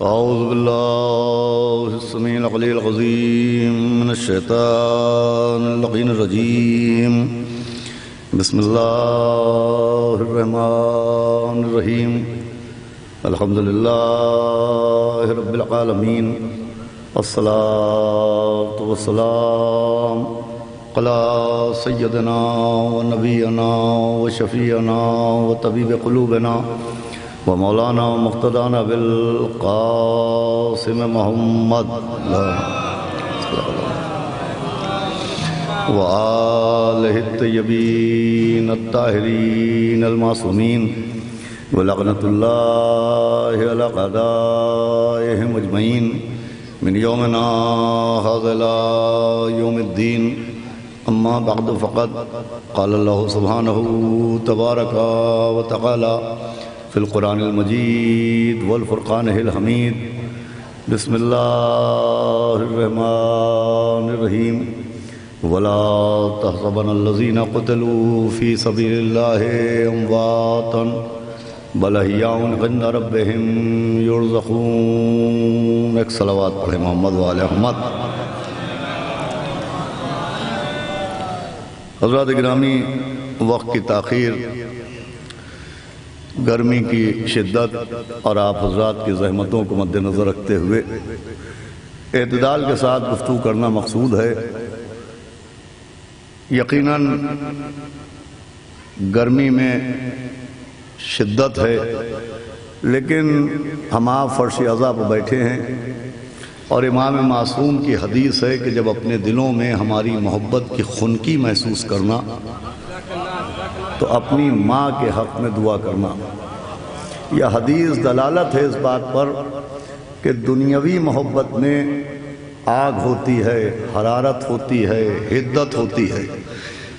اعوذ باللہ السمیع العلیل العظیم من الشیطان اللعین الرجیم، بسم اللہ الرحمن الرحیم، الحمدللہ رب العالمین، والصلاة والسلام علی سیدنا و نبینا و شفیعنا و طبیب قلوبنا ومولانا مقتدانا بالقاسم محمد وآلہ الطیبین الطاہرین المعصومین ولعنۃ اللہ علی اعدائہم اجمعین من یومنا ھذا الی یوم الدین۔ اما بعد فقد قال اللہ سبحانہ تبارک و تعالی فی القرآن المجید والفرقان الحمید، بسم اللہ الرحمن الرحیم، ولا تحسبن الذین قتلوا فی سبیل اللہ امواتا بل احیاء عند ربہم یرزقون۔ ایک صلوات پڑھیں محمد و آل محمد۔ حضرات گرامی، وقت کی تاخیر، گرمی کی شدت اور آپ حضرات کی زحمتوں کو مد نظر رکھتے ہوئے اعتدال کے ساتھ گفتگو کرنا مقصود ہے۔ یقیناً گرمی میں شدت ہے، لیکن ہم آپ فرش عزا پر بیٹھے ہیں اور امام معصوم کی حدیث ہے کہ جب اپنے دلوں میں ہماری محبت کی خنکی محسوس کرنا تو اپنی ماں کے حق میں دعا کرنا۔ یہ حدیث دلالت ہے اس بات پر کہ دنیاوی محبت میں آگ ہوتی ہے، حرارت ہوتی ہے، حدت ہوتی ہے،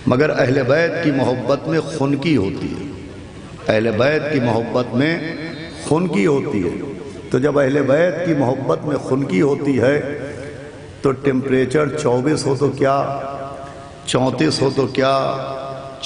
مگر اہل بیت کی محبت میں خنکی ہوتی ہے۔ اہل بیت کی محبت میں خنکی ہوتی ہے، تو جب اہل بیت کی محبت میں خنکی ہوتی ہے تو ٹیمپریچر 24 ہو تو کیا، 34 ہو تو کیا،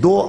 2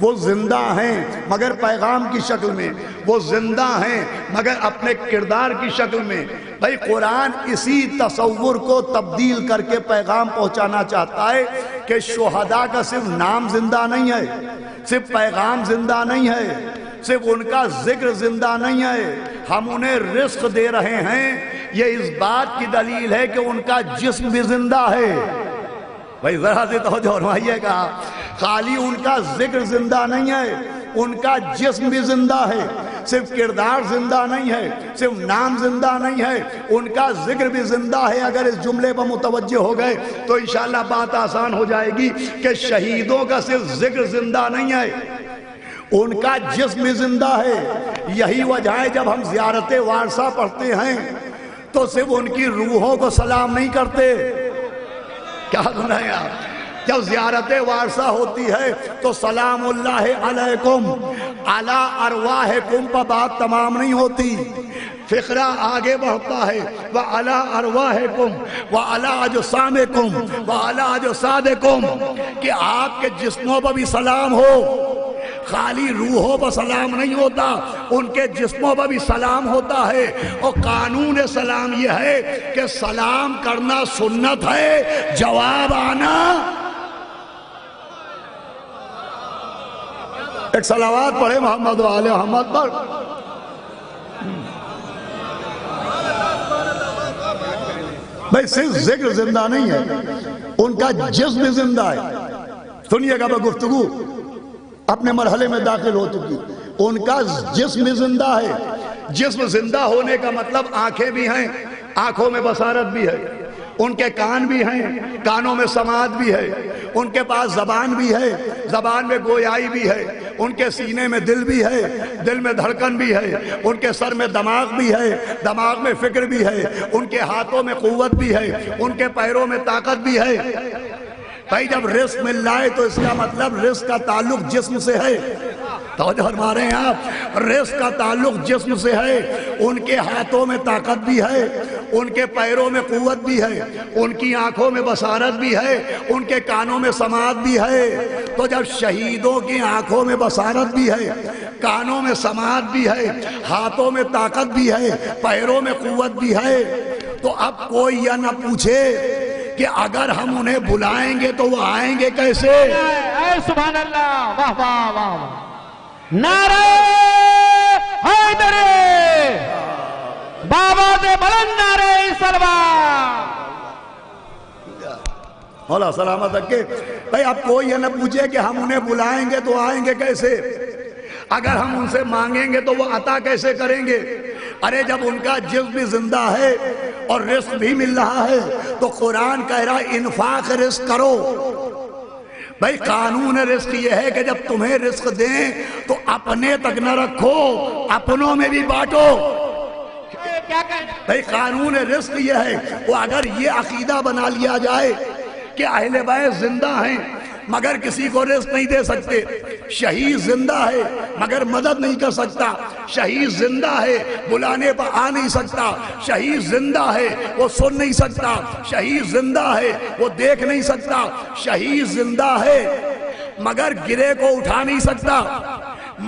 وہ زندہ ہیں مگر پیغام کی شکل میں، وہ زندہ ہیں مگر اپنے کردار کی شکل میں۔ بھائی قرآن اسی تصور کو تبدیل کر کے پیغام پہنچانا چاہتا ہے کہ شہداء کا صرف نام زندہ نہیں ہے، صرف پیغام زندہ نہیں ہے، صرف ان کا ذکر زندہ نہیں ہے، ہم انہیں رزق دے رہے ہیں۔ یہ اس بات کی دلیل ہے کہ ان کا جسم بھی زندہ ہے۔ بھائی ذرا سے توجہ فرمائیے گا، خالی ان کا ذکر زندہ نہیں ہے، ان کا جسم بھی زندہ ہے، صرف کردار زندہ نہیں ہے، صرف نام زندہ نہیں ہے، ان کا ذکر بھی زندہ ہے۔ اگر اس جملے پر متوجہ ہو گئے تو انشاءاللہ بات آسان ہو جائے گی کہ شہیدوں کا صرف ذکر زندہ نہیں ہے، ان کا جسم بھی زندہ ہے۔ یہی وجہ ہے جب ہم زیارت وارثہ پڑھتے ہیں تو صرف ان کی روحوں کو سلام نہیں کرتے، کیا سنا ہے آپ؟ جب زیارت وارثہ ہوتی ہے تو سلام اللہ علیکم علی ارواحکم پر بات تمام نہیں ہوتی، فقرہ آگے بڑھتا ہے، وعلی ارواحکم وعلی اجسامکم وعلی اجسادکم، کہ آپ کے جسموں پر بھی سلام ہو، خالی روحوں پر سلام نہیں ہوتا، ان کے جسموں پر بھی سلام ہوتا ہے۔ اور قانون سلام یہ ہے کہ سلام کرنا سنت ہے، جواب آنا۔ ایک صلوات پڑھے محمد و آل محمد پر۔ بھئی صرف ذکر زندہ نہیں ہے، ان کا جسم بھی زندہ ہے۔ سنیے گا میں گفتگو اپنے مرحلے میں داخل ہو چکی، ان کا جسم بھی زندہ ہے۔ جسم زندہ ہونے کا مطلب آنکھیں بھی ہیں، آنکھوں میں بصارت بھی ہے، ان کے کان بھی ہیں، کانوں میں سماعت بھی ہے، ان کے پاس زبان بھی ہے، زبان میں گویائی بھی ہے، ان کے سینے میں دل بھی ہے، دل میں دھڑکن بھی ہے، ان کے سر میں دماغ بھی ہے، دماغ میں فکر بھی ہے، ان کے ہاتھوں میں قوت بھی ہے، ان کے پیروں میں طاقت بھی ہے۔ بھائی جب رزق مل رہا ہے تو اس کا مطلب رزق کا تعلق جسم سے ہے، توجہ فرما رہے ہیں آپ، رزق کا تعلق جسم سے ہے، ان کے ہاتھوں میں طاقت بھی ہے، ان کے پیروں میں قوت بھی ہے، ان کی آنکھوں میں بصارت بھی ہے، ان کے کانوں میں سماعت بھی ہے۔ تو جب شہیدوں کی آنکھوں میں بصارت بھی ہے، کانوں میں سماعت بھی ہے، ہاتھوں میں طاقت بھی ہے، پیروں میں قوت بھی ہے، تو اب کوئی یہ نہ پوچھے کہ اگر ہم انہیں بلائیں گے تو وہ آئیں گے کیسے؟ اے سبحان اللہ، واہ واہ واہ، نعرہ حیدر، بابا دے بلند نعرہ سلوات۔ مولا سلامت رکھے۔ بھئی اب کوئی یہ نہ پوچھے کہ ہم انہیں بلائیں گے تو آئیں گے کیسے، اگر ہم ان سے مانگیں گے تو وہ عطا کیسے کریں گے؟ ارے جب ان کا جسم بھی زندہ ہے اور رزق بھی مل رہا ہے تو قرآن کہہ رہا ہے انفاق رزق کرو۔ بھئی قانون رزق یہ ہے کہ جب تمہیں رزق دیں تو اپنے تک نہ رکھو، اپنوں میں بھی بانٹو۔ بھئی قانون رزق یہ ہے، وہ اگر یہ عقیدہ بنا لیا جائے کہ اہل بیت زندہ ہیں مگر کسی کو رزق نہیں دے سکتے، شہید زندہ ہے مگر مدد نہیں کر سکتا، شہید زندہ ہے بلانے پر آ نہیں سکتا، شہید زندہ ہے وہ سن نہیں سکتا، شہید زندہ ہے وہ دیکھ نہیں سکتا، شہید زندہ ہے مگر گرے کو اٹھا نہیں سکتا،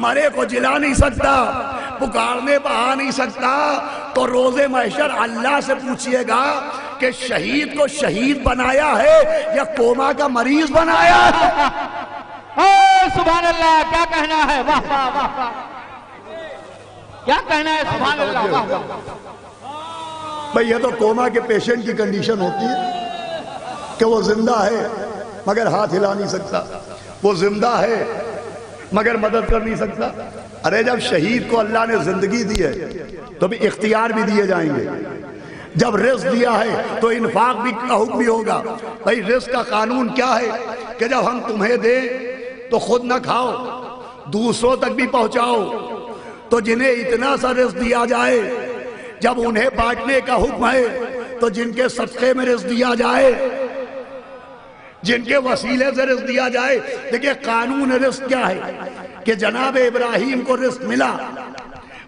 مرے کو جلا نہیں سکتا، پکارنے پر آ نہیں سکتا، تو روز محشر اللہ سے پوچھئے گا کہ شہید کو شہید بنایا ہے یا کوما کا مریض بنایا ہے؟ اے سبحان اللہ، کیا کہنا ہے، واہ واہ واہ، کیا کہنا ہے، سبحان اللہ، واہ واہ۔ بھئی یہ تو کوما کے پیشنٹ کی کنڈیشن ہوتی ہے کہ وہ زندہ ہے مگر ہاتھ ہلا نہیں سکتا، وہ زندہ ہے مگر مدد کر نہیں سکتا۔ ارے جب شہید کو اللہ نے زندگی دی ہے تو بھی اختیار بھی دیے جائیں گے، جب رزق دیا ہے تو انفاق بھی کا حکم بھی ہوگا۔ بھئی رزق کا قانون کیا ہے کہ جب ہم تمہیں دیں تو خود نہ کھاؤ، دوسروں تک بھی پہنچاؤ، تو جنہیں اتنا سا رزق دیا جائے، جب انہیں بانٹنے کا حکم ہے تو جن کے صدقے میں رزق دیا جائے، جن کے وسیلے سے رزق دیا جائے۔ دیکھیں قانون رزق کیا ہے کہ جناب ابراہیم کو رزق ملا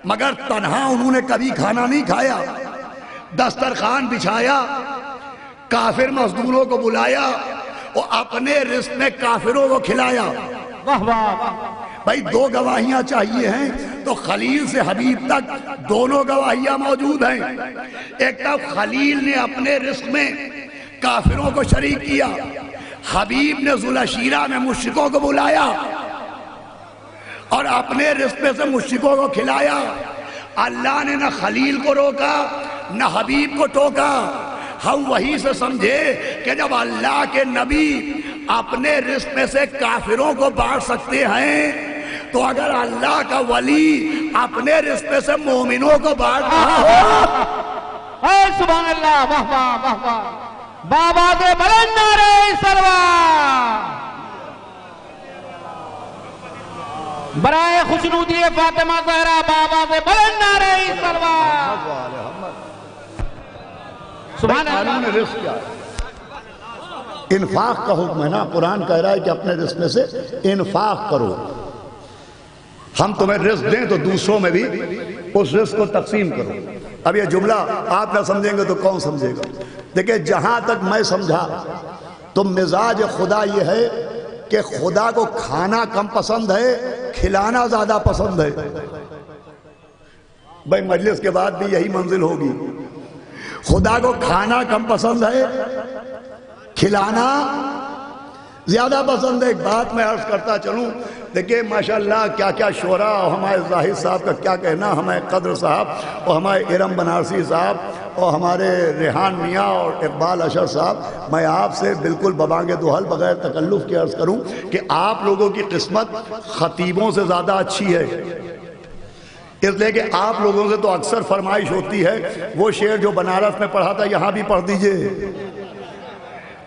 مگر تنہا انہوں نے کبھی کھانا نہیں کھایا، دسترخوان بچھایا، کافر مزدوروں کو بلایا اور اپنے رزق میں کافروں کو کھلایا۔ واہ واہ بھائی دو گواہیاں چاہیے ہیں تو خلیل سے حبیب تک دونوں گواہیاں موجود ہیں. ایک طرف خلیل نے اپنے رزق میں کافروں کو شریک کیا، حبیب نے ذوالعشیرہ میں مشرکوں کو بلایا اور اپنے رزق میں سے مشرکوں کو کھلایا. اللہ نے نہ خلیل کو روکا نہ حبیب کو ٹوکا. ہم وہی سے سمجھے کہ جب اللہ کے نبی اپنے رزق میں سے کافروں کو بانٹ سکتے ہیں تو اگر اللہ کا ولی اپنے رزق میں سے مومنوں کو بانٹ رہا ہو. اے سبحان اللہ، واہ واہ واہ واہ. بابا دے بلند نعرہ سلوات برائے خوشنودی فاطمہ زہرا. بابا دے بلند نعرہ سلوات. سبحان اللہ. رزق کیا انفاق کا حکم ہے نا. قرآن کہہ رہا ہے کہ اپنے رزق میں سے انفاق کرو. ہم تمہیں رزق دیں تو دوسروں میں بھی اس رزق کو تقسیم کرو. اب یہ جملہ آپ نہ سمجھیں گے تو کون سمجھے گا؟ دیکھیں جہاں تک میں سمجھا تو مزاج خدا یہ ہے کہ خدا کو کھانا کم پسند ہے، کھلانا زیادہ پسند ہے. بھائی مجلس کے بعد بھی یہی منزل ہوگی. خدا کو کھانا کم پسند ہے، کھلانا زیادہ پسند ہے. ایک بات میں عرض کرتا چلوں، دیکھیں ماشاءاللہ کیا کیا شعراء، اور ہمارے زاہد صاحب کا کیا کہنا، ہمارے قدر صاحب اور ہمارے ارم بنارسی صاحب اور ہمارے ریحان میاں اور اقبال اشر صاحب. میں آپ سے بالکل ببانگ دوحل بغیر تکلف کے عرض کروں کہ آپ لوگوں کی قسمت خطیبوں سے زیادہ اچھی ہے. اس لئے کہ آپ لوگوں سے تو اکثر فرمائش ہوتی ہے وہ شعر جو بنارس میں پڑھا تھا یہاں بھی پڑھ دیجئے،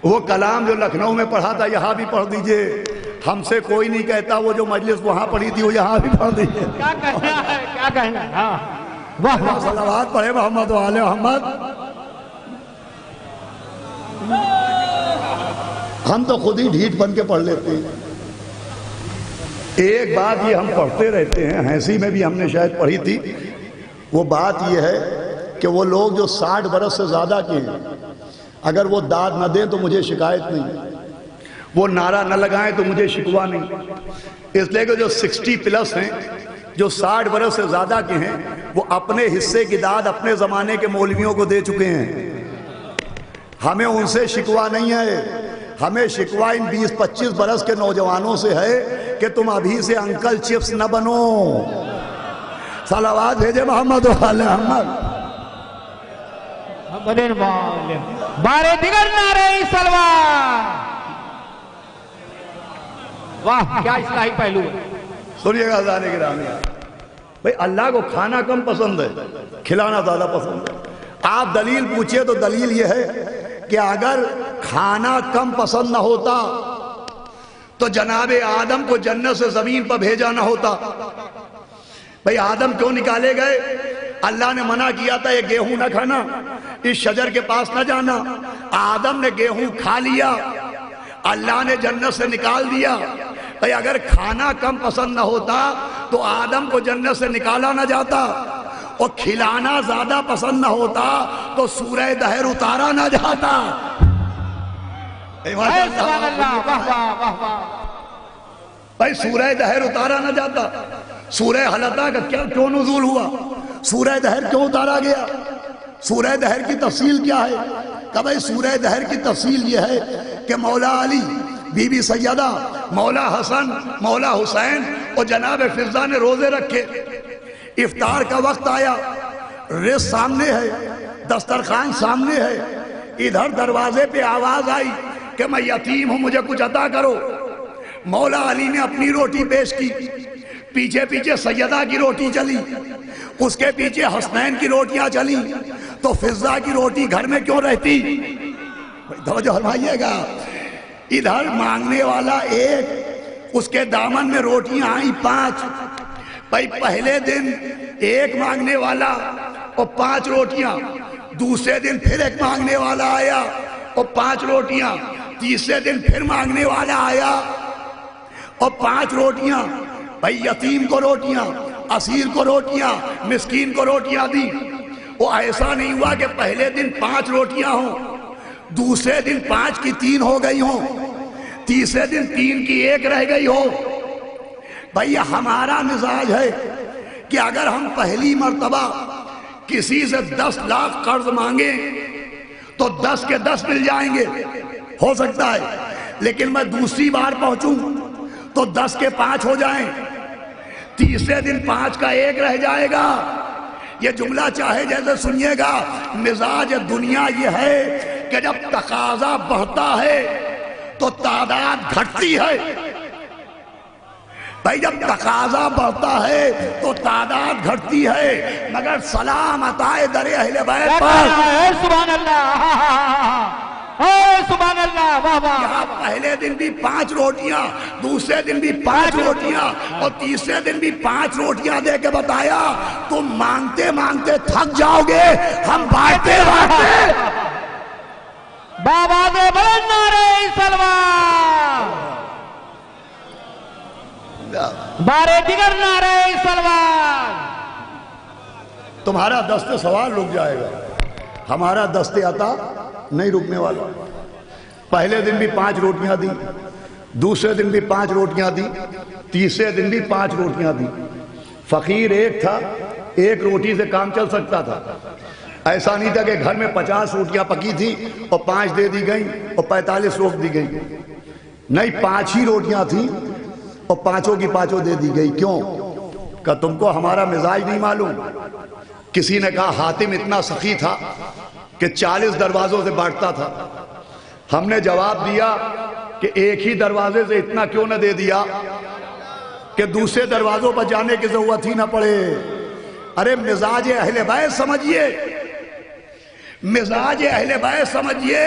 وہ کلام جو لکھنؤ میں پڑھا تھا یہاں بھی پڑھ دیجئے. ہم سے کوئی نہیں کہتا وہ جو مجلس وہاں پڑھی تھی وہ یہاں بھی پڑھ دیجئے. کیا کہنا ہے، کیا کہنا ہے. ہاں واہ واہ. صلوات پڑھے محمد و آل محمد. ہم تو خود ہی ڈھیٹ بن کے پڑھ لیتے ہیں. ایک بات یہ ہم پڑھتے رہتے ہیں، ہنسی میں بھی ہم نے شاید پڑھی تھی. وہ بات یہ ہے کہ وہ لوگ جو 60 برس سے زیادہ کے ہیں اگر وہ داد نہ دیں تو مجھے شکایت نہیں، وہ نعرہ نہ لگائیں تو مجھے شکوہ نہیں. اس لئے کہ جو 60 پلس ہیں، جو 60 برس سے زیادہ کے ہیں، وہ اپنے حصے کی داد اپنے زمانے کے مولویوں کو دے چکے ہیں. ہمیں ان سے شکوہ نہیں ہے. ہمیں شکوہ ان 20-25 برس کے نوجوانوں سے ہے کہ تم ابھی سے انکل چپس نہ بنو. صلوات بھیجے محمد و آل محمد. بارے دیگر نعرہ سلوات. واہ کیا اصلاحی پہلو ہے. سنیے گا ذانے گرامی، بھئی اللہ کو کھانا کم پسند ہے، کھلانا زیادہ پسند ہے. آپ دلیل پوچھئے تو دلیل یہ ہے کہ اگر کھانا کم پسند نہ ہوتا تو جناب آدم کو جنت سے زمین پر بھیجا نہ ہوتا. بھئی آدم کیوں نکالے گئے؟ اللہ نے منع کیا تھا یہ گیہوں نہ کھانا، اس شجر کے پاس نہ جانا. آدم نے گیہوں کھا لیا، اللہ نے جنت سے نکال دیا. بھئی اگر کھانا کم پسند نہ ہوتا تو آدم کو جنت سے نکالا نہ جاتا، اور کھلانا زیادہ پسند نہ ہوتا تو سورہ دہر اتارا نہ جاتا. بھئی سورہ دہر اتارا نہ جاتا. سورہ حلقہ کا کیوں نزول ہوا؟ سورہ دہر کیوں اتارا گیا؟ سورہ دہر کی تفصیل کیا ہے؟ کہ بھئی سورہ دہر کی تفصیل یہ ہے کہ مولا علی، بی بی سیدہ، مولا حسن، مولا حسین اور جناب فضہ نے روزے رکھے. افطار کا وقت آیا، رزق سامنے ہے، دسترخوان سامنے ہے. ادھر دروازے پہ آواز آئی کہ میں یتیم ہوں، مجھے کچھ عطا کرو. مولا علی نے اپنی روٹی پیش کی، پیچھے پیچھے سیدہ کی روٹی چلی، اس کے پیچھے حسنین کی روٹیاں چلی. تو فضہ کی روٹی گھر میں کیوں رہتی؟ توجہ فرمائیے گا. ادھر مانگنے والا ایک، اس کے دامن میں روٹیاں آئیں 5. بھائی پہلے دن ایک مانگنے والا اور 5 روٹیاں، دوسرے دن پھر ایک مانگنے والا آیا اور 5 روٹیاں، تیسرے دن پھر مانگنے والا آیا اور 5 روٹیاں. بھائی یتیم کو روٹیاں، اسیر کو روٹیاں، مسکین کو روٹیاں دی. وہ ایسا نہیں ہوا کہ پہلے دن 5 روٹیاں ہوں، دوسرے دن 5 کی 3 ہو گئی ہوں، تیسرے دن 3 کی 1 رہ گئی ہو. بھئی ہمارا مزاج ہے کہ اگر ہم پہلی مرتبہ کسی سے 10 لاکھ قرض مانگیں تو 10 کے 10 مل جائیں گے، ہو سکتا ہے، لیکن میں دوسری بار پہنچوں تو 10 کے 5 ہو جائیں، تیسرے دن 5 کا 1 رہ جائے گا۔ یہ جملہ چاہے جیسے سنیے گا، مزاج دنیا یہ ہے کہ جب تقاضا بڑھتا ہے تو تعداد گھٹتی ہے۔ بھائی جب تقاضا بڑھتا ہے تو تعداد گھٹتی ہے، مگر سلام عطائے در اہل بیت پر، سبحان اللہ، سبحان اللہ، واہ واہ۔ یہاں پہلے دن بھی 5 روٹیاں، دوسرے دن بھی 5 روٹیاں اور تیسرے دن بھی 5 روٹیاں دے کے بتایا تم مانگتے مانگتے تھک جاؤ گے، ہم بانٹتے بانٹتے۔ بابا دے بلند نعرہ سلوان، بارے دیگر نعرہ سلوان۔ تمہارا دست سوال رک جائے گا، ہمارا دست عطا نہیں رکنے والا۔ پہلے دن بھی 5 روٹیاں دی، دوسرے دن بھی 5 روٹیاں دی، تیسرے دن بھی 5 روٹیاں دی۔ فقیر ایک تھا، 1 روٹی سے کام چل سکتا تھا۔ ایسا نہیں تھا کہ گھر میں 50 روٹیاں پکی تھی اور 5 دے دی گئیں اور 45 روک دی گئی، نہیں 5 ہی روٹیاں تھیں اور 5 کی 5 دے دی گئی۔ کیوں؟ کہ تم کو ہمارا مزاج نہیں معلوم۔ کسی نے کہا حاتم اتنا سخی تھا کہ 40 دروازوں سے بانٹتا تھا۔ ہم نے جواب دیا کہ ایک ہی دروازے سے اتنا کیوں نہ دے دیا کہ دوسرے دروازوں پر جانے کی ضرورت ہی نہ پڑے۔ ارے مزاج اہل بیت سمجھیے، مزاج اہل بیت سمجھیے۔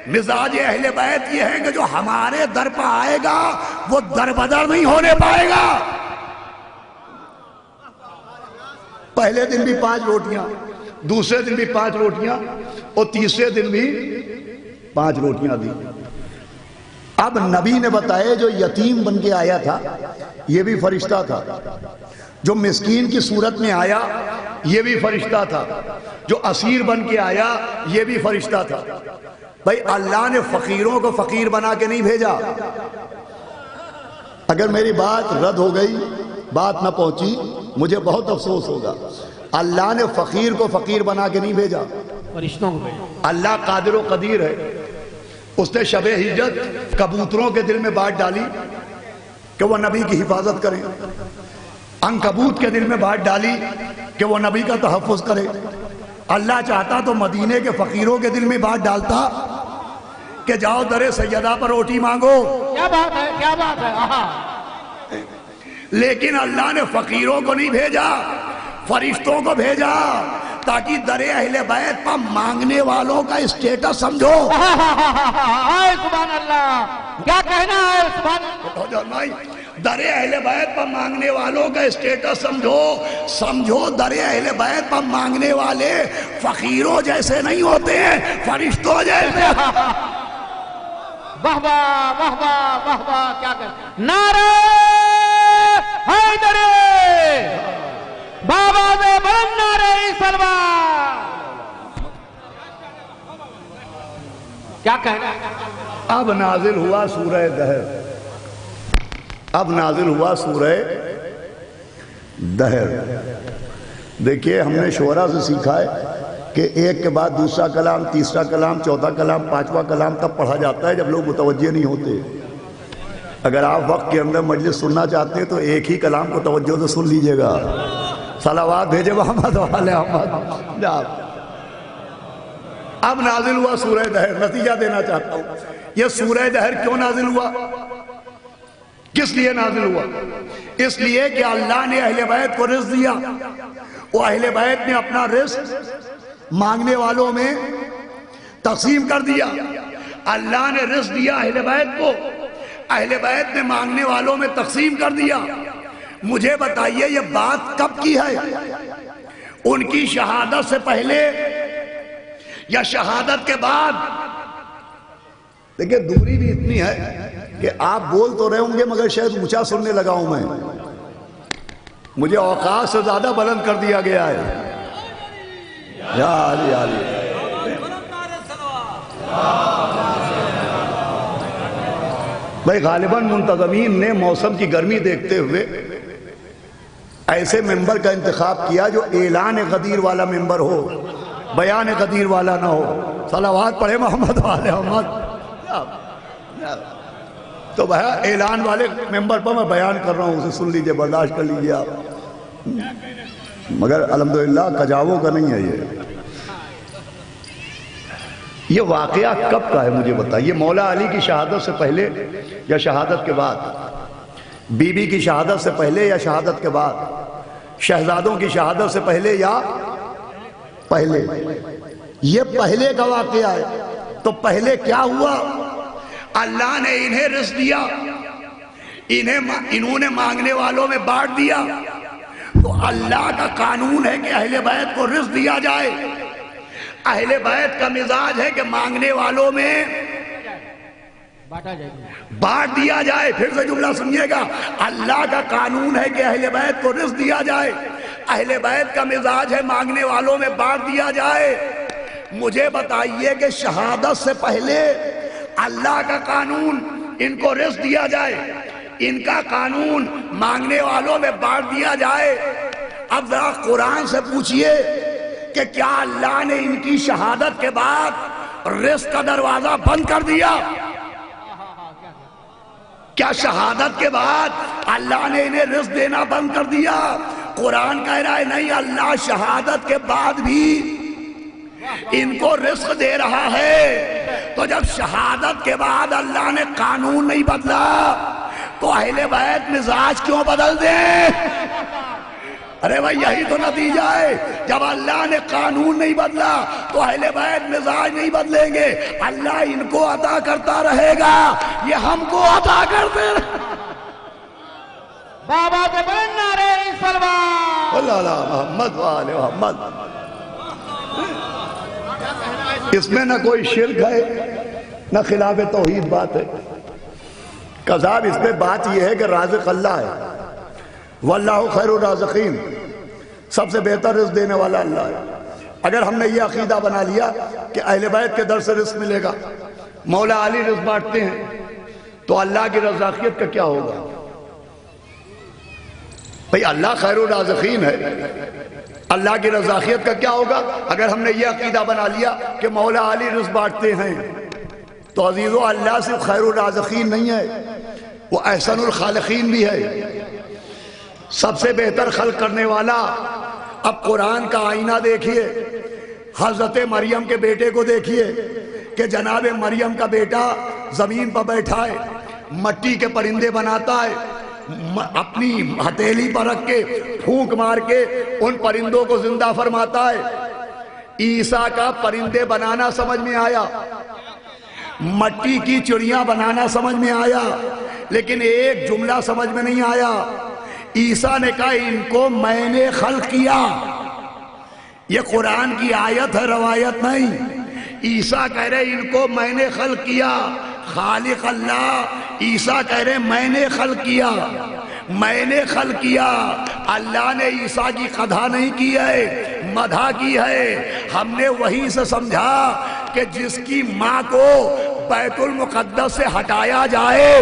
مزاج اہل بیت یہ ہے کہ جو ہمارے در پر آئے گا وہ در بدر نہیں ہونے پائے گا۔ پہلے دن بھی 5 روٹیاں، دوسرے دن بھی 5 روٹیاں اور تیسرے دن بھی 5 روٹیاں دی۔ اب نبی نے بتایا جو یتیم بن کے آیا تھا یہ بھی فرشتہ تھا، جو مسکین کی صورت میں آیا یہ بھی فرشتہ تھا، جو اسیر بن کے آیا یہ بھی فرشتہ تھا۔ بھائی اللہ نے فقیروں کو فقیر بنا کے نہیں بھیجا۔ اگر میری بات رد ہو گئی، بات نہ پہنچی، مجھے بہت افسوس ہوگا۔ اللہ نے فقیر کو فقیر بنا کے نہیں بھیجا، فرشتوں کو بھیجا۔ اللہ قادر و قدیر ہے۔ اس نے شب ہجرت کبوتروں کے دل میں بات ڈالی کہ وہ نبی کی حفاظت کریں، عنکبوت کے دل میں بات ڈالی کہ وہ نبی کا تحفظ کرے۔ اللہ چاہتا تو مدینے کے فقیروں کے دل میں بات ڈالتا کہ جاؤ در سیدہ پر روٹی مانگو۔ کیا بات ہے، کیا بات ہے۔ لیکن اللہ نے فقیروں کو نہیں بھیجا، فرشتوں کو بھیجا تاکہ در اہل بیت پر مانگنے والوں کا اسٹیٹس سمجھو۔ سبحان اللہ، کیا کہنا ہے سبحان اللہ۔ در اہل بیت پر مانگنے والوں کا اسٹیٹس سمجھو۔ در اہل بیت پر مانگنے والے فقیروں جیسے نہیں ہوتے ہیں، فرشتوں جیسے۔ واہ واہ واہ واہ واہ واہ، کیا کہنا۔ نعرہ حیدر، بابا دے بلند نعرہ سلوان۔ کیا کہنا۔ اب نازل ہوا سورہ دہر، اب نازل ہوا سورہ دہر۔ دیکھیے ہم نے شعراء سے سیکھا ہے کہ ایک کے بعد دوسرا کلام، تیسرا کلام، چوتھا کلام، 5واں کلام تب پڑھا جاتا ہے جب لوگ متوجہ نہیں ہوتے۔ اگر آپ وقت کے اندر مجلس سننا چاہتے ہیں تو ایک ہی کلام کو توجہ سے سن لیجئے گا۔ صلوات بھیجے محمد والے محمد۔ اب نازل ہوا سورہ دہر، نتیجہ دینا چاہتا ہوں۔ یہ سورہ دہر کیوں نازل ہوا؟ کس لیے نازل ہوا؟ اس لیے کہ اللہ نے اہل بیت کو رزق دیا، وہ اہل بیت نے اپنا رزق مانگنے والوں میں تقسیم کر دیا۔ اللہ نے رزق دیا اہل بیت کو، اہل بیت نے مانگنے والوں میں تقسیم کر دیا۔ مجھے بتائیے یہ بات کب کی ہے؟ ان کی شہادت سے پہلے یا شہادت کے بعد؟ دیکھیں دوری بھی اتنی ہے کہ آپ بول تو رہے ہوں گے مگر شاید اونچا سننے لگا ہوں میں، مجھے اوقات سے زیادہ بلند کر دیا گیا ہے۔ یا علی علی، بھائی غالباً منتظمین نے موسم کی گرمی دیکھتے ہوئے ایسے ممبر کا انتخاب کیا جو اعلان غدیر والا ممبر ہو، بیان غدیر والا نہ ہو۔ صلوات پڑھے محمد والے محمد۔ تو بھیا اعلان والے ممبر پر میں بیان کر رہا ہوں، اسے سن لیجئے، برداشت کر لیجئے آپ، مگر الحمدللہ کجاووں کا نہیں ہے یہ واقعہ کب کا ہے مجھے بتائیے؟ مولا علی کی شہادت سے پہلے یا شہادت کے بعد؟ بی بی کی شہادت سے پہلے یا شہادت کے بعد؟ شہزادوں کی شہادت سے پہلے یا پہلے؟ یہ پہلے کا واقعہ ہے۔ تو پہلے کیا ہوا؟ اللہ نے انہیں رزق دیا، انہوں نے مانگنے والوں میں بانٹ دیا۔ تو اللہ کا قانون ہے کہ اہل بیت کو رزق دیا جائے۔ اہل بیت کا مزاج ہے کہ مانگنے والوں میں بانٹ دیا جائے۔ پھر سے جملہ سنیے گا، اللہ کا قانون ہے کہ اہل بیت کو رزق دیا جائے، اہل بیت کا مزاج ہے مانگنے والوں میں بانٹ دیا جائے۔ مجھے بتائیے کہ شہادت سے پہلے اللہ کا قانون ان کو رزق دیا جائے، ان کا قانون مانگنے والوں میں بانٹ دیا جائے۔ اب ذرا قرآن سے پوچھئے کہ کیا اللہ نے ان کی شہادت کے بعد رزق کا دروازہ بند کر دیا؟ کیا شہادت کے بعد اللہ نے انہیں رزق دینا بند کر دیا؟ قرآن کہہ رہا ہے نہیں، اللہ شہادت کے بعد بھی ان کو رزق دے رہا ہے۔ تو جب شہادت کے بعد اللہ نے قانون نہیں بدلا تو اہل بیت مزاج کیوں بدل دیں؟ ارے بھائی یہی تو نتیجہ ہے، جب اللہ نے قانون نہیں بدلا تو اہل بیت مزاج نہیں بدلیں گے، اللہ ان کو عطا کرتا رہے گا، یہ ہم کو عطا کرتے رہے گا۔ بابا کے بلند نعرے صلوات اللہ محمد وآل محمد۔ اس میں نہ کوئی شرک ہے نہ خلاف توحید بات ہے۔ قذاب اس میں بات یہ ہے کہ رازق اللہ ہے، واللہ خیر الرازقین، سب سے بہتر رزق دینے والا اللہ ہے۔ اگر ہم نے یہ عقیدہ بنا لیا کہ اہل بیت کے در سے رزق ملے گا، مولا علی رزق بانٹتے ہیں، تو اللہ کی رزاقیت کا کیا ہوگا؟ بھئی اللہ خیر الرازقین ہے، اللہ کی رزاقیت کا کیا ہوگا؟ اگر ہم نے یہ عقیدہ بنا لیا کہ مولا علی رزق بانٹتے ہیں تو عزیزو اللہ صرف خیر الرازقین نہیں ہے، وہ احسن الخالقین بھی ہے، سب سے بہتر خلق کرنے والا۔ اب قرآن کا آئینہ دیکھیے، حضرت مریم کے بیٹے کو دیکھیے کہ جناب مریم کا بیٹا زمین پر بیٹھا ہے، مٹی کے پرندے بناتا ہے، اپنی ہتھیلی پر رکھ کے پھونک مار کے ان پرندوں کو زندہ فرماتا ہے۔ عیسیٰ کا پرندے بنانا سمجھ میں آیا، مٹی کی چڑیاں بنانا سمجھ میں آیا، لیکن ایک جملہ سمجھ میں نہیں آیا۔ عیسیٰ نے کہا ان کو میں نے خلق کیا۔ یہ قرآن کی آیت ہے، روایت نہیں۔ عیسیٰ کہہ رہے ان کو میں نے خلق کیا، خالق اللہ۔ عیسیٰ کہہ رہے میں نے خلق کیا، میں نے خلق کیا۔ اللہ نے عیسیٰ کی قدح نہیں کی ہے، مدح کی ہے۔ ہم نے وہی سے سمجھا کہ جس کی ماں کو بیت المقدس سے ہٹایا جائے،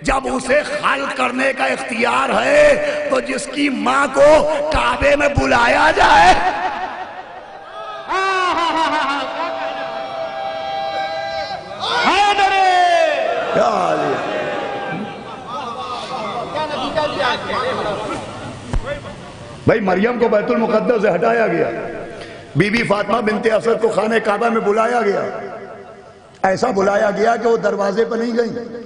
جب اسے خلق کرنے کا اختیار ہے تو جس کی ماں کو کعبے میں بلایا جائے۔ بھائی مریم کو بیت المقدس سے ہٹایا گیا، بی بی فاطمہ بنت اسد کو خانہ کعبہ میں بلایا گیا، ایسا بلایا گیا کہ وہ دروازے پر نہیں گئیں۔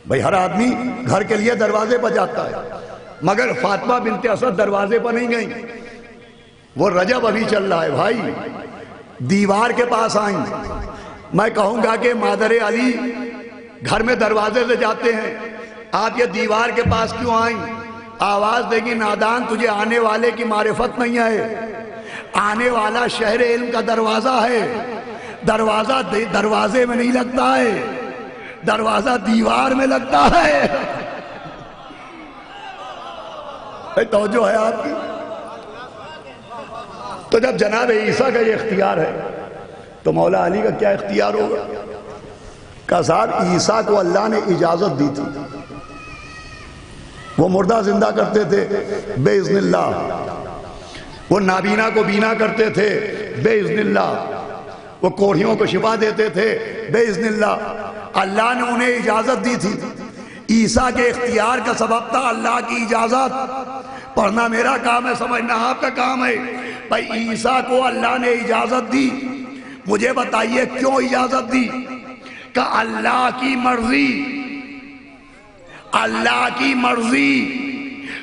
بھئی ہر آدمی گھر کے لیے دروازے پر جاتا ہے، مگر فاطمہ بنت اسد دروازے پر نہیں گئیں۔ وہ رجب ابھی چل رہا ہے بھائی، دیوار کے پاس آئیں۔ میں کہوں گا کہ مادر علی گھر میں دروازے سے جاتے ہیں، آپ یہ دیوار کے پاس کیوں آئیں؟ آواز دے گی نادان تجھے آنے والے کی معرفت نہیں ہے، آنے والا شہر علم کا دروازہ ہے، دروازہ دروازے میں نہیں لگتا ہے، دروازہ دیوار میں لگتا ہے۔ توجہ ہے آپ کی؟ تو جب جناب عیسیٰ کا یہ اختیار ہے تو مولا علی کا کیا اختیار ہوگا؟ کہ صاحب عیسیٰ کو اللہ نے اجازت دی تھی، وہ مردہ زندہ کرتے تھے بے اذن اللہ، وہ نابینا کو بینا کرتے تھے بے اذن اللہ، وہ کوڑھیوں کو شفا دیتے تھے بے اذن اللہ، اللہ نے انہیں اجازت دی تھی۔ عیسیٰ کے اختیار کا سبب تھا اللہ کی اجازت۔ پڑھنا میرا کام ہے، سمجھنا آپ کا کام ہے۔ بھائی عیسیٰ کو اللہ نے اجازت دی، مجھے بتائیے کیوں اجازت دی؟ کہ اللہ کی مرضی، اللہ کی مرضی،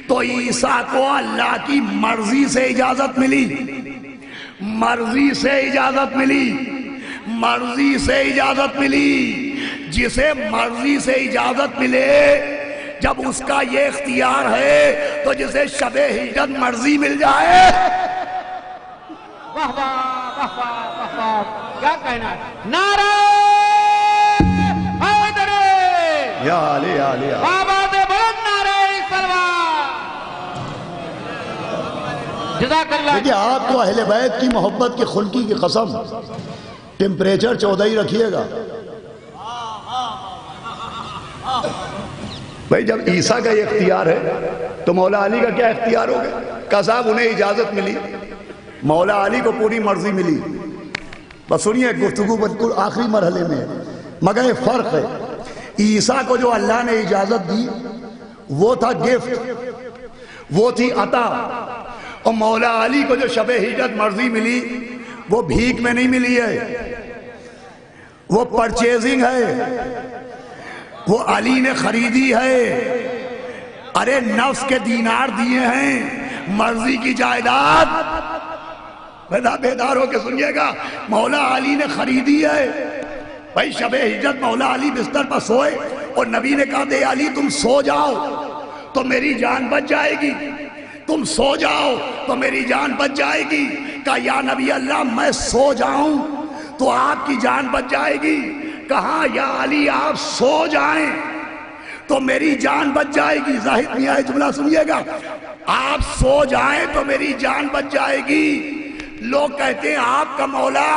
تو عیسیٰ کو اللہ کی مرضی سے اجازت ملی، مرضی سے اجازت ملی، مرضی سے اجازت ملی۔ جسے مرضی سے اجازت ملے، جب اس کا یہ اختیار ہے تو جسے شب ہجرت مرضی مل جائے، واہ واہ واہ واہ واہ، کیا کہنا ہے؟ نعرہ حیدر، یا علی یا علی، آباد بلند نعرہ سلوات، جزاک اللہ۔ دیکھیں آپ کو اہل بیت کی محبت کی خلقی کی قسم، ٹیمپریچر 14 ہی رکھیے گا۔ بھائی جب عیسیٰ کا یہ اختیار ہے تو مولا علی کا کیا اختیار ہوگا؟ کہ صاحب انہیں اجازت ملی، مولا علی کو پوری مرضی ملی۔ بس سنیے، گفتگو بالکل آخری مرحلے میں ہے، مگر ایک فرق ہے۔ عیسیٰ کو جو اللہ نے اجازت دی وہ تھا گفٹ، وہ تھی عطا، اور مولا علی کو جو شب ہجرت مرضی ملی وہ بھیک میں نہیں ملی ہے، وہ پرچیزنگ ہے، وہ علی نے خریدی ہے۔ ارے نفس کے دینار دیے ہیں، مرضی کی جائیداد، بیدار ہو کے سنیے گا، مولا علی نے خریدی ہے۔ بھائی شب ہجرت مولا علی بستر پر سوئے اور نبی نے کہا دے علی تم سو جاؤ تو میری جان بچ جائے گی، تم سو جاؤ تو میری جان بچ جائے گی۔ کہا یا نبی اللہ میں سو جاؤں تو آپ کی جان بچ جائے گی۔ کہا یا علی آپ سو جائیں تو میری جان بچ جائے گی۔ زاہد میاں یہ جملہ سنیے گا، آپ سو جائیں تو میری جان بچ جائے گی۔ لوگ کہتے ہیں آپ کا مولا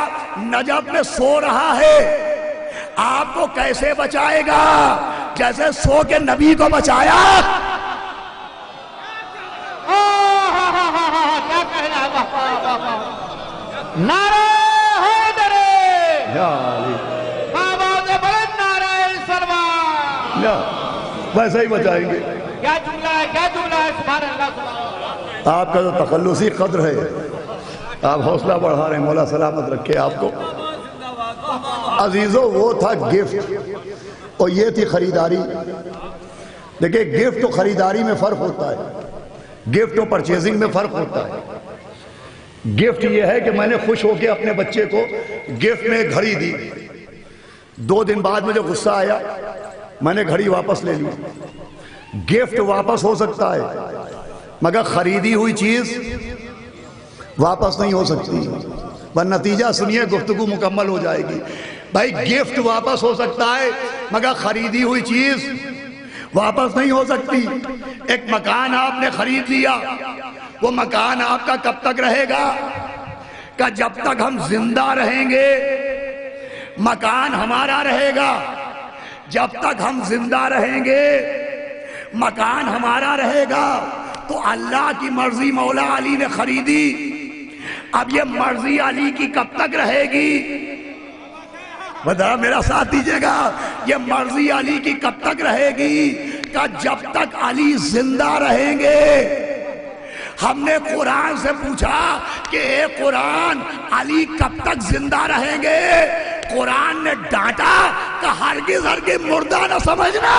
نجف میں سو رہا ہے، آپ کو کیسے بچائے گا؟ جیسے سو کے نبی کو بچایا۔ کیا کہنا ہے؟ نعرہ حیدر، یا علی، آباد بلند نعرہ سلوات، یا ویسا ہی بچائیں گے۔ کیا جملہ ہے، کیا جملہ ہے، سبحان اللہ سبحان اللہ۔ آپ کا جو تخلصی قدر ہے، آپ حوصلہ بڑھا رہے ہیں، مولا سلامت رکھے آپ کو۔ عزیزو وہ تھا گفٹ اور یہ تھی خریداری۔ دیکھیں گفٹ و خریداری میں فرق ہوتا ہے، گفٹ و پرچیزنگ میں فرق ہوتا ہے۔ گفٹ یہ ہے کہ میں نے خوش ہو کے اپنے بچے کو گفٹ میں ایک گھڑی دی، 2 دن بعد مجھے غصہ آیا، میں نے گھڑی واپس لے لی۔ گفٹ واپس ہو سکتا ہے مگر خریدی ہوئی چیز واپس نہیں ہو سکتی۔ بس نتیجہ سنیے، گفتگو مکمل ہو جائے گی۔ بھائی گفٹ واپس ہو سکتا ہے مگر خریدی ہوئی چیز واپس نہیں ہو سکتی۔ ایک مکان آپ نے خرید لیا، وہ مکان آپ کا کب تک رہے گا؟ کہ جب تک ہم زندہ رہیں گے مکان ہمارا رہے گا، جب تک ہم زندہ رہیں گے مکان ہمارا رہے گا۔ تو اللہ کی مرضی مولا علی نے خریدی، اب یہ مرضی علی کی کب تک رہے گی؟ بتا میرا ساتھ دیجئے گا، یہ مرضی علی کی کب تک رہے گی؟ کہ جب تک علی زندہ رہیں گے۔ ہم نے قرآن سے پوچھا کہ اے قرآن علی کب تک زندہ رہیں گے؟ قرآن نے ڈانٹا کہ ہرگز ہرگز مردہ نہ سمجھنا۔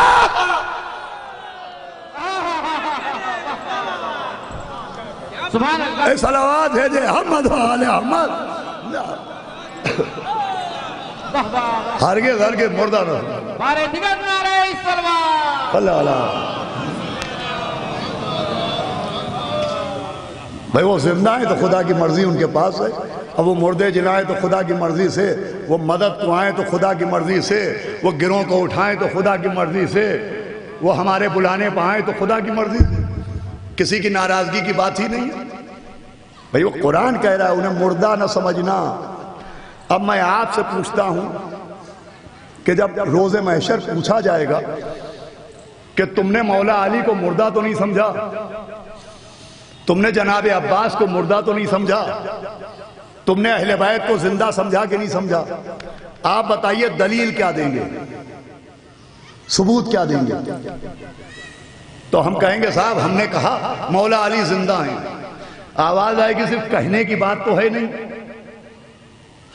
سبحان اللہ۔ اے صلوات ہے جے احمد و آل احمد، ہرگز ہرگز مردہ نہ سمجھنا۔ ہمارے دیگر نعرہ سلوات، اللہ اللہ۔ بھائی وہ زندہ ہیں تو خدا کی مرضی ان کے پاس ہے، اب وہ مردے جلائیں تو خدا کی مرضی سے، وہ مدد کو آئیں تو خدا کی مرضی سے، وہ گروہ کو اٹھائیں تو خدا کی مرضی سے، وہ ہمارے بلانے پہ آئیں تو خدا کی مرضی سے، کسی کی ناراضگی کی بات ہی نہیں ہے۔ بھائی وہ قرآن کہہ رہا ہے انہیں مردہ نہ سمجھنا۔ اب میں آپ سے پوچھتا ہوں، کہ جب روز محشر پوچھا جائے گا کہ تم نے مولا علی کو مردہ تو نہیں سمجھا، تم نے جناب عباس کو مردہ تو نہیں سمجھا، تم نے اہل بیت کو زندہ سمجھا کہ نہیں سمجھا، آپ بتائیے دلیل کیا دیں گے، ثبوت کیا دیں گے؟ تو ہم کہیں گے صاحب ہم نے کہا مولا علی زندہ ہیں، آواز آئے گی صرف کہنے کی بات تو ہے نہیں،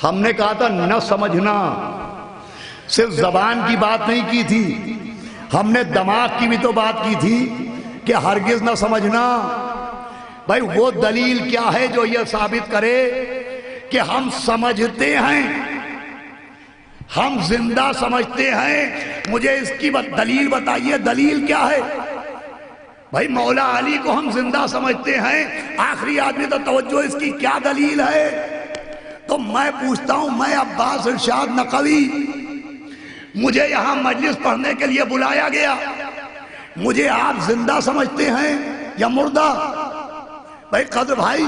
ہم نے کہا تھا نہ سمجھنا، صرف زبان کی بات نہیں کی تھی، ہم نے دماغ کی بھی تو بات کی تھی کہ ہرگز نہ سمجھنا۔ بھائی وہ دلیل کیا ہے جو یہ ثابت کرے کہ ہم سمجھتے ہیں، ہم زندہ سمجھتے ہیں؟ مجھے اس کی دلیل بتائیے، دلیل کیا ہے؟ بھائی مولا علی کو ہم زندہ سمجھتے ہیں، آخری آدمی تو توجہ، اس کی کیا دلیل ہے؟ تو میں پوچھتا ہوں، میں عباس ارشاد نقوی، مجھے یہاں مجلس پڑھنے کے لیے بلایا گیا، مجھے آپ زندہ سمجھتے ہیں یا مردہ؟ بھائی قدر بھائی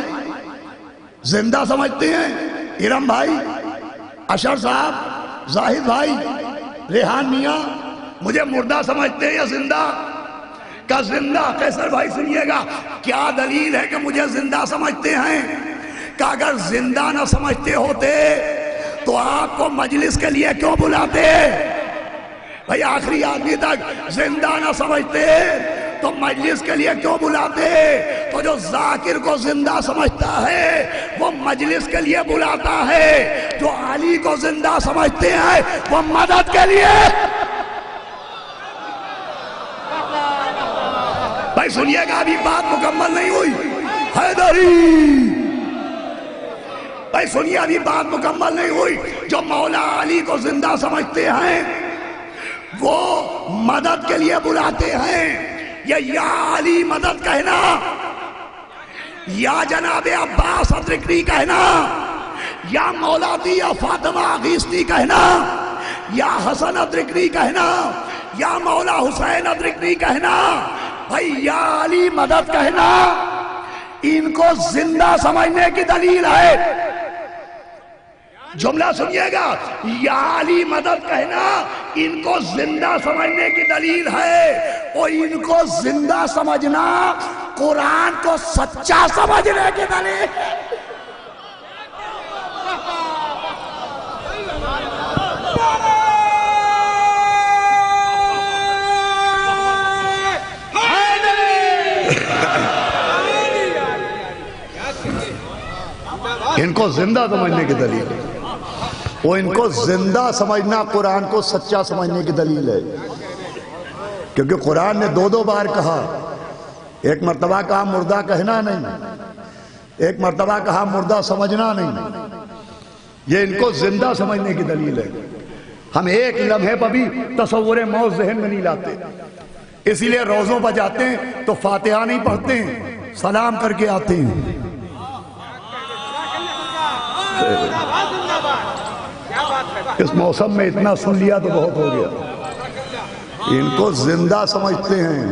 زندہ سمجھتے ہیں؟ ارم بھائی، اشر صاحب، زاہد بھائی، ریحان میاں، مجھے مردہ سمجھتے ہیں یا زندہ؟ کا زندہ؟ قیصر بھائی سنیے گا، کیا دلیل ہے کہ مجھے زندہ سمجھتے ہیں؟ کہ اگر زندہ نہ سمجھتے ہوتے تو آپ کو مجلس کے لیے کیوں بلاتے؟ بھائی آخری آدمی تک زندہ نہ سمجھتے تو مجلس کے لیے کیوں بلاتے؟ تو جو ذاکر کو زندہ سمجھتا ہے وہ مجلس کے لیے بلاتا ہے، جو علی کو زندہ سمجھتے ہیں وہ مدد کے لیے۔ بھائی سنیے گا، ابھی بات مکمل نہیں ہوئی، حیدری بھائی سنیے، ابھی بات مکمل نہیں ہوئی۔ جو مولا علی کو زندہ سمجھتے ہیں وہ مدد کے لیے بلاتے ہیں، یا علی مدد کہنا، یا جناب عباس ادرکنی کہنا، یا مولا دی یا فاطمہ اغیثنی کہنا، یا حسن ادرکنی کہنا، یا مولا حسین ادرکنی کہنا، بھائی یا علی مدد کہنا، ان کو زندہ سمجھنے کی دلیل ہے۔ جملہ سنیے گا، یا علی مدد کہنا ان کو زندہ سمجھنے کی دلیل ہے، اور ان کو زندہ سمجھنا قرآن کو سچا سمجھنے کی دلیل ہے۔ ان کو زندہ سمجھنے کی دلیل ہے، وہ ان کو زندہ سمجھنا قرآن کو سچا سمجھنے کی دلیل ہے، کیونکہ قرآن نے دو بار کہا، ایک مرتبہ کہا مردہ کہنا نہیں، ایک مرتبہ کہا مردہ سمجھنا نہیں، یہ ان کو زندہ سمجھنے کی دلیل ہے۔ ہم ایک لمحے پر بھی تصور موت ذہن میں نہیں لاتے، اسی لیے روزوں پر جاتے ہیں تو فاتحہ نہیں پڑھتے ہیں، سلام کر کے آتے ہیں۔ اس موسم میں اتنا سن لیا تو بہت ہو گیا۔ ان کو زندہ سمجھتے ہیں،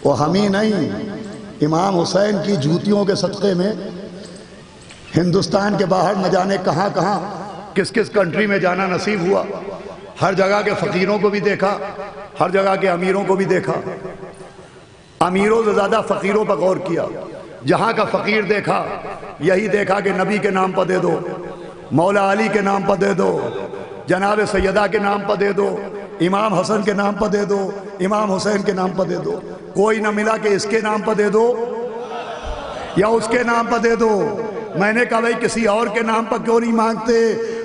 وہ ہم ہی نہیں، امام حسین کی جوتیوں کے صدقے میں ہندوستان کے باہر نہ جانے کہاں کہاں کس کس کنٹری میں جانا نصیب ہوا، ہر جگہ کے فقیروں کو بھی دیکھا، ہر جگہ کے امیروں کو بھی دیکھا، امیروں سے زیادہ فقیروں پر غور کیا، جہاں کا فقیر دیکھا یہی دیکھا کہ نبی کے نام پر دے دو، مولا علی کے نام پر دے دو، جناب سیدہ کے نام پر دے دو، امام حسن کے نام پر دے دو، امام حسین کے نام پر دے دو۔ کوئی نہ ملا کہ اس کے نام پر دے دو یا اس کے نام پر دے دو۔ میں نے کہا بھائی کسی اور کے نام پر کیوں نہیں مانگتے؟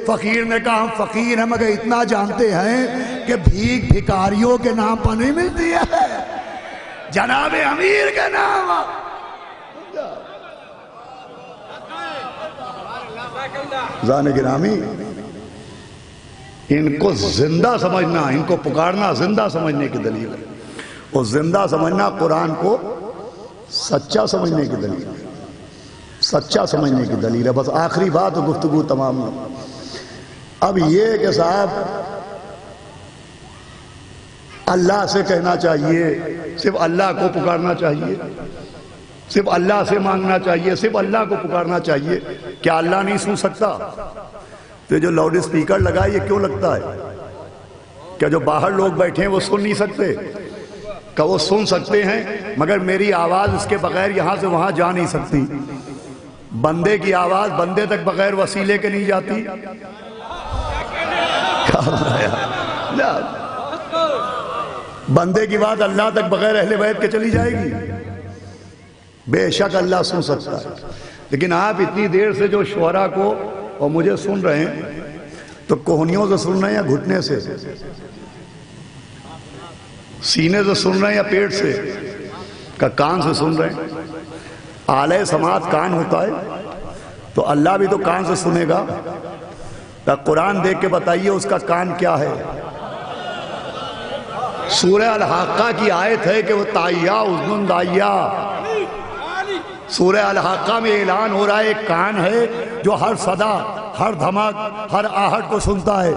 فقیر نے کہا ہم فقیر ہیں مگر اتنا جانتے ہیں کہ بھیک بھکاریوں کے نام پر نہیں ملتی ہے، جناب امیر کے نام۔ زانے گرامی، ان کو زندہ سمجھنا، ان کو پکارنا زندہ سمجھنے کی دلیل ہے، اور زندہ سمجھنا قرآن کو سچا سمجھنے کی دلیل ہے، سچا سمجھنے کی دلیل ہے۔ بس آخری بات گفتگو تمام ہے۔ اب یہ کہ صاحب اللہ سے کہنا چاہیے، صرف اللہ کو پکارنا چاہیے، صرف اللہ سے مانگنا چاہیے، صرف اللہ کو پکارنا چاہیے، کیا اللہ نہیں سن سکتا؟ تو جو لاؤڈ اسپیکر لگا یہ کیوں لگتا ہے؟ کیا جو باہر لوگ بیٹھے ہیں وہ سن نہیں سکتے؟ کہ وہ سن سکتے ہیں مگر میری آواز اس کے بغیر یہاں سے وہاں جا نہیں سکتی. بندے کی آواز بندے تک بغیر وسیلے کے نہیں جاتی. بندے کی بات اللہ تک بغیر اہل بیت کے چلی جائے گی؟ بے شک اللہ سن سکتا ہے. لیکن آپ اتنی دیر سے جو شعراء کو اور مجھے سن رہے ہیں تو کوہنیوں سے سن رہے ہیں یا گھٹنے سے؟ سینے سے سن رہے ہیں یا پیٹ سے؟ کہ کان سے سن رہے ہیں؟ آلہ سماعت کان ہوتا ہے تو اللہ بھی تو کان سے سنے گا. کہ قرآن دیکھ کے بتائیے اس کا کان کیا ہے؟ سورہ الحاقہ کی آیت ہے کہ وہ تائیا اذن دائیا. سورہ الحاقہ میں اعلان ہو رہا ہے ایک کان ہے جو ہر صدا، ہر دھمک، ہر آہٹ کو سنتا ہے.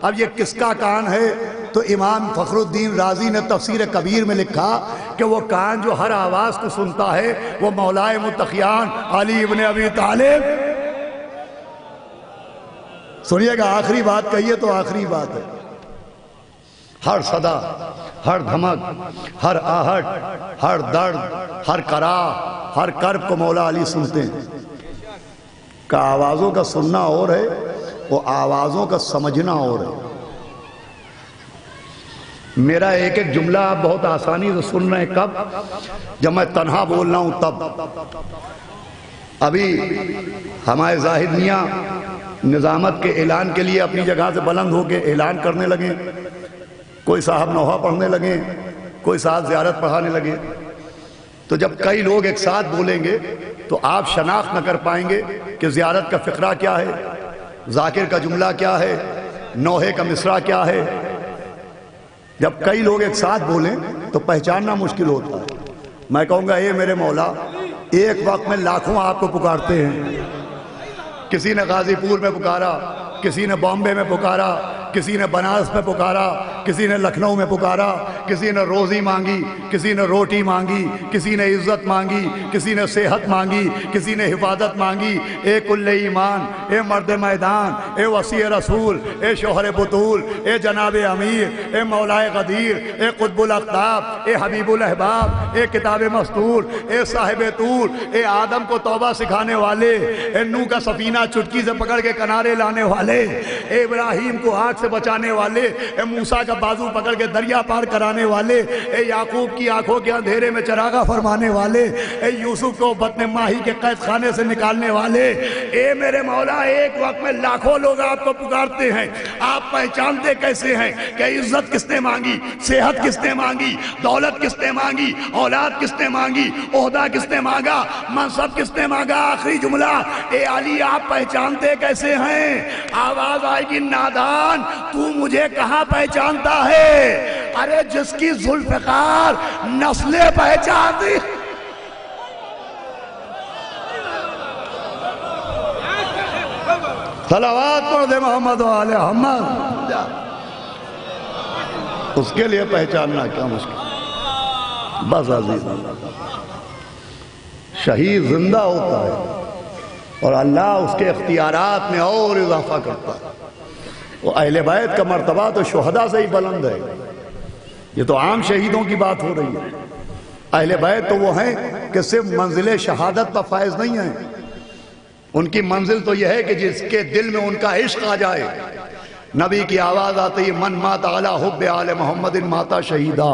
اب یہ کس کا کان ہے؟ تو امام فخر الدین رازی نے تفسیر کبیر میں لکھا کہ وہ کان جو ہر آواز کو سنتا ہے وہ مولائے متقیان علی ابن ابی طالب. سنیے گا، آخری بات کہیے تو آخری بات ہے. ہر صدا، ہر دھمک، ہر آہٹ، ہر درد، ہر کرا، ہر کرب کو مولا علی سنتے ہیں. کہ آوازوں کا سننا اور ہے، وہ آوازوں کا سمجھنا اور ہے. میرا ایک ایک جملہ آپ بہت آسانی سے سن رہے ہیں. کب؟ جب میں تنہا بول رہا ہوں تب. ابھی ہمارے زاہد میاں نظامت کے اعلان کے لیے اپنی جگہ سے بلند ہو کے اعلان کرنے لگے. کوئی صاحب نوحہ پڑھنے لگے، کوئی صاحب زیارت پڑھانے لگے. تو جب کئی لوگ ایک ساتھ بولیں گے تو آپ شناخت نہ کر پائیں گے کہ زیارت کا فقرہ کیا ہے، ذاکر کا جملہ کیا ہے، نوحے کا مصرع کیا ہے. جب کئی لوگ ایک ساتھ بولیں تو پہچاننا مشکل ہوتا ہے. میں کہوں گا اے میرے مولا، ایک وقت میں لاکھوں آپ کو پکارتے ہیں. کسی نے غازی پور میں پکارا، کسی نے بامبے میں پکارا، کسی نے بنارس میں پکارا، کسی نے لکھنؤ میں پکارا، کسی نے روزی مانگی، کسی نے روٹی مانگی، کسی نے عزت مانگی، کسی نے صحت مانگی، کسی نے حفاظت مانگی. اے کل ایمان، اے مرد میدان، اے وسیع رسول، اے شوہر بطول، اے جناب امیر، اے مولا غدیر، اے قطب الاقطاب، اے حبیب الاحباب، اے کتاب مستور، اے صاحب طور، اے آدم کو توبہ سکھانے والے، اے نوح کا سفینہ چٹکی سے پکڑ کے کنارے لانے والے، اے ابراہیم کو آگ سے بچانے والے، اے موسیٰ کا بازو پکڑ کے دریا پار کرانے والے، اے یعقوب کی آنکھوں کے اندھیرے میں چراغاں فرمانے والے، اے یوسف کو بطن ماہی کے قید خانے سے نکالنے والے. اے میرے مولا، ایک وقت میں لاکھوں لوگ آپ کو پکارتے ہیں. آپ پہچانتے کیسے ہیں کہ عزت کس نے مانگی، صحت کس نے مانگی، دولت کس نے مانگی، اولاد کس نے مانگی، عہدہ کس نے مانگا، منصب کس نے مانگا؟ آخری جملہ، اے علی آپ پہچانتے کیسے ہیں؟ آواز آئے گی نادان، تو مجھے کہاں پہچانتا ہے؟ ارے جس کی ذوالفقار نسلیں پہچانتی. صلوات پڑھ دے محمد و آل محمد. اس کے لیے پہچاننا کیا مشکل. بس عزیز، شہید زندہ ہوتا ہے اور اللہ اس کے اختیارات میں اور اضافہ کرتا ہے. وہ اہل بیت کا مرتبہ تو شہداء سے ہی بلند ہے. یہ تو عام شہیدوں کی بات ہو رہی ہے. اہل بیت تو وہ ہیں کہ صرف منزل شہادت پر فائز نہیں ہیں. ان کی منزل تو یہ ہے کہ جس کے دل میں ان کا عشق آ جائے. نبی کی آواز آتی ہے، من مات علی حب آل محمد ماتا شہیدا.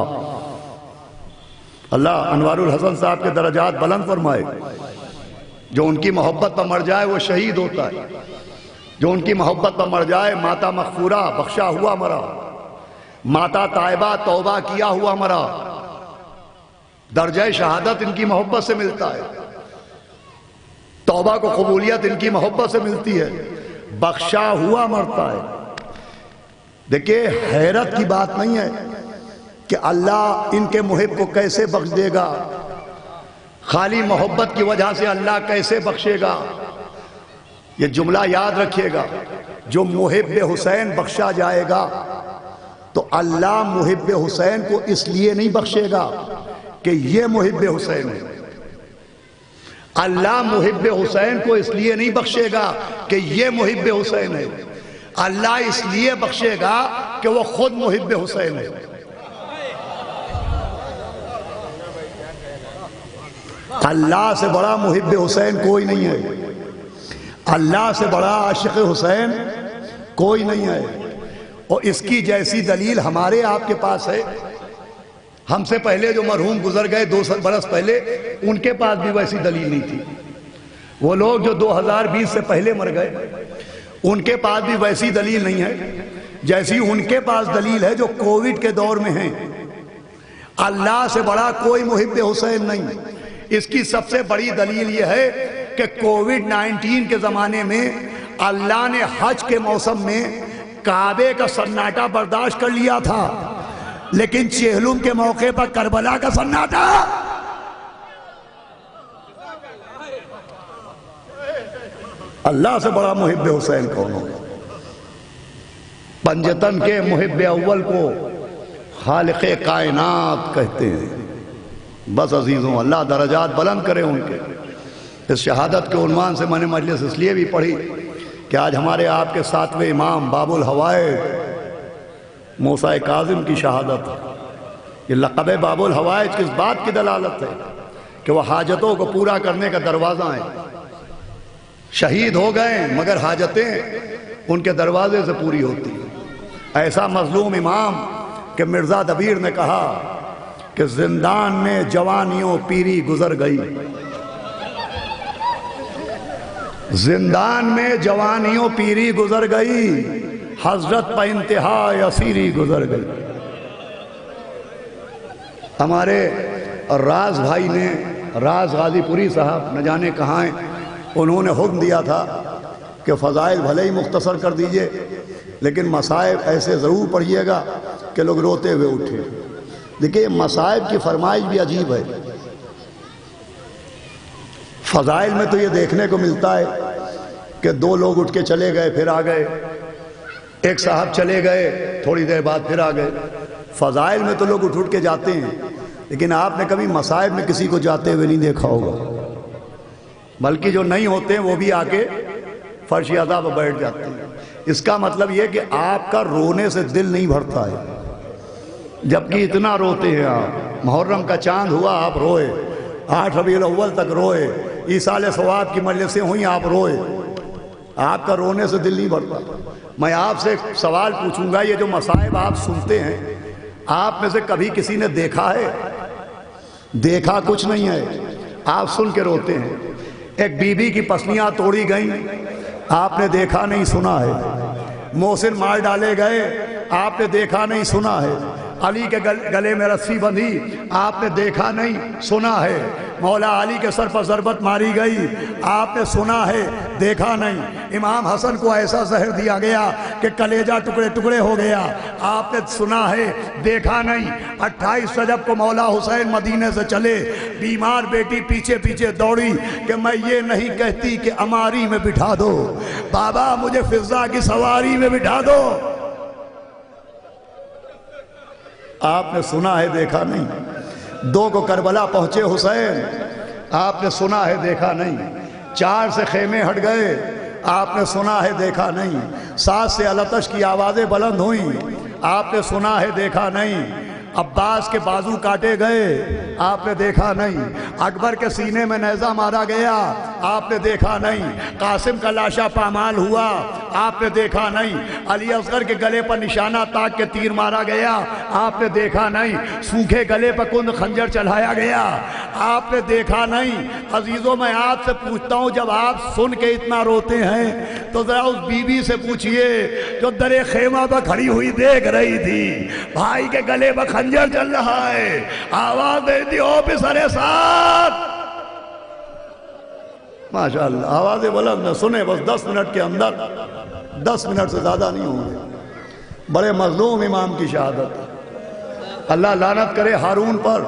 اللہ انوار الحسن صاحب کے درجات بلند فرمائے. جو ان کی محبت پر مر جائے وہ شہید ہوتا ہے. جو ان کی محبت پر مر جائے، ماتا مغفورہ بخشا ہوا مرا، ماتا طائبہ توبہ کیا ہوا مرا. درجہ شہادت ان کی محبت سے ملتا ہے. توبہ کو قبولیت ان کی محبت سے ملتی ہے. بخشا ہوا مرتا ہے. دیکھیں، حیرت کی بات نہیں ہے کہ اللہ ان کے محب کو کیسے بخش دے گا. خالی محبت کی وجہ سے اللہ کیسے بخشے گا؟ یہ جملہ یاد رکھیے گا، جو محب حسین بخشا جائے گا تو اللہ محب حسین کو اس لیے نہیں بخشے گا کہ یہ محب حسین ہے. اللہ محب حسین کو اس لیے نہیں بخشے گا کہ یہ محب حسین ہے. اللہ اس لیے بخشے گا کہ وہ خود محب حسین ہے۔ اللہ سے بڑا محب حسین کوئی نہیں ہے، اللہ سے بڑا عاشق حسین کوئی نہیں ہے، اور اس کی جیسی دلیل ہمارے آپ کے پاس ہے۔ ہم سے پہلے جو مرحوم گزر گئے 200 برس پہلے، ان کے پاس بھی ویسی دلیل نہیں تھی۔ وہ لوگ جو 2020 سے پہلے مر گئے، ان کے پاس بھی ویسی دلیل نہیں ہے جیسی ان کے پاس دلیل ہے جو کووڈ کے دور میں ہیں۔ اللہ سے بڑا کوئی محب حسین نہیں۔ اس کی سب سے بڑی دلیل یہ ہے کہ کووڈ-19 کے زمانے میں اللہ نے حج کے موسم میں کعبے کا سناٹا برداشت کر لیا تھا، لیکن چہلم کے موقع پر کربلا کا سناٹا، اللہ سے بڑا محب حسین کون ہو؟ پنجتن کے محب اول کو خالق کائنات کہتے ہیں۔ بس عزیزوں، اللہ درجات بلند کرے ان کے۔ اس شہادت کے عنوان سے میں نے مجلس اس لیے بھی پڑھی کہ آج ہمارے آپ کے 7ویں امام باب الحوائج موسیٰ کاظم کی شہادت ہے۔ یہ لقب باب الحوائج کس بات کی دلالت ہے؟ کہ وہ حاجتوں کو پورا کرنے کا دروازہ ہے۔ شہید ہو گئے مگر حاجتیں ان کے دروازے سے پوری ہوتی ہیں۔ ایسا مظلوم امام کہ مرزا دبیر نے کہا کہ زندان میں جوانیوں پیری گزر گئی، زندان میں جوانیوں پیری گزر گئی، حضرت پہ انتہا اسیری گزر گئی۔ ہمارے راز بھائی نے، راز غازی پوری صاحب نہ جانے کہاں ہیں، انہوں نے حکم دیا تھا کہ فضائل بھلے ہی مختصر کر دیجئے لیکن مصائب ایسے ضرور پڑھیے گا کہ لوگ روتے ہوئے اٹھے۔ دیکھیں مصائب کی فرمائش بھی عجیب ہے۔ فضائل میں تو یہ دیکھنے کو ملتا ہے کہ 2 لوگ اٹھ کے چلے گئے پھر آ گئے، ایک صاحب چلے گئے تھوڑی دیر بعد پھر آ گئے۔ فضائل میں تو لوگ اٹھ کے جاتے ہیں، لیکن آپ نے کبھی مصائب میں کسی کو جاتے ہوئے نہیں دیکھا ہوگا، بلکہ جو نہیں ہوتے ہیں وہ بھی آ کے فرش عزا پہ بیٹھ جاتے ہیں۔ اس کا مطلب یہ کہ آپ کا رونے سے دل نہیں بھرتا ہے، جبکہ اتنا روتے ہیں آپ۔ محرم کا چاند ہوا آپ روئے، 8 ربیع الاول تک روئے، ایصال ثواب کی مجلسیں ہوئیں آپ روئے، آپ کا رونے سے دل نہیں بھرتا۔ میں آپ سے ایک سوال پوچھوں گا، یہ جو مصائب آپ سنتے ہیں، آپ میں سے کبھی کسی نے دیکھا ہے؟ دیکھا کچھ نہیں ہے، آپ سن کے روتے ہیں۔ ایک بی بی کی پسلیاں توڑی گئیں، آپ نے دیکھا نہیں سنا ہے۔ محسن مار ڈالے گئے، آپ نے دیکھا نہیں سنا ہے۔ علی کے گلے میں رسی بندھی، آپ نے دیکھا نہیں سنا ہے۔ مولا علی کے سر پر ضربت ماری گئی، آپ نے سنا ہے دیکھا نہیں۔ امام حسن کو ایسا زہر دیا گیا کہ کلیجہ ٹکڑے ٹکڑے ہو گیا، آپ نے سنا ہے دیکھا نہیں۔ 28 رجب کو مولا حسین مدینے سے چلے، بیمار بیٹی پیچھے پیچھے دوڑی کہ میں یہ نہیں کہتی کہ اماری میں بٹھا دو، بابا مجھے فضا کی سواری میں بٹھا دو۔ آپ نے سنا ہے دیکھا نہیں۔ 2 کو کربلا پہنچے حسین، آپ نے سنا ہے دیکھا نہیں۔ 4 سے خیمے ہٹ گئے، آپ نے سنا ہے دیکھا نہیں۔ 7 سے الاتش کی آوازیں بلند ہوئیں، آپ نے سنا ہے دیکھا نہیں۔ عباس کے بازو کاٹے گئے، آپ نے دیکھا نہیں۔ اکبر کے سینے میں نیزہ مارا گیا، آپ نے دیکھا نہیں۔ قاسم کا لاشا پامال ہوا، آپ نے دیکھا نہیں۔ علی اصغر کے گلے پر نشانہ تاک کے تیر مارا گیا، آپ نے دیکھا نہیں۔ سوکھے گلے پر کند خنجر چڑھایا گیا، آپ نے دیکھا نہیں۔ عزیزوں میں آپ سے پوچھتا ہوں، جب آپ سن کے اتنا روتے ہیں تو ذرا اس بی بی سے پوچھئے جو در خیمہ پر کھڑی ہوئی دیکھ رہی تھی، بھائی کے گلے پر خنجر چل رہا ہے، آواز دے دی آفیسر ساتھ، ماشاءاللہ آوازیں بلند نہ سنے۔ بس 10 منٹ کے اندر، 10 منٹ سے زیادہ نہیں ہوں گے۔ بڑے مظلوم امام کی شہادت، اللہ لعنت کرے ہارون پر،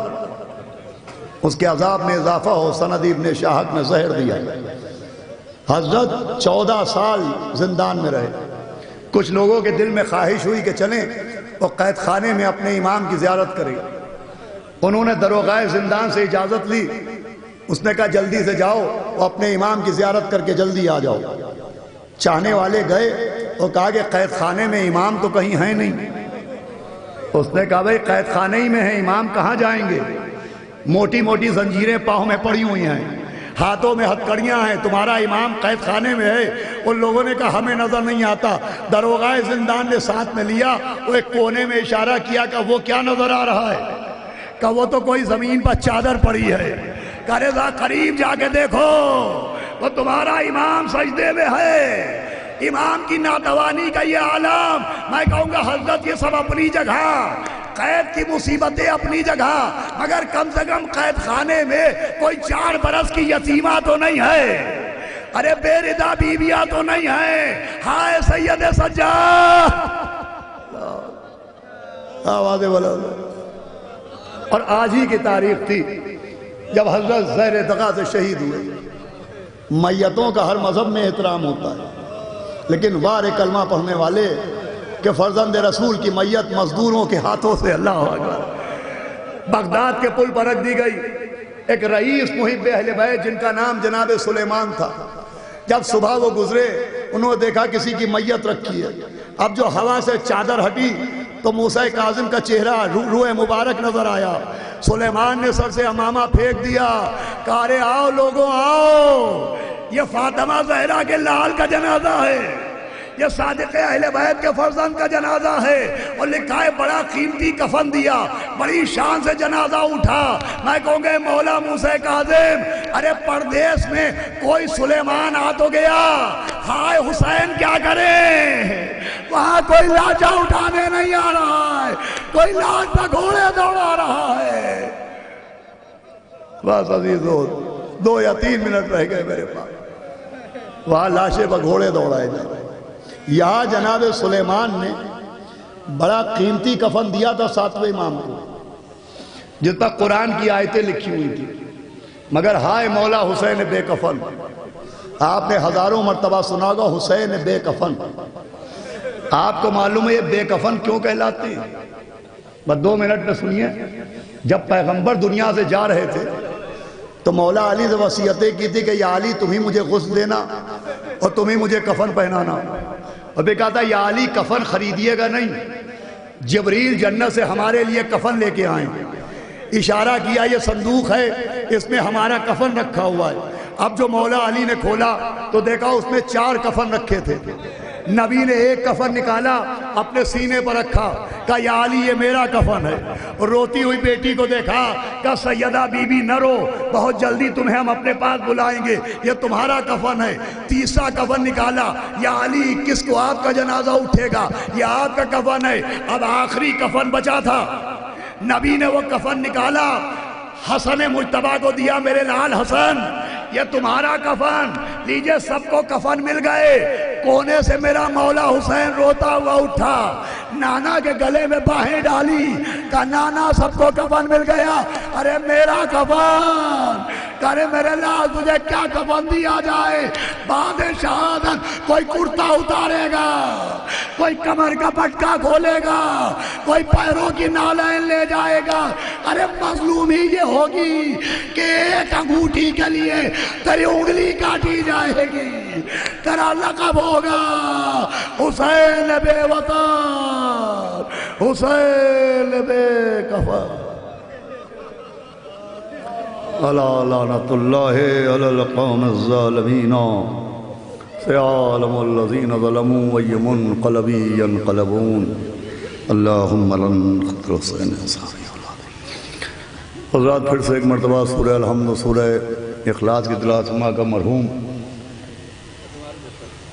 اس کے عذاب میں اضافہ ہو۔ سند ابن شاہق نے زہر دیا، حضرت 14 سال زندان میں رہے۔ کچھ لوگوں کے دل میں خواہش ہوئی کہ چلیں اور قید خانے میں اپنے امام کی زیارت کریں۔ انہوں نے دروغہ زندان سے اجازت لی، اس نے کہا جلدی سے جاؤ اور اپنے امام کی زیارت کر کے جلدی آ جاؤ۔ چاہنے والے گئے اور کہا کہ قید خانے میں امام تو کہیں ہیں نہیں، اس نے کہا بھائی قید خانے ہی میں ہیں، امام کہاں جائیں گے؟ موٹی موٹی زنجیریں پاؤں میں پڑی ہوئی ہیں، ہاتھوں میں ہتکڑیاں ہیں، تمہارا امام قید خانے میں ہے۔ ان لوگوں نے کہا ہمیں نظر نہیں آتا۔ دروغہ زندان نے ساتھ میں لیا، وہ ایک کونے میں اشارہ کیا کہ وہ کیا نظر آ رہا ہے؟ کہ وہ تو کوئی زمین پر چادر پڑی ہے۔ کہہ رہے ذرا قریب جا کے دیکھو، وہ تمہارا امام سجدے میں ہے۔ امام کی ناتوانی کا یہ عالم، میں کہوں گا حضرت یہ سب اپنی جگہ، قید کی مصیبتیں اپنی جگہ، مگر کم سے کم قید خانے میں کوئی 4 برس کی یتیمہ تو نہیں ہے، ارے بے ردا بیویاں تو نہیں ہیں۔ ہائے سید سجاد، آوازیں بولو۔ اور آج ہی کی تاریخ تھی جب حضرت زہر دغا سے شہید ہوئے۔ میتوں کا ہر مذہب میں احترام ہوتا ہے، لیکن وار کلمہ پڑھنے والے کہ فرزند رسول کی میت مزدوروں کے ہاتھوں سے، اللہ اکبر، بغداد کے پل پر رکھ دی گئی۔ ایک رئیس محب اہل بیت جن کا نام جناب سلیمان تھا، جب صبح وہ گزرے انہوں نے دیکھا کسی کی میت رکھی ہے۔ اب جو ہوا سے چادر ہٹی تو موسیٰ کاظم کا چہرہ روح مبارک نظر آیا۔ سلیمان نے سر سے امامہ پھینک دیا، کہا رے آؤ لوگوں آؤ، یہ فاطمہ زہرا کے لال کا جنازہ ہے، یہ صادق اہل بیت کے فرزند کا جنازہ ہے۔ اور لکھا ہے بڑا قیمتی کفن دیا، بڑی شان سے جنازہ اٹھا۔ میں کہوں گے مولا موسیٰ کاظم، ارے پردیس میں کوئی سلیمان آ تو گیا، ہائے حسین کیا کریں؟ وہاں کوئی لاجا اٹھانے نہیں آ رہا ہے، کوئی لاج پہ گھوڑے دوڑا رہا ہے۔ بس عزیزو 2 یا 3 منٹ رہ گئے میرے پاس، وہاں لاشیں پہ گھوڑے دوڑائے جا رہے۔ یہاں جناب سلیمان نے بڑا قیمتی کفن دیا تھا 7ویں امام کو، جس پر قرآن کی آیتیں لکھی ہوئی تھی، مگر ہائے مولا حسین بے کفن۔ آپ نے ہزاروں مرتبہ سنا ہوگا حسین بے کفن۔ آپ کو معلوم ہے یہ بے کفن کیوں کہلاتے ہیں؟ بس 2 منٹ میں سنیے۔ جب پیغمبر دنیا سے جا رہے تھے تو مولا علی سے وصیتیں کی تھی کہ یا علی تم ہی مجھے غسل دینا اور تم ہی مجھے کفن پہنانا۔ اور بھی کہا تھا یا علی کفن خریدیے گا نہیں، جبریل جنت سے ہمارے لیے کفن لے کے آئیں۔ اشارہ کیا یہ صندوق ہے، اس میں ہمارا کفن رکھا ہوا ہے۔ اب جو مولا علی نے کھولا تو دیکھا اس میں 4 کفن رکھے تھے۔ نبی نے ایک کفن نکالا اپنے سینے پر رکھا، کہا یا علی یہ میرا کفن ہے۔ اور روتی ہوئی بیٹی کو دیکھا، کہا سیدہ بی بی نہ رو، بہت جلدی تمہیں ہم اپنے پاس بلائیں گے، یہ تمہارا کفن ہے۔ تیسرا کفن نکالا، یا علی کس کو آپ کا جنازہ اٹھے گا، یہ آپ کا کفن ہے۔ اب آخری کفن بچا تھا، نبی نے وہ کفن نکالا، حسن مجتبیٰ کو دیا، میرے لال حسن یہ تمہارا کفن لیجئے۔ سب کو کفن مل گئے، کونے سے میرا مولا حسین روتا ہوا اٹھا، نانا کے گلے میں باہیں ڈالی، کہا نانا سب کو کفن مل گیا، ارے میرا کفن، کہا میرے لال تجھے کیا کفن دیا جائے؟ بعد شہادت کوئی کرتا اتارے گا، کوئی کمر کا پٹکا کھولے گا، کوئی پیروں کی نالین لے جائے گا۔ ارے مظلومی یہ ہوگی کہ ایک انگوٹھی کے لیے تیری انگلی کاٹی جائے گی، تیرا لقب ہوگا حسین بے وطن، حسین بے کفن۔ الا لعنت اللہ علی القوم الظالمین سیعلم الذین ظلموا ای منقلب ینقلبون اللہم لن خطر حسین صاحب۔ حضرات پھر سے ایک مرتبہ سورہ الحمد و سورہ اخلاص کی تلاوت سما کا مرحوم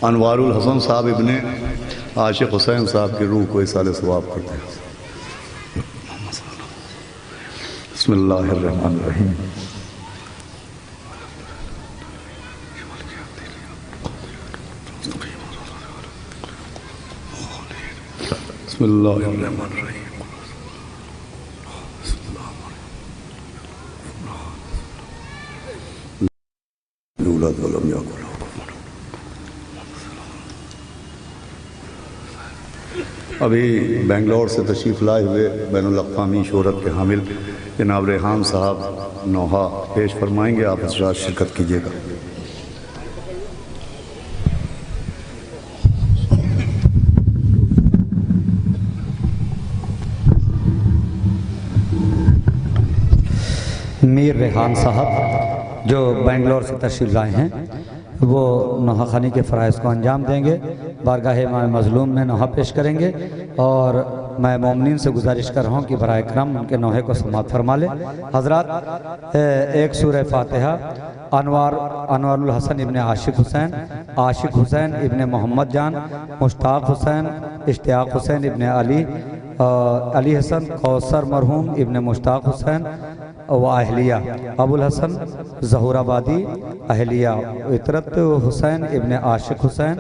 انوار الحسن صاحب ابن عاشق حسین صاحب کی روح کو اصال ثواب کرتے ہیں۔ بسم اللہ الرحمن الرحیم۔ بسم اللہ الرحمن الرحیم۔ ابھی بنگلور سے تشریف لائے ہوئے بین الاقوامی شہرت کے حامل جناب ریحان صاحب نوحہ پیش فرمائیں گے، آپ حضرات شرکت کیجیے گا۔ میر ریحان صاحب جو بنگلور سے تشریف لائے ہیں، وہ نوحہ خوانی کے فرائض کو انجام دیں گے، بارگاہ امام مظلوم میں نوحہ پیش کریں گے، اور میں مومنین سے گزارش کر رہا ہوں کہ برائے کرم ان کے نوحے کو سماعت فرما لیں۔ حضرات ایک سورہ فاتحہ انوار الحسن ابن عاشق حسین ابن محمد جان، مشتاق حسین، اشتیاق حسین ابن علی حسن، کوثر مرحوم ابن مشتاق حسین و اہلیہ، ابو الحسن ظہور آبادی اہلیہ، عطرت حسین ابن عاشق حسین،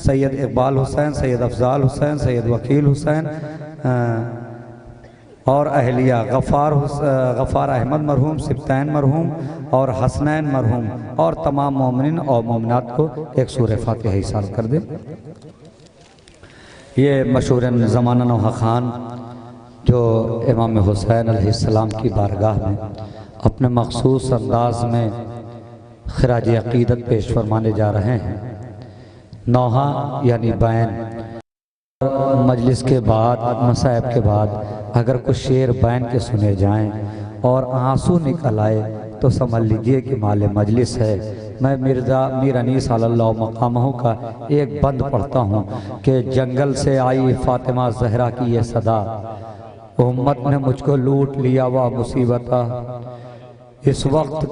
سید اقبال حسین، سید افضال حسین، سید وکیل حسین اور اہلیہ، غفار احمد مرحوم، سبتین مرحوم اور حسنین مرحوم، اور تمام مومنین اور مومنات کو ایک سورہ فاتحہ ایصال کر دیں۔ یہ مشہور زمانہ نوحہ خان جو امام حسین علیہ السلام کی بارگاہ میں اپنے مخصوص انداز میں خراج عقیدت پیش فرمانے جا رہے ہیں۔ نوحہ یعنی بین، مجلس کے بعد، مصائب کے بعد اگر کچھ شعر بین کے سنے جائیں اور آنسو نکل آئے تو سمجھ لیجئے کہ مال مجلس ہے۔ میں میر انیس علی اللہ مقامہ کا ایک بند پڑھتا ہوں کہ جنگل سے آئی فاطمہ زہرا کی یہ صدا، امت نے مجھ کو لوٹ لیا وہ مصیبتہ، اس وقت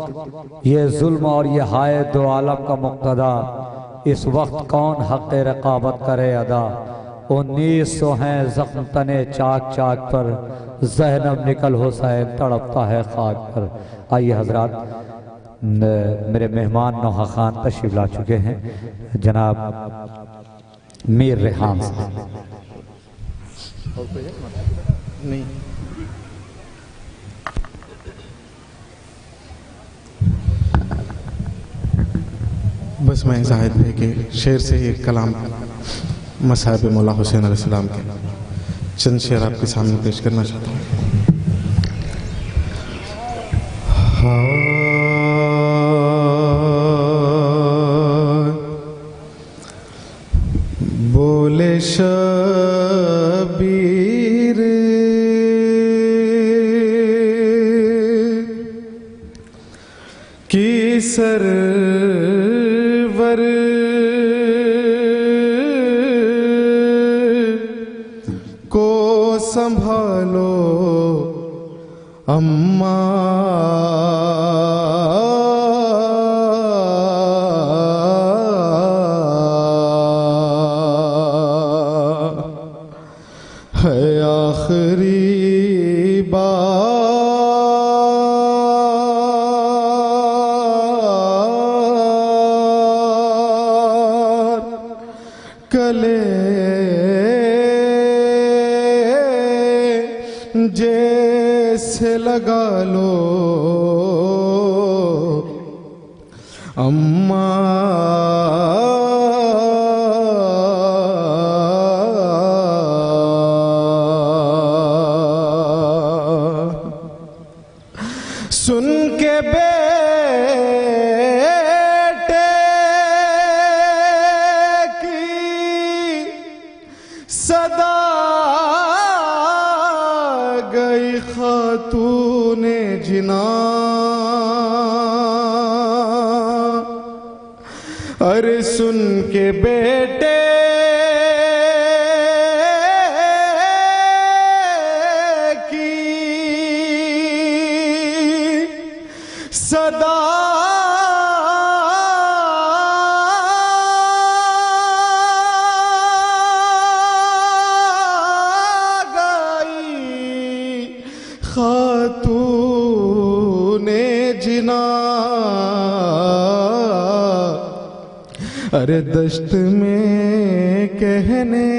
یہ ظلم اور یہ ہائے دو عالم کا مقتدا، اس وقت کون حق رقابت کرے ادا، 1900 ہیں زخم تنے چاک چاک پر، زینب نکل حسین تڑپتا ہے خاک پر۔ آئیے حضرات، میرے مہمان نوحہ خان تشریف لا چکے ہیں، جناب میر ریحان صاحب۔ نہیں بس میں زاہد بھائی کے شعر سے ہی ایک کلام مصائب مولا حسین علیہ السلام کے چند شعر آپ کے سامنے پیش کرنا چاہتا ہوں۔ بولے شبیر کی سرور کو سنبھالو اماں، ہے آخری بار کلے جیسے لگا لو سن کے بیٹے کی صدا گئی خاتون جناں، ارے سن کے بیٹے صدا گئی خاتون جناں، ارے دشت میں کہنے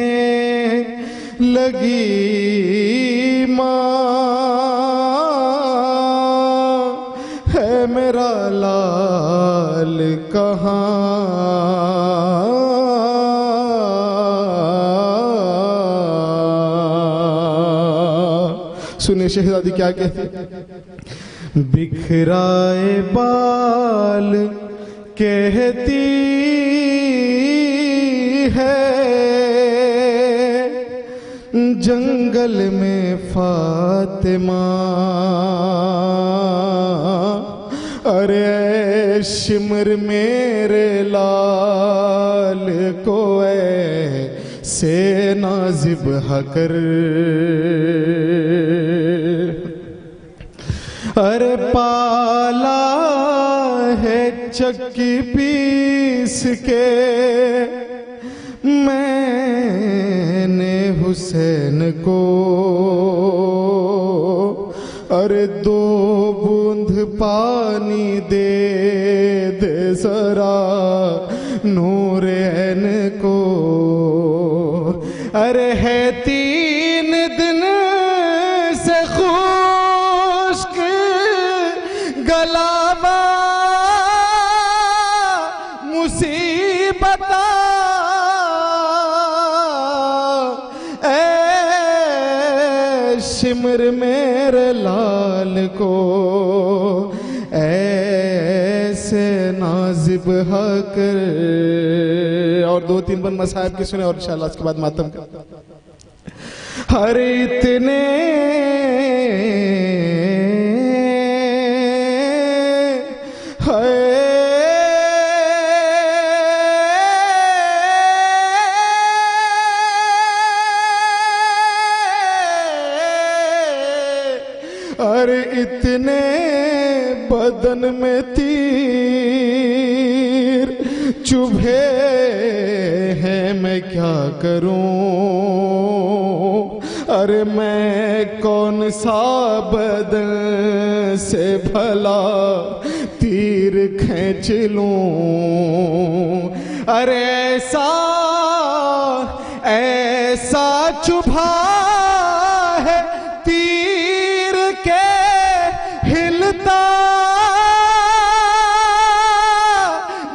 لگی ماں، ہے میرا لال کہاں، سنیں شہزادی کیا کہتی، بکھرائے بال کہتی ہے جنگل میں فاطمہ ارے شمر میرے لال کو ایسے ذبح کر ارے پالا ہے چکی پیس کے میں نے حسین کو ارے 2 بوند پانی دے دے ذرا نور عین کو ارے ہے 3 دن سے خشک گلابا مصیبت اے شمر میرے لال کو ایسے ذبح کر. اور 2-3 بند مصائب کی سنیں اور انشاءاللہ اس کے بعد ماتم کا. ہر اتنے اور اتنے بدن میں تیر چبھے ہیں میں کیا کروں ارے میں کون سا بدن سے بھلا تیر کھینچ لوں ارے ایسا چبھا ہے تیر کے ہلتا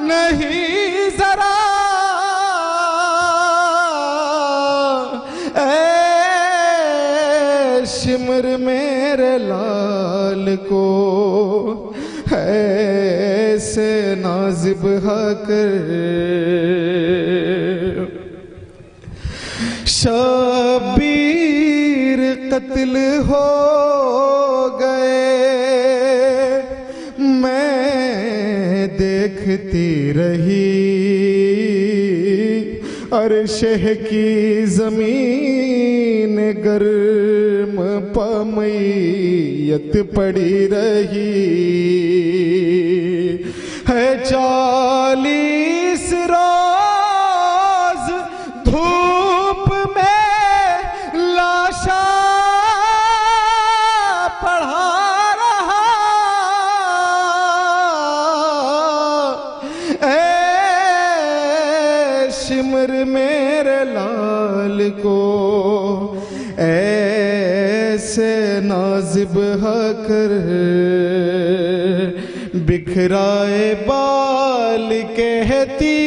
نہیں ذرا اے شمر میرے لال کو ایسے ذبح کر. شبیر قتل ہو گئے میں دیکھتی رہی اور شہ کی زمین گرم پمیت پڑی رہی ہے 40 روز دھوپ میں لاشا پڑھا رہا اے شمر میرے لال کو ایسے ذبح کر بکھرائے بال کہتی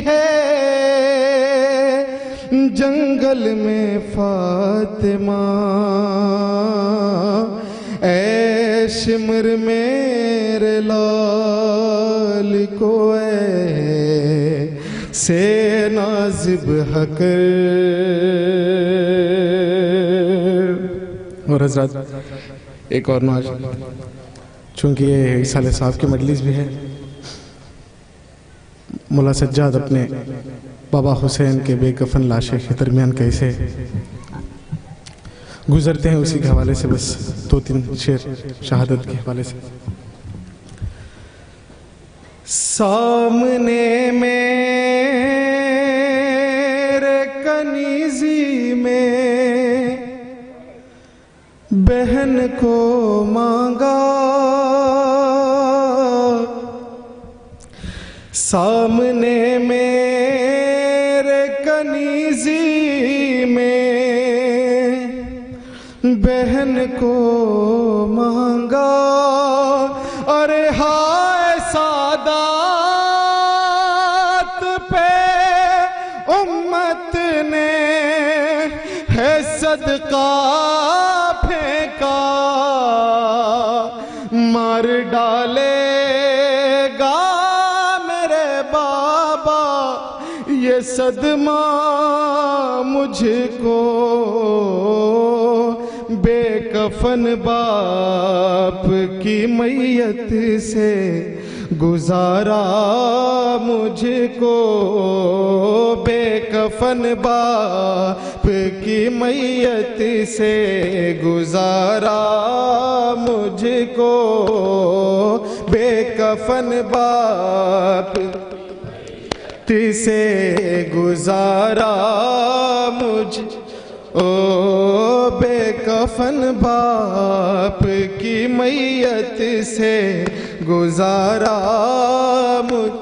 ہے جنگل میں فاطمہ اے شمر میرے لال کو ایسے ذبح کر. اور حضرات ایک اور نواز چونکہ یہ سالے صاحب کی مجلس بھی ہے مولا سجاد اپنے بابا حسین کے بے کفن لاشے کے درمیان کیسے گزرتے ہیں اسی کے حوالے سے بس 2-3 شعر شہادت کے حوالے سے. سامنے میرے کنیزی میں بہن کو مانگا سامنے میرے کنیزی میں بہن کو مانگا ارے ہائے سادات پہ امت نے ہے صدقہ پھینکا مار ڈالے گا میرے بابا یہ صدمہ مجھ کو بے کفن باپ کی میت سے گزارا مجھ کو بے کفن باپ کی میت سے گزارا مجھ کو بے کفن باپ سے گزارا مجھ بے کفن باپ کی میت سے گزارا مجھ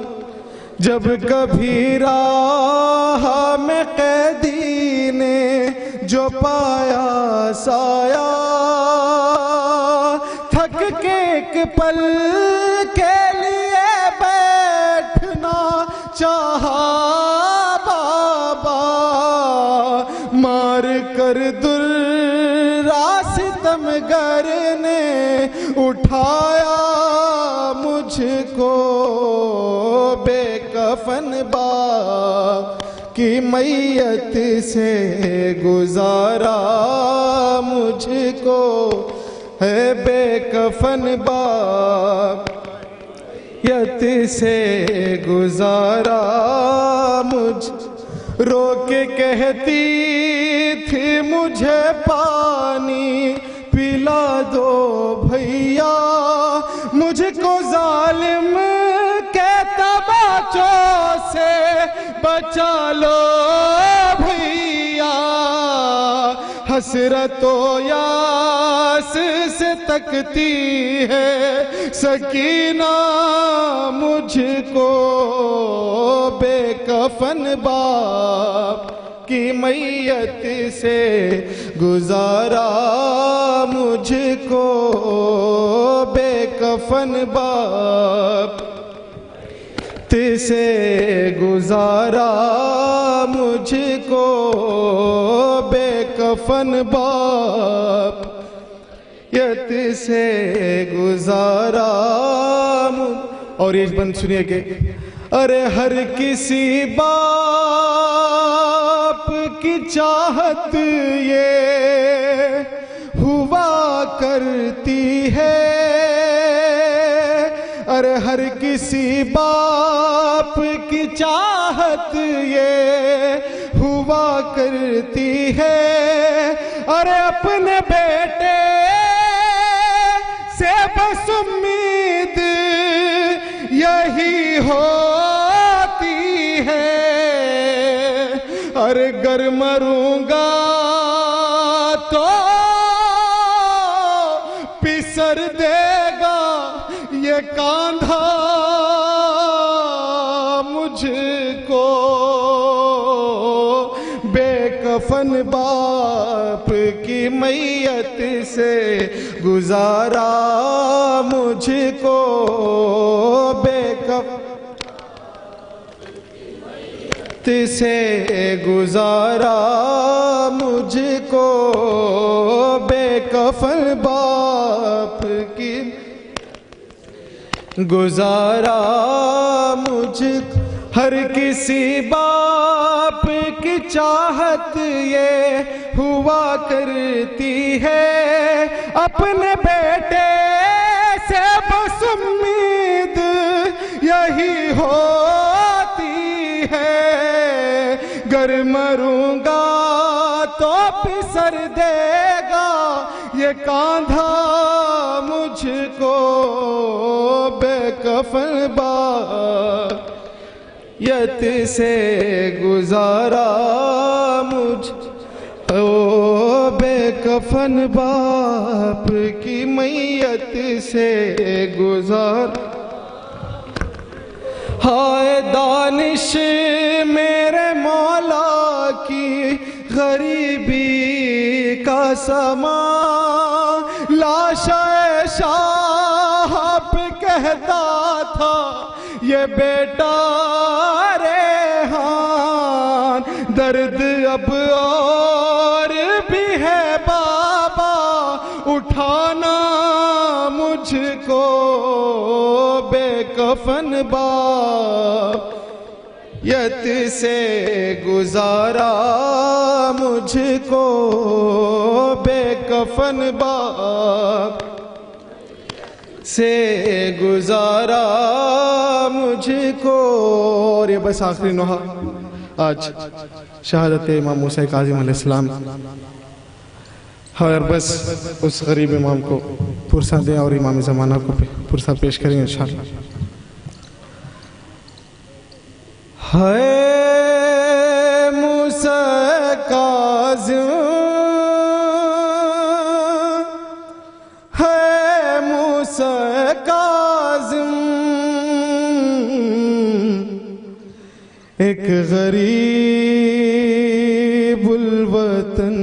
جب کبھی راہ میں قیدی نے جو پایا سایہ تھک کے ایک پل کے لیے بیٹھنا چاہا بابا مار کر ستمگر نے اٹھایا مجھ کو بے کفن باپ کی میت سے گزارا مجھ کو ہے بے کفن باپ یت سے گزارا مجھ رو کے کہتی تھی مجھے پانی پلا دو بھیا مجھ کو ظالم کے تماچوں سے بچا لو بھیا حسرت و یاس سے تکتی ہے سکینہ مجھ کو بے کفن باپ کی میت سے گزارا مجھ کو بے کفن باپ سے گزارا مجھ کو بے کفن باپ یت سے گزارا اور یہ بند سنیے کہ ارے ہر کسی باپ کی چاہت یہ ہوا کرتی ہے ارے ہر کسی باپ کی چاہت یہ ہوا کرتی ہے ارے اپنے بیٹے سے بس امید یہی ہوتی ہے ارے گر مروں گا تو پسر دے گا یہ کاندھا مجھ کو بے کفن باپ کی میت سے گزارا مجھ کو بے کفن سے گزارا مجھ کو بے کفن باپ کی گزارا مجھ ہر کسی باپ کی چاہت یہ ہوا کرتی ہے اپنے بیٹے سے بس امید یہی ہوتی ہے گر مروں گا تو پسر دے گا یہ کاندھا مجھ کو بے کفن باپ یت سے گزارا مجھ بے کفن باپ کی میت سے گزار ہائے دانش میرے مولا کی غریبی کا سما لاشا شاہ پہ کہتا تھا یہ بیٹا ریحان درد اب اور بھی ہے بابا اٹھانا مجھ کو بے کفن باپ یت سے گزارا مجھ کو بے کفن باپ سے گزارا مجھ کو. اور یہ بس آخری نوحہ آج شہادت امام موسیٰ کاظم علیہ السلام. اور بس اس غریب امام کو پرسہ دیں اور امام زمانہ کو پرسہ پیش کریں انشاءاللہ. ہے موسیٰ کاظم، ہے موسیٰ کاظم، ایک غریب الوطن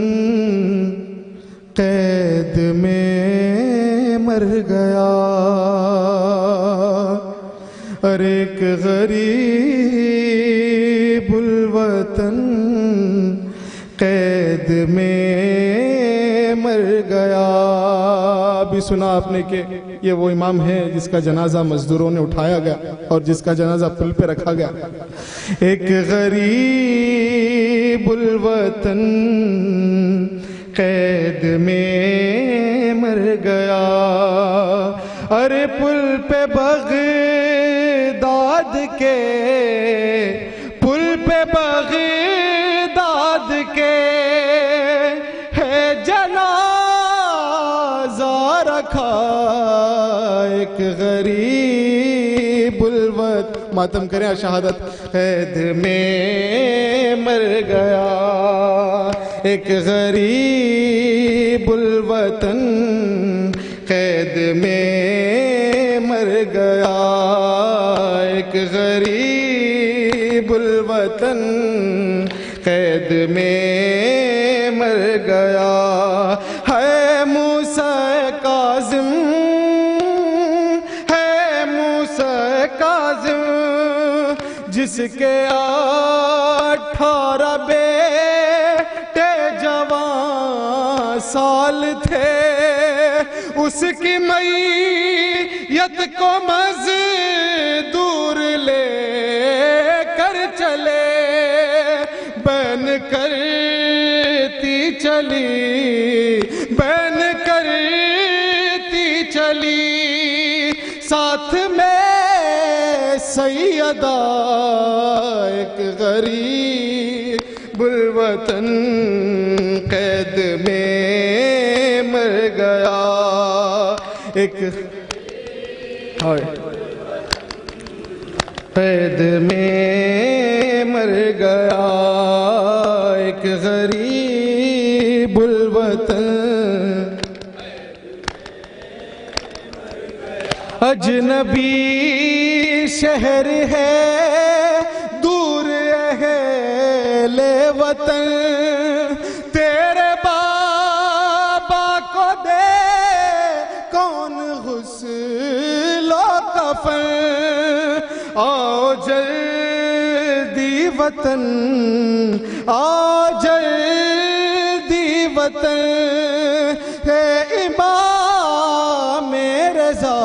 قید میں مر گیا. اور ایک غریب الوطن قید میں مر گیا. بھی سنا آپ نے کہ یہ وہ امام ہے جس کا جنازہ مزدوروں نے اٹھایا گیا اور جس کا جنازہ پل پہ رکھا گیا. ایک غریب الوطن قید میں مر گیا. ارے پل پہ بغداد کے، پل پہ بغداد کے ہے جنازہ رکھا. ایک غریب الوطن، ماتم کریں شہادت، قید میں مر گیا. ایک غریب الوطن قید میں مر گیا. ایک غریب الوطن قید میں مر گیا. ہے موسیٰ کاظم، ہے موسیٰ کاظم، جس کے 18 بیٹے جوان سال تھے. اس کی میت کو مزدور لے کر چلے، بین کرتی چلی، بین کرتی چلی، ساتھ میں سیدہ. ایک غریب الوطن قید میں مر گیا. ایک قید میں مر گیا. ایک غریب الوطن اجنبی شہر ہے، دور اہل وطن. تیرے بابا کو دے کون غسل و کفن. آؤ جلدی وطن، آؤ جلدی وطن. ہے امام رضا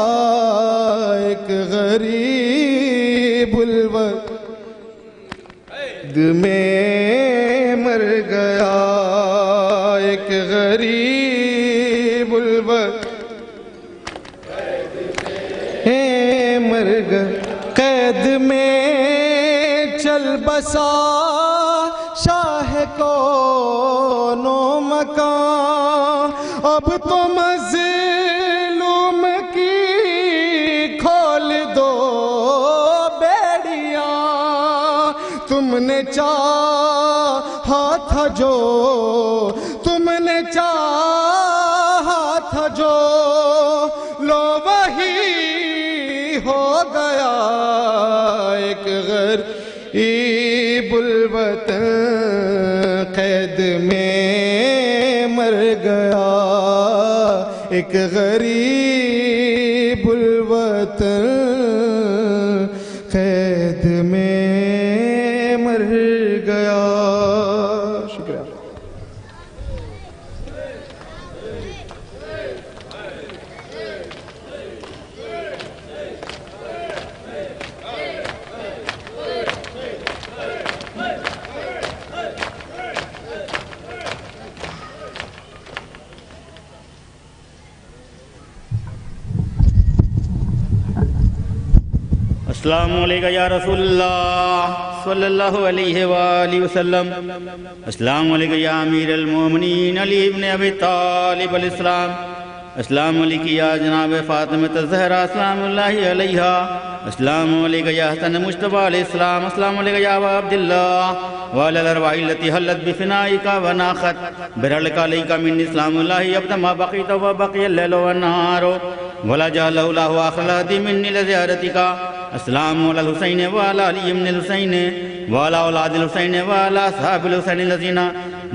ایک غریب الوطن قید میں مر گیا. ایک غریب الوطن مر گیا. قید میں چل بسا شاہ کونو مکان. اب تو مظلوم کی کھول دو بیڑیاں. تم نے چاہا تھا جو، تم نے چاہا تھا جو، لو وہی ہو گیا. ایک غریب الوطن قید میں مر گیا. ایک غریب الوطن قید میں مر گیا. شکریہ. السلام علیکم یا رسول اللہ صلی اللہ علیہ وآلہ وسلم. السلام علیکم یا امیر المومنین علی ابن ابی طالب علیہ السلام. السلام علیکم یا جناب فاطمہ الزہرا السلام اللہ علیہا. السلام علیکم یا حسن مجتبی علیہ السلام. السلام علیکم یا ابا عبداللہ وعلی الارواح التي حلت بفنائک وناخت برحلک علیک من اسلام اللہ ابدا ما بقیت وبقی اللیل والنہار ولا جعلہ اللہ آخر الہدی منی لزیارتک. السلام علی الحسین وعلی علی ابن الحسین وعلی اولاد الحسین وعلی اصحاب الحسین الذین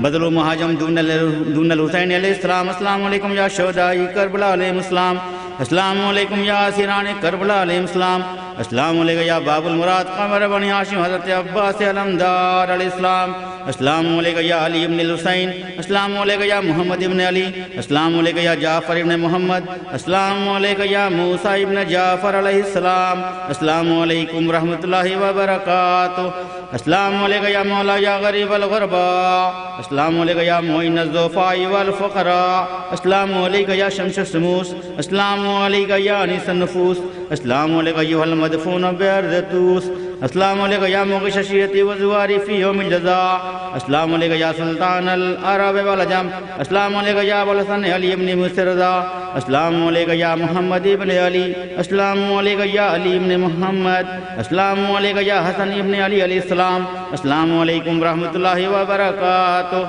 بدلوا مہاجم دون الحسین علیہ السلام. السلام علیکم یا شہدائی کربلا علیہ السلام. السلام علیکم یا اسیران کربلا علیہ السلام. السلام علیکم یا باب المراد قمر بنی ہاشم حضرت عباس علمدار علیہ السلام. السلام علیکم یا علی ابن الحسین. السلام علیکم یا محمد ابن علی. السلام علیکم یا جعفر ابن محمد. السلام علیکم یا موسیٰ ابن جعفر علیہ السلام. السلام علیکم ورحمۃ اللہ وبرکاتہ. السلام علیکم یا مولا یا غریب الغرباء. السلام علیکم یا معین الضعفاء والفقراء. السلام علیکم یا شمس الشموس. السلام علیکم یا انیس النفوس. السلام علیکم ایھا المدفون بارض طوس. السلام علیکم یا مغش شیعتی وزواری فی یوم الجزاء. السلام علیکم یا سلطان العرب والعجم. السلام علیکم یا ابو الحسن علی ابن موسی رضا. السلام علیکم یا محمد ابن علی. السلام علیکم یا علی ابن محمد. السلام علیکم یا حسن ابن علی علیہ السلام. السلام علیکم ورحمۃ اللہ وبرکاتہ.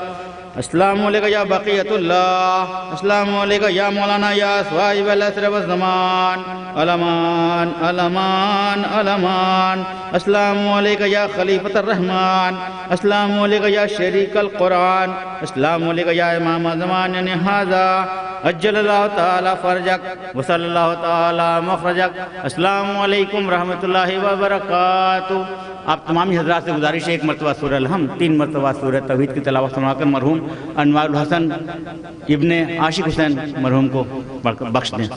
السلام علیکم یا بقیت اللہ. السلام علیکم یا مولانا یا صاحب العصر والزمان. الامان الامان الامان. السلام علیکم یا خلیفۃ الرحمن. السلام علیکم یا شریک القرآن. السلام علیکم یا امام زمان ھذا اجل اللہ تعالی فرجک وصلی اللہ تعالی مخرجک. السلام علیکم ورحمۃ اللہ وبرکاتہ. آپ تمامی حضرات سے گزارش ہے ایک مرتبہ سورہ الحمد 3 مرتبہ سورہ توحید کی تلاوت سنا کر مرحوم انوار الحسن ابن عاشق حسین مرحوم کو بخش دیں.